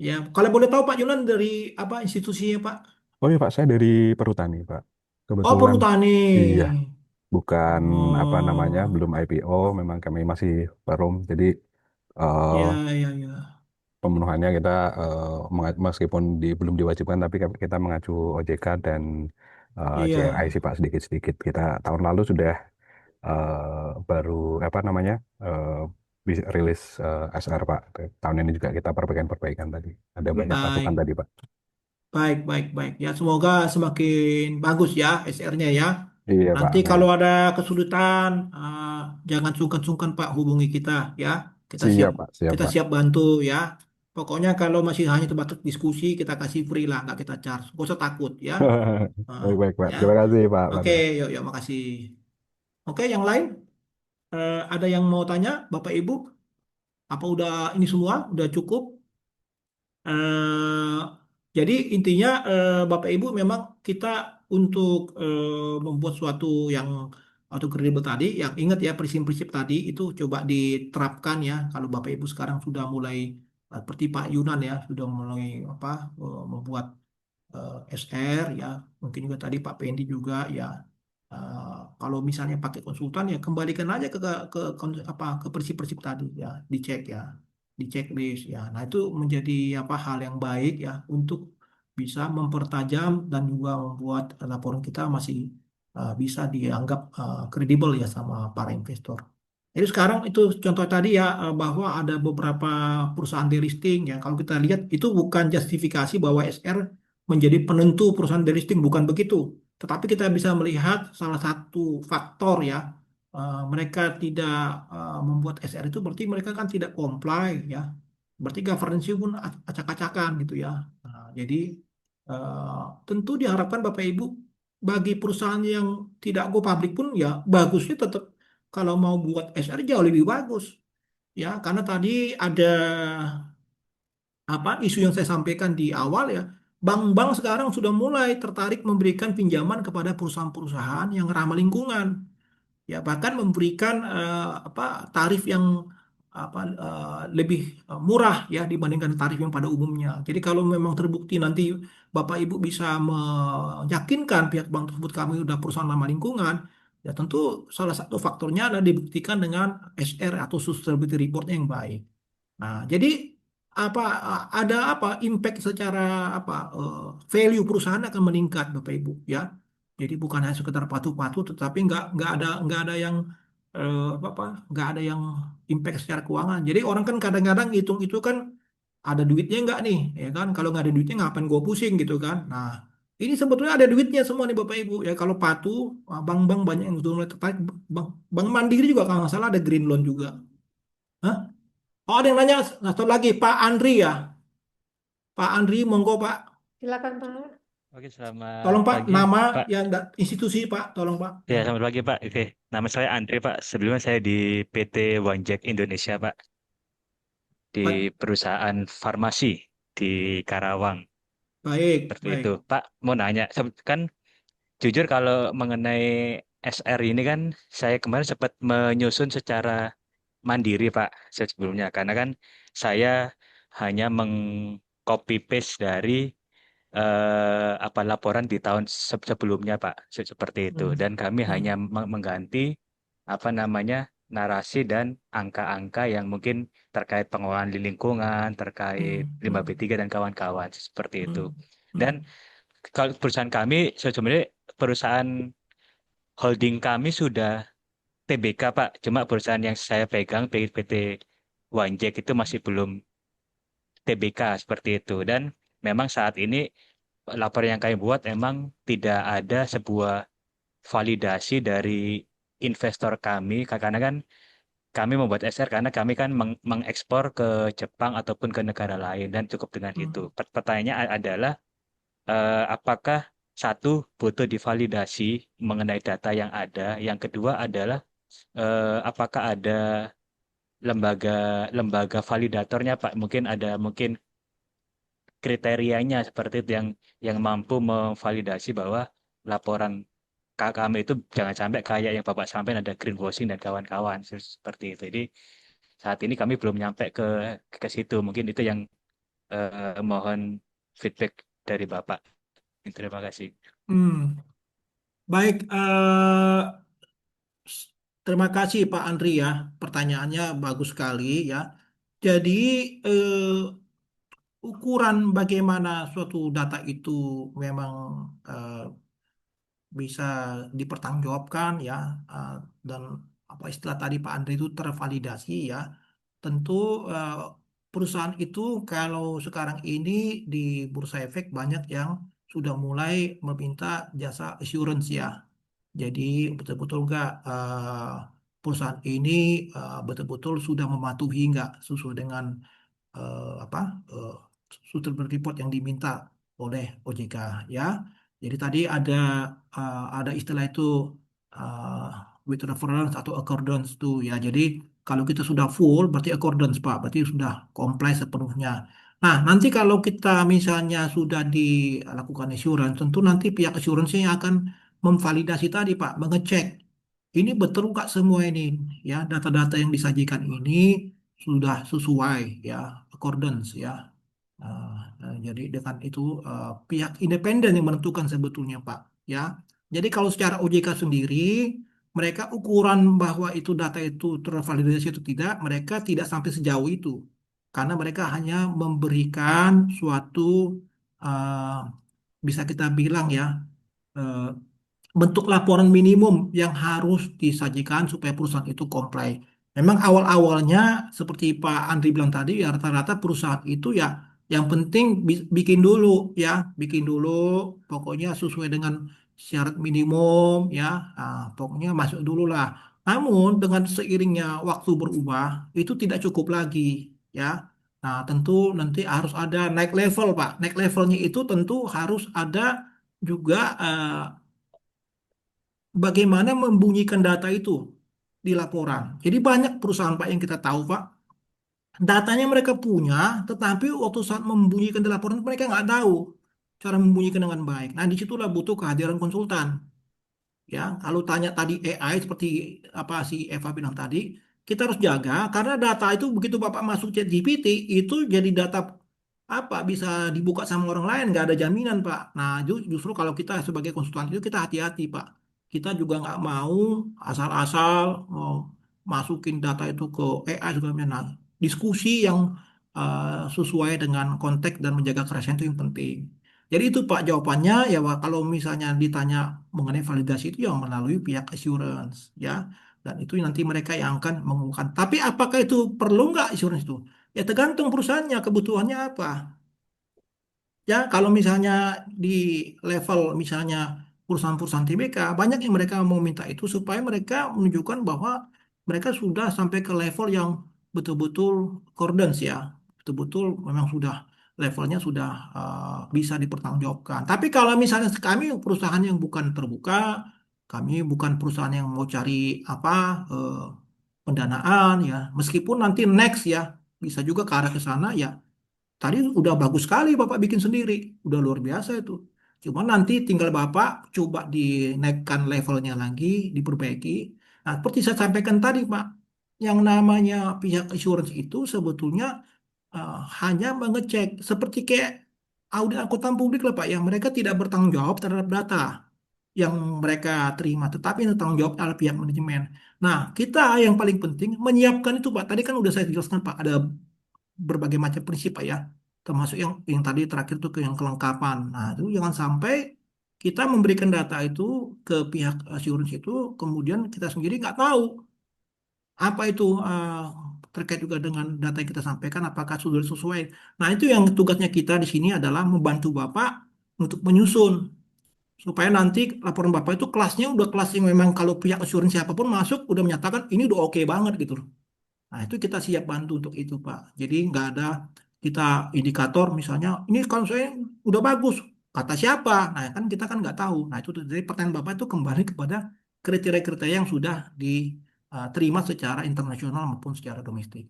Ya, kalau boleh tahu Pak Yunan dari apa institusinya Pak? Oh iya Pak, saya dari Perhutani Pak. Oh, Kebetulan Perhutani. iya, bukan apa namanya, Oh, belum IPO, memang kami masih perum. Jadi eh, ya, ya, ya. pemenuhannya kita meskipun belum diwajibkan, tapi kita mengacu OJK dan Iya, JLI sih Pak, sedikit-sedikit. Kita tahun lalu sudah baru apa namanya rilis SR Pak. Tahun ini juga kita perbaikan-perbaikan tadi. Ada banyak masukan baik. tadi Pak. Baik, baik, baik. Ya, semoga semakin bagus ya SR-nya ya. Iya Pak, Nanti amin. kalau ada kesulitan, jangan sungkan-sungkan Pak hubungi kita ya. Kita siap, Siap Pak, siap kita Pak. siap bantu ya. Pokoknya kalau masih hanya terbatas diskusi, kita kasih free lah, nggak kita charge. Gak usah takut ya. Ah, Baik-baik Pak. ya, Terima kasih Pak oke, Lana. yuk, yuk, makasih. Oke, yang lain, ada yang mau tanya, Bapak Ibu? Apa udah ini semua? Udah cukup? Eh, jadi intinya Bapak Ibu memang kita untuk membuat suatu yang atau kredibel tadi, yang ingat ya prinsip-prinsip tadi itu coba diterapkan ya. Kalau Bapak Ibu sekarang sudah mulai seperti Pak Yunan ya, sudah mulai apa membuat SR ya, mungkin juga tadi Pak Pendi juga ya. Kalau misalnya pakai konsultan ya kembalikan aja apa ke prinsip-prinsip tadi ya, dicek ya, di checklist ya. Nah, itu menjadi apa hal yang baik ya untuk bisa mempertajam dan juga membuat laporan kita masih bisa dianggap kredibel ya sama para investor. Jadi sekarang itu contoh tadi ya bahwa ada beberapa perusahaan delisting ya. Kalau kita lihat itu bukan justifikasi bahwa SR menjadi penentu perusahaan delisting, bukan begitu. Tetapi kita bisa melihat salah satu faktor ya mereka tidak membuat SR itu berarti mereka kan tidak comply ya. Berarti governance pun acak-acakan gitu ya. Nah, jadi tentu diharapkan Bapak Ibu bagi perusahaan yang tidak go public pun ya bagusnya tetap kalau mau buat SR jauh lebih bagus ya karena tadi ada apa isu yang saya sampaikan di awal ya bank-bank sekarang sudah mulai tertarik memberikan pinjaman kepada perusahaan-perusahaan yang ramah lingkungan ya bahkan memberikan apa tarif yang apa lebih murah ya dibandingkan tarif yang pada umumnya. Jadi kalau memang terbukti nanti Bapak Ibu bisa meyakinkan pihak bank tersebut kami sudah perusahaan ramah lingkungan, ya tentu salah satu faktornya adalah dibuktikan dengan SR atau sustainability report yang baik. Nah, jadi apa ada apa impact secara apa value perusahaan akan meningkat Bapak Ibu ya. Jadi bukan hanya sekedar patuh-patuh, tetapi nggak ada yang apa nggak ada yang impact secara keuangan. Jadi orang kan kadang-kadang hitung itu kan ada duitnya nggak nih, ya kan? Kalau nggak ada duitnya ngapain gue pusing gitu kan? Nah ini sebetulnya ada duitnya semua nih Bapak Ibu ya. Kalau patuh, bank-bank banyak yang sudah mulai tertarik. Bank Mandiri juga kalau nggak salah ada green loan juga. Hah? Oh ada yang nanya satu lagi Pak Andri ya, Pak Andri monggo Pak. Silakan Pak. Oke, selamat Tolong Pak pagi, nama Pak. yang institusi Pak, tolong Pak. Ya, Hmm. selamat pagi, Pak. Oke, nama saya Andre, Pak. Sebelumnya saya di PT One Jack Indonesia, Pak. Di Baik, perusahaan farmasi di Karawang. baik, Seperti itu. baik. Pak, mau nanya, kan jujur kalau mengenai SR ini kan, saya kemarin sempat menyusun secara mandiri, Pak, sebelumnya. Karena kan saya hanya meng-copy paste dari apa laporan di tahun sebelumnya Pak seperti itu Hmm. dan kami hanya Hmm. mengganti apa namanya narasi dan angka-angka yang mungkin terkait pengelolaan di lingkungan terkait Hmm. limbah Hmm. B3 dan kawan-kawan seperti itu Hmm. dan Hmm. kalau perusahaan kami sebenarnya perusahaan holding kami sudah TBK Pak cuma perusahaan yang saya pegang PT Wanjek itu masih belum TBK seperti itu dan memang saat ini laporan yang kami buat emang tidak ada sebuah validasi dari investor kami karena kan kami membuat SR karena kami kan mengekspor ke Jepang ataupun ke negara lain dan cukup dengan itu. Hmm. Pertanyaannya adalah apakah satu butuh divalidasi mengenai data yang ada, yang kedua adalah apakah ada lembaga lembaga validatornya Pak, mungkin ada mungkin kriterianya seperti itu yang mampu memvalidasi bahwa laporan kami itu jangan sampai kayak yang Bapak sampaikan ada greenwashing dan kawan-kawan seperti itu. Jadi saat ini kami belum nyampe ke situ. Mungkin itu yang mohon feedback dari Bapak. Terima kasih. Hmm, baik. Terima kasih Pak Andri ya. Pertanyaannya bagus sekali ya. Jadi eh, ukuran bagaimana suatu data itu memang eh, bisa dipertanggungjawabkan ya, eh, dan apa istilah tadi Pak Andri itu tervalidasi ya. Tentu eh, perusahaan itu kalau sekarang ini di Bursa Efek banyak yang sudah mulai meminta jasa assurance ya. Jadi betul-betul nggak perusahaan ini betul-betul sudah mematuhi nggak sesuai dengan apa eh, surat report yang diminta oleh OJK ya. Jadi tadi ada istilah itu uh, with reference atau accordance tuh ya. Jadi kalau kita sudah full berarti accordance Pak, berarti sudah comply sepenuhnya. Nah, nanti kalau kita misalnya sudah dilakukan assurance, tentu nanti pihak assurance yang akan memvalidasi tadi Pak, mengecek ini betul nggak semua ini ya data-data yang disajikan ini sudah sesuai ya accordance ya. Jadi dengan itu pihak independen yang menentukan sebetulnya Pak ya. Jadi kalau secara OJK sendiri mereka ukuran bahwa itu data itu tervalidasi atau tidak, mereka tidak sampai sejauh itu karena mereka hanya memberikan suatu uh, bisa kita bilang ya eh, bentuk laporan minimum yang harus disajikan supaya perusahaan itu comply. Memang awal-awalnya seperti Pak Andri bilang tadi ya rata-rata perusahaan itu ya yang penting bikin dulu ya, bikin dulu pokoknya sesuai dengan syarat minimum ya. Pokoknya masuk dulu lah. Namun dengan seiringnya waktu berubah itu tidak cukup lagi ya. Nah, tentu nanti harus ada naik level, Pak. Naik levelnya itu tentu harus ada juga bagaimana membunyikan data itu di laporan. Jadi banyak perusahaan Pak yang kita tahu Pak, datanya mereka punya, tetapi waktu saat membunyikan di laporan mereka nggak tahu cara membunyikan dengan baik. Nah, disitulah butuh kehadiran konsultan. Ya, kalau tanya tadi AI seperti apa si Eva bilang tadi, kita harus jaga karena data itu begitu Bapak masuk ChatGPT itu jadi data apa bisa dibuka sama orang lain nggak ada jaminan Pak. Nah justru kalau kita sebagai konsultan itu kita hati-hati Pak. Kita juga nggak mau asal-asal masukin data itu ke AI juga. Nah, diskusi yang sesuai dengan konteks dan menjaga kerahasiaan itu yang penting. Jadi itu Pak jawabannya ya Pak, kalau misalnya ditanya mengenai validasi itu yang melalui pihak assurance ya. Dan itu nanti mereka yang akan mengumumkan. Tapi apakah itu perlu nggak assurance itu? Ya tergantung perusahaannya, kebutuhannya apa. Ya, kalau misalnya di level misalnya perusahaan-perusahaan TBK, banyak yang mereka mau minta itu supaya mereka menunjukkan bahwa mereka sudah sampai ke level yang betul-betul accordance ya. Betul-betul memang sudah levelnya sudah bisa dipertanggungjawabkan. Tapi kalau misalnya kami perusahaan yang bukan terbuka, kami bukan perusahaan yang mau cari apa pendanaan ya, meskipun nanti next ya bisa juga ke arah ke sana ya. Tadi udah bagus sekali Bapak bikin sendiri, udah luar biasa itu. Cuma nanti tinggal Bapak coba dinaikkan levelnya lagi, diperbaiki. Nah, seperti saya sampaikan tadi Pak, yang namanya pihak assurance itu sebetulnya hanya mengecek seperti kayak audit angkutan publik lah Pak, yang mereka tidak bertanggung jawab terhadap data yang mereka terima, tetapi yang bertanggung jawab adalah pihak manajemen. Nah, kita yang paling penting menyiapkan itu Pak. Tadi kan udah saya jelaskan Pak, ada berbagai macam prinsip Pak ya, termasuk yang tadi terakhir tuh ke yang kelengkapan. Nah itu jangan sampai kita memberikan data itu ke pihak assurance itu, kemudian kita sendiri nggak tahu apa itu terkait juga dengan data yang kita sampaikan apakah sudah sesuai. Nah itu yang tugasnya kita di sini adalah membantu Bapak untuk menyusun supaya nanti laporan Bapak itu kelasnya udah kelas yang memang kalau pihak assurance siapapun masuk udah menyatakan ini udah oke banget gitu loh. Nah, itu kita siap bantu untuk itu, Pak. Jadi nggak ada kita indikator misalnya, ini kalau saya udah bagus, kata siapa? Nah, kan kita kan nggak tahu. Nah, itu jadi pertanyaan Bapak itu kembali kepada kriteria-kriteria yang sudah diterima secara internasional maupun secara domestik.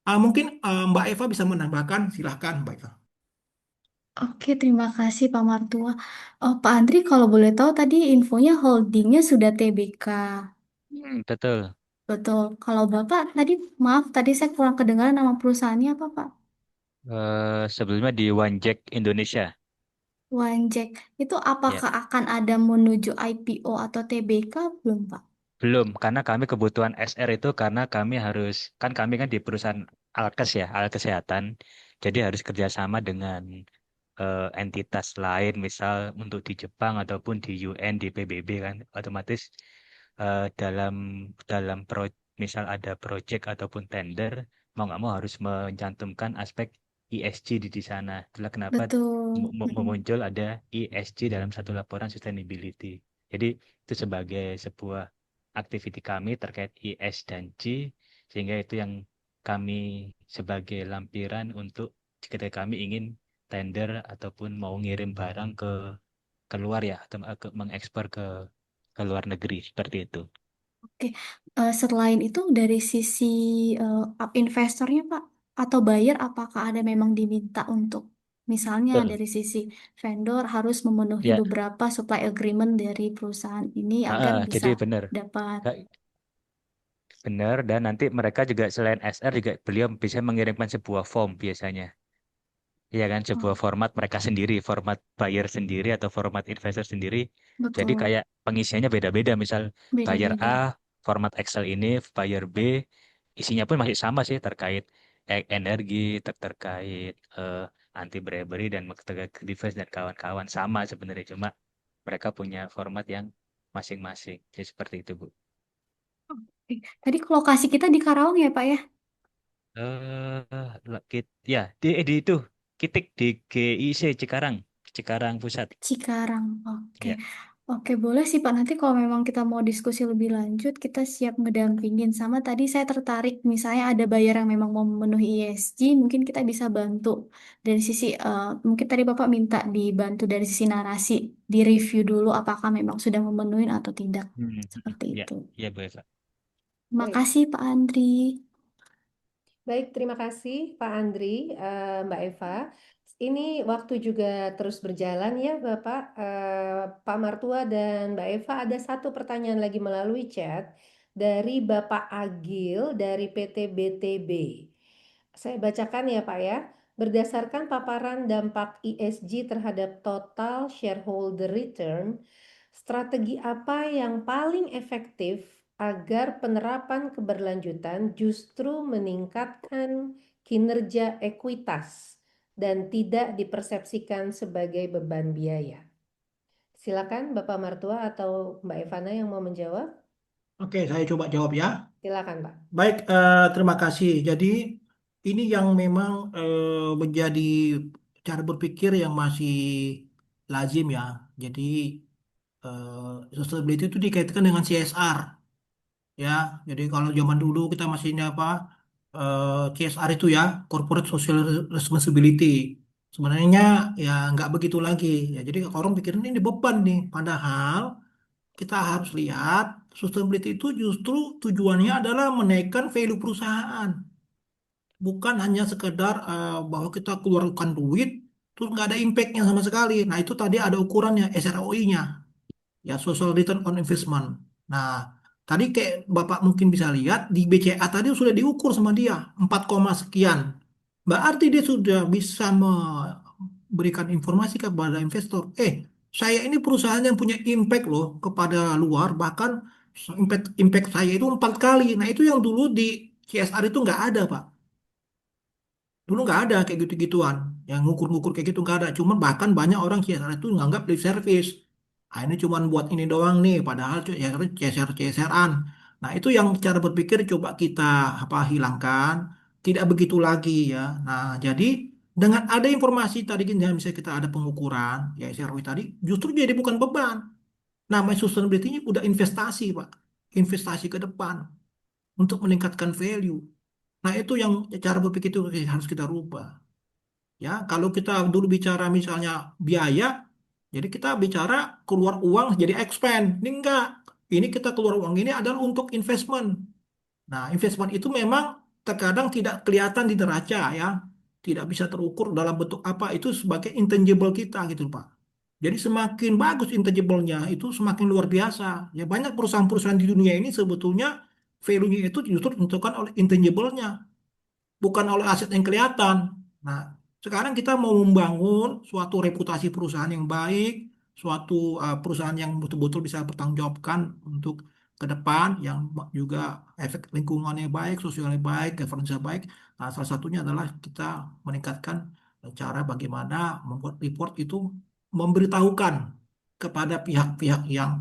Mungkin Mbak Eva bisa menambahkan, silahkan Mbak Eva. Oke, terima kasih Pak Martua. Oh, Pak Andri, kalau boleh tahu tadi infonya holdingnya sudah TBK. Betul. Betul. Kalau Bapak tadi, maaf, tadi saya kurang kedengaran nama perusahaannya apa, Pak? Sebelumnya di One Jack Indonesia. Wanjek. Itu Ya, apakah akan ada menuju IPO atau TBK belum, Pak? belum, karena kami kebutuhan SR itu karena kami harus, kan kami kan di perusahaan alkes ya, alat kesehatan, jadi harus kerjasama dengan entitas lain, misal untuk di Jepang ataupun di UN, di PBB kan, otomatis dalam misal ada project ataupun tender, mau nggak mau harus mencantumkan aspek ESG di sana. Itulah kenapa Betul. muncul ada ESG dalam satu laporan sustainability. Jadi itu sebagai sebuah activity kami terkait ES dan G, sehingga itu yang kami sebagai lampiran untuk ketika kami ingin tender ataupun mau ngirim barang ke keluar ya, atau mengekspor ke luar negeri seperti itu. Oke. Selain itu dari sisi investornya, Pak, atau buyer, apakah ada memang diminta untuk misalnya Betul. dari sisi vendor harus memenuhi Ya, beberapa supply agreement dari perusahaan ini agar bisa jadi benar. dapat. Benar, dan nanti mereka juga selain SR juga beliau bisa mengirimkan sebuah form biasanya. Iya kan, sebuah Oh, format mereka sendiri, format buyer sendiri atau format investor sendiri. Jadi betul. kayak pengisiannya beda-beda. Misal buyer A, Beda-beda. format Excel ini, buyer B, isinya pun masih sama sih terkait energi, terkait anti bribery dan terkait device dan kawan-kawan sama sebenarnya. Cuma mereka punya format yang masing-masing. Jadi seperti itu, Bu. Oke. Tadi lokasi kita di Karawang ya, Pak ya? Ya di itu Kitik di GIC Cikarang, Cikarang Pusat. Cikarang. Oke. Ya. Oke, boleh sih Pak. Nanti kalau memang kita mau diskusi lebih lanjut, kita siap ngedampingin. Sama tadi saya tertarik, misalnya ada buyer yang memang mau memenuhi ESG, mungkin kita bisa bantu dari sisi, mungkin tadi Bapak minta dibantu dari sisi narasi, di-review dulu apakah memang sudah memenuhi atau tidak. Seperti Ya, itu. ya Bu Eva. Baik. Makasih Pak Andri. Baik, terima kasih Pak Andri, Mbak Eva. Ini waktu juga terus berjalan ya Bapak, Pak Martua dan Mbak Eva. Ada satu pertanyaan lagi melalui chat dari Bapak Agil dari PT BTB. Saya bacakan ya Pak ya. Berdasarkan paparan dampak ESG terhadap total shareholder return, strategi apa yang paling efektif agar penerapan keberlanjutan justru meningkatkan kinerja ekuitas dan tidak dipersepsikan sebagai beban biaya? Silakan Bapak Martua atau Mbak Evana yang mau menjawab. Oke, saya coba jawab ya. Silakan Pak. Baik, terima kasih. Jadi ini yang memang menjadi cara berpikir yang masih lazim ya. Jadi sustainability itu dikaitkan dengan CSR ya. Jadi kalau zaman dulu kita masih ini apa CSR itu ya, Corporate Social Responsibility. Sebenarnya ya nggak begitu lagi. Ya, jadi orang pikirin ini beban nih. Padahal kita harus lihat sustainability itu justru tujuannya adalah menaikkan value perusahaan. Bukan hanya sekedar bahwa kita keluarkan duit terus nggak ada impactnya sama sekali. Nah itu tadi ada ukurannya SROI-nya, ya Social Return on Investment. Nah tadi kayak Bapak mungkin bisa lihat di BCA tadi sudah diukur sama dia 4, sekian. Berarti dia sudah bisa memberikan informasi kepada investor. Saya ini perusahaan yang punya impact loh kepada luar, bahkan impact impact saya itu 4 kali. Nah itu yang dulu di CSR itu nggak ada, Pak. Dulu nggak ada kayak gitu-gituan. Yang ngukur-ngukur kayak gitu nggak ada. Cuman bahkan banyak orang CSR itu nganggap lip service. Ini cuman buat ini doang nih. Padahal CSR, CSR-an. Nah itu yang cara berpikir coba kita hilangkan. Tidak begitu lagi ya. Nah jadi dengan ada informasi tadi kan ya, misalnya kita ada pengukuran ya SROI tadi justru jadi bukan beban. Namanya sustainability-nya udah investasi Pak. Investasi ke depan untuk meningkatkan value. Nah, itu yang cara berpikir itu harus kita rubah. Ya, kalau kita dulu bicara misalnya biaya, Jadi kita bicara keluar uang jadi expand. Ini enggak. Ini kita keluar uang ini adalah untuk investment. Nah, investment itu memang terkadang tidak kelihatan di neraca ya. Tidak bisa terukur dalam bentuk apa. Itu sebagai intangible kita gitu, Pak. Jadi semakin bagus intangible-nya itu semakin luar biasa. Ya banyak perusahaan-perusahaan di dunia ini sebetulnya value-nya itu justru ditentukan oleh intangible-nya, bukan oleh aset yang kelihatan. Nah, sekarang kita mau membangun suatu reputasi perusahaan yang baik, suatu perusahaan yang betul-betul bisa bertanggung jawabkan untuk ke depan, yang juga efek lingkungannya baik, sosialnya baik, governance-nya baik. Nah, salah satunya adalah kita meningkatkan cara bagaimana membuat report itu memberitahukan kepada pihak-pihak yang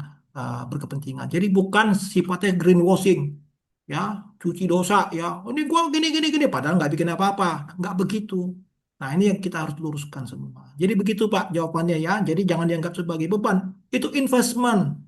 berkepentingan. Jadi bukan sifatnya greenwashing, ya cuci dosa ya. "Oh, ini gua gini gini gini," padahal nggak bikin apa-apa, nggak begitu. Nah, ini yang kita harus luruskan semua. Jadi begitu Pak jawabannya ya. Jadi jangan dianggap sebagai beban, itu investment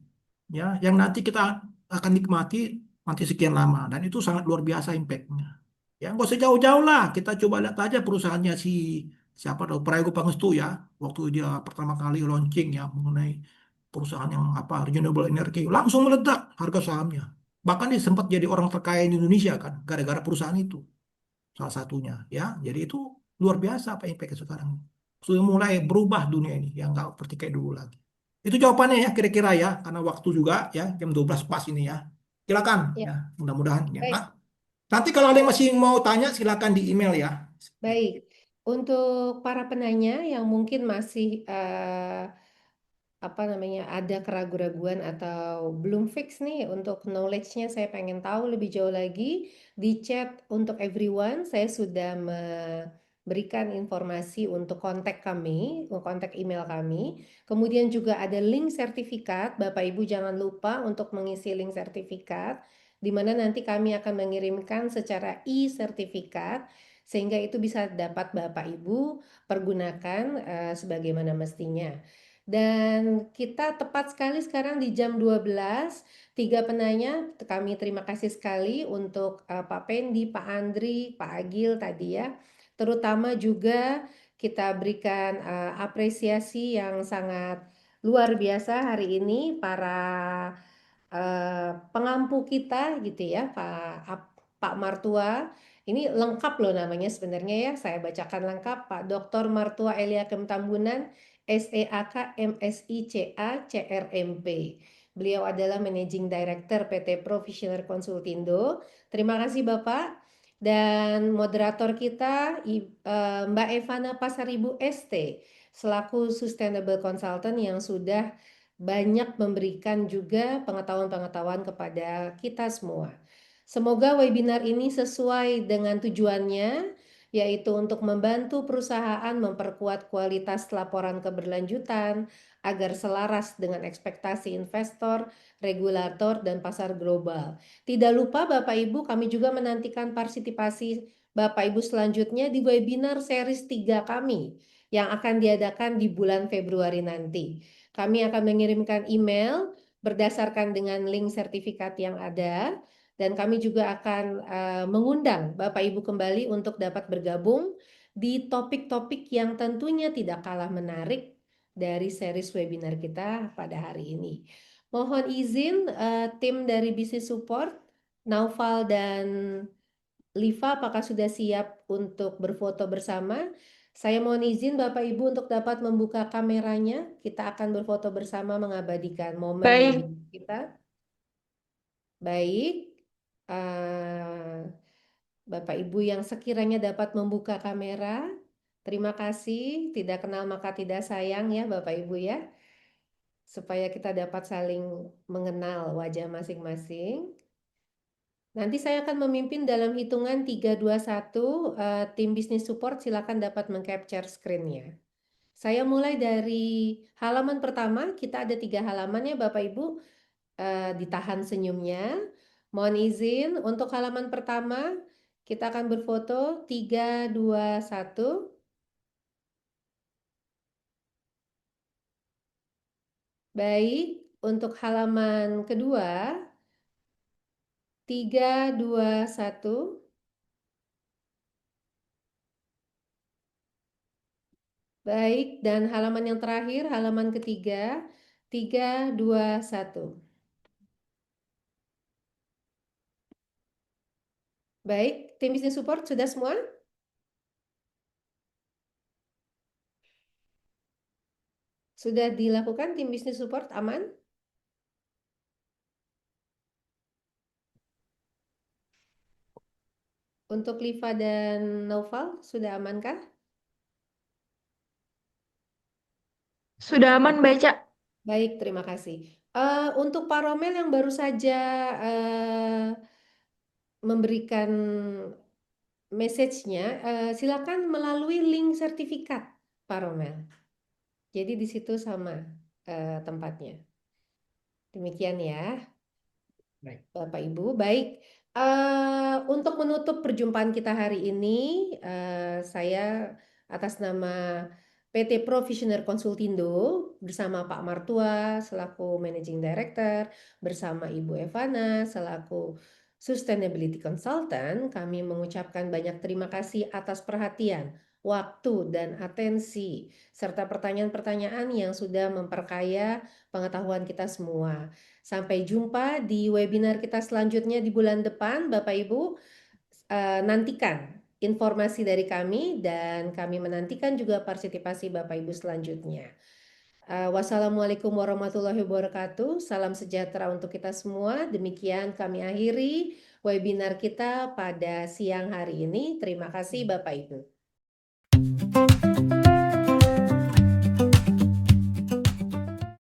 ya yang nanti kita akan nikmati nanti sekian lama, dan itu sangat luar biasa impactnya. Ya nggak usah jauh-jauh lah, kita coba lihat aja perusahaannya si siapa tuh Prayogo Pangestu ya, waktu dia pertama kali launching ya mengenai perusahaan yang apa renewable energy, langsung meledak harga sahamnya. Bahkan dia sempat jadi orang terkaya di Indonesia kan gara-gara perusahaan itu, salah satunya ya. Jadi itu luar biasa apa impact sekarang. Sudah mulai berubah dunia ini yang nggak seperti kayak dulu lagi. Itu jawabannya ya kira-kira ya, karena waktu juga ya jam 12 pas ini ya. Silakan Ya, ya, mudah-mudahan ya. Nah, baik. nanti kalau ada yang Eh, masih mau tanya silakan di email ya. Baik. Untuk para penanya yang mungkin masih apa namanya ada keraguan-raguan atau belum fix nih untuk knowledge-nya, saya pengen tahu lebih jauh lagi, di chat untuk everyone saya sudah memberikan informasi untuk kontak email kami, kemudian juga ada link sertifikat. Bapak Ibu jangan lupa untuk mengisi link sertifikat di mana nanti kami akan mengirimkan secara e-sertifikat sehingga itu bisa dapat Bapak Ibu pergunakan sebagaimana mestinya. Dan kita tepat sekali sekarang di jam 12. Tiga penanya, kami terima kasih sekali untuk Pak Pendi, Pak Andri, Pak Agil tadi ya. Terutama juga kita berikan apresiasi yang sangat luar biasa hari ini para pengampu kita gitu ya, Pak Martua. Ini lengkap loh namanya sebenarnya ya. Saya bacakan lengkap, Pak Dr. Martua Elia Tambunan, SEAK MSICA CRMP. Beliau adalah Managing Director PT Professional Konsultindo. Terima kasih Bapak. Dan moderator kita Mbak Evana Pasaribu ST selaku Sustainable Consultant yang sudah banyak memberikan juga pengetahuan-pengetahuan kepada kita semua. Semoga webinar ini sesuai dengan tujuannya, yaitu untuk membantu perusahaan memperkuat kualitas laporan keberlanjutan agar selaras dengan ekspektasi investor, regulator, dan pasar global. Tidak lupa Bapak Ibu, kami juga menantikan partisipasi Bapak Ibu selanjutnya di webinar series 3 kami yang akan diadakan di bulan Februari nanti. Kami akan mengirimkan email berdasarkan dengan link sertifikat yang ada, dan kami juga akan mengundang Bapak Ibu kembali untuk dapat bergabung di topik-topik yang tentunya tidak kalah menarik dari series webinar kita pada hari ini. Mohon izin tim dari Business Support, Naufal dan Liva, apakah sudah siap untuk berfoto bersama? Saya mohon izin Bapak Ibu untuk dapat membuka kameranya. Kita akan berfoto bersama mengabadikan momen Baik, webinar kita. Baik, eh, Bapak Ibu yang sekiranya dapat membuka kamera, terima kasih. Tidak kenal maka tidak sayang ya Bapak Ibu ya. Supaya kita dapat saling mengenal wajah masing-masing. Nanti saya akan memimpin dalam hitungan 3, 2, 1. Tim bisnis support silakan dapat meng-capture screen-nya. Saya mulai dari halaman pertama, kita ada 3 halaman ya Bapak Ibu. Ditahan senyumnya. Mohon izin untuk halaman pertama, kita akan berfoto 3, 2, 1. Baik, untuk halaman kedua, 3, 2, 1. Baik, dan halaman yang terakhir, halaman ketiga, 3, 2, 1. Baik, tim bisnis support sudah semua? Sudah dilakukan tim bisnis support aman? Untuk Liva dan Noval sudah amankah? Sudah aman baca. Baik, terima kasih. Untuk Pak Romel yang baru saja memberikan message-nya, silakan melalui link sertifikat Pak Romel. Jadi di situ sama tempatnya. Demikian ya. Baik. Bapak Ibu, baik. Untuk menutup perjumpaan kita hari ini, saya atas nama PT Provisioner Konsultindo bersama Pak Martua selaku Managing Director, bersama Ibu Evana selaku Sustainability Consultant, kami mengucapkan banyak terima kasih atas perhatian, waktu, dan atensi, serta pertanyaan-pertanyaan yang sudah memperkaya pengetahuan kita semua. Sampai jumpa di webinar kita selanjutnya di bulan depan, Bapak Ibu. Nantikan informasi dari kami dan kami menantikan juga partisipasi Bapak Ibu selanjutnya. Wassalamualaikum warahmatullahi wabarakatuh. Salam sejahtera untuk kita semua. Demikian kami akhiri webinar kita pada siang hari ini. Terima kasih Bapak Ibu.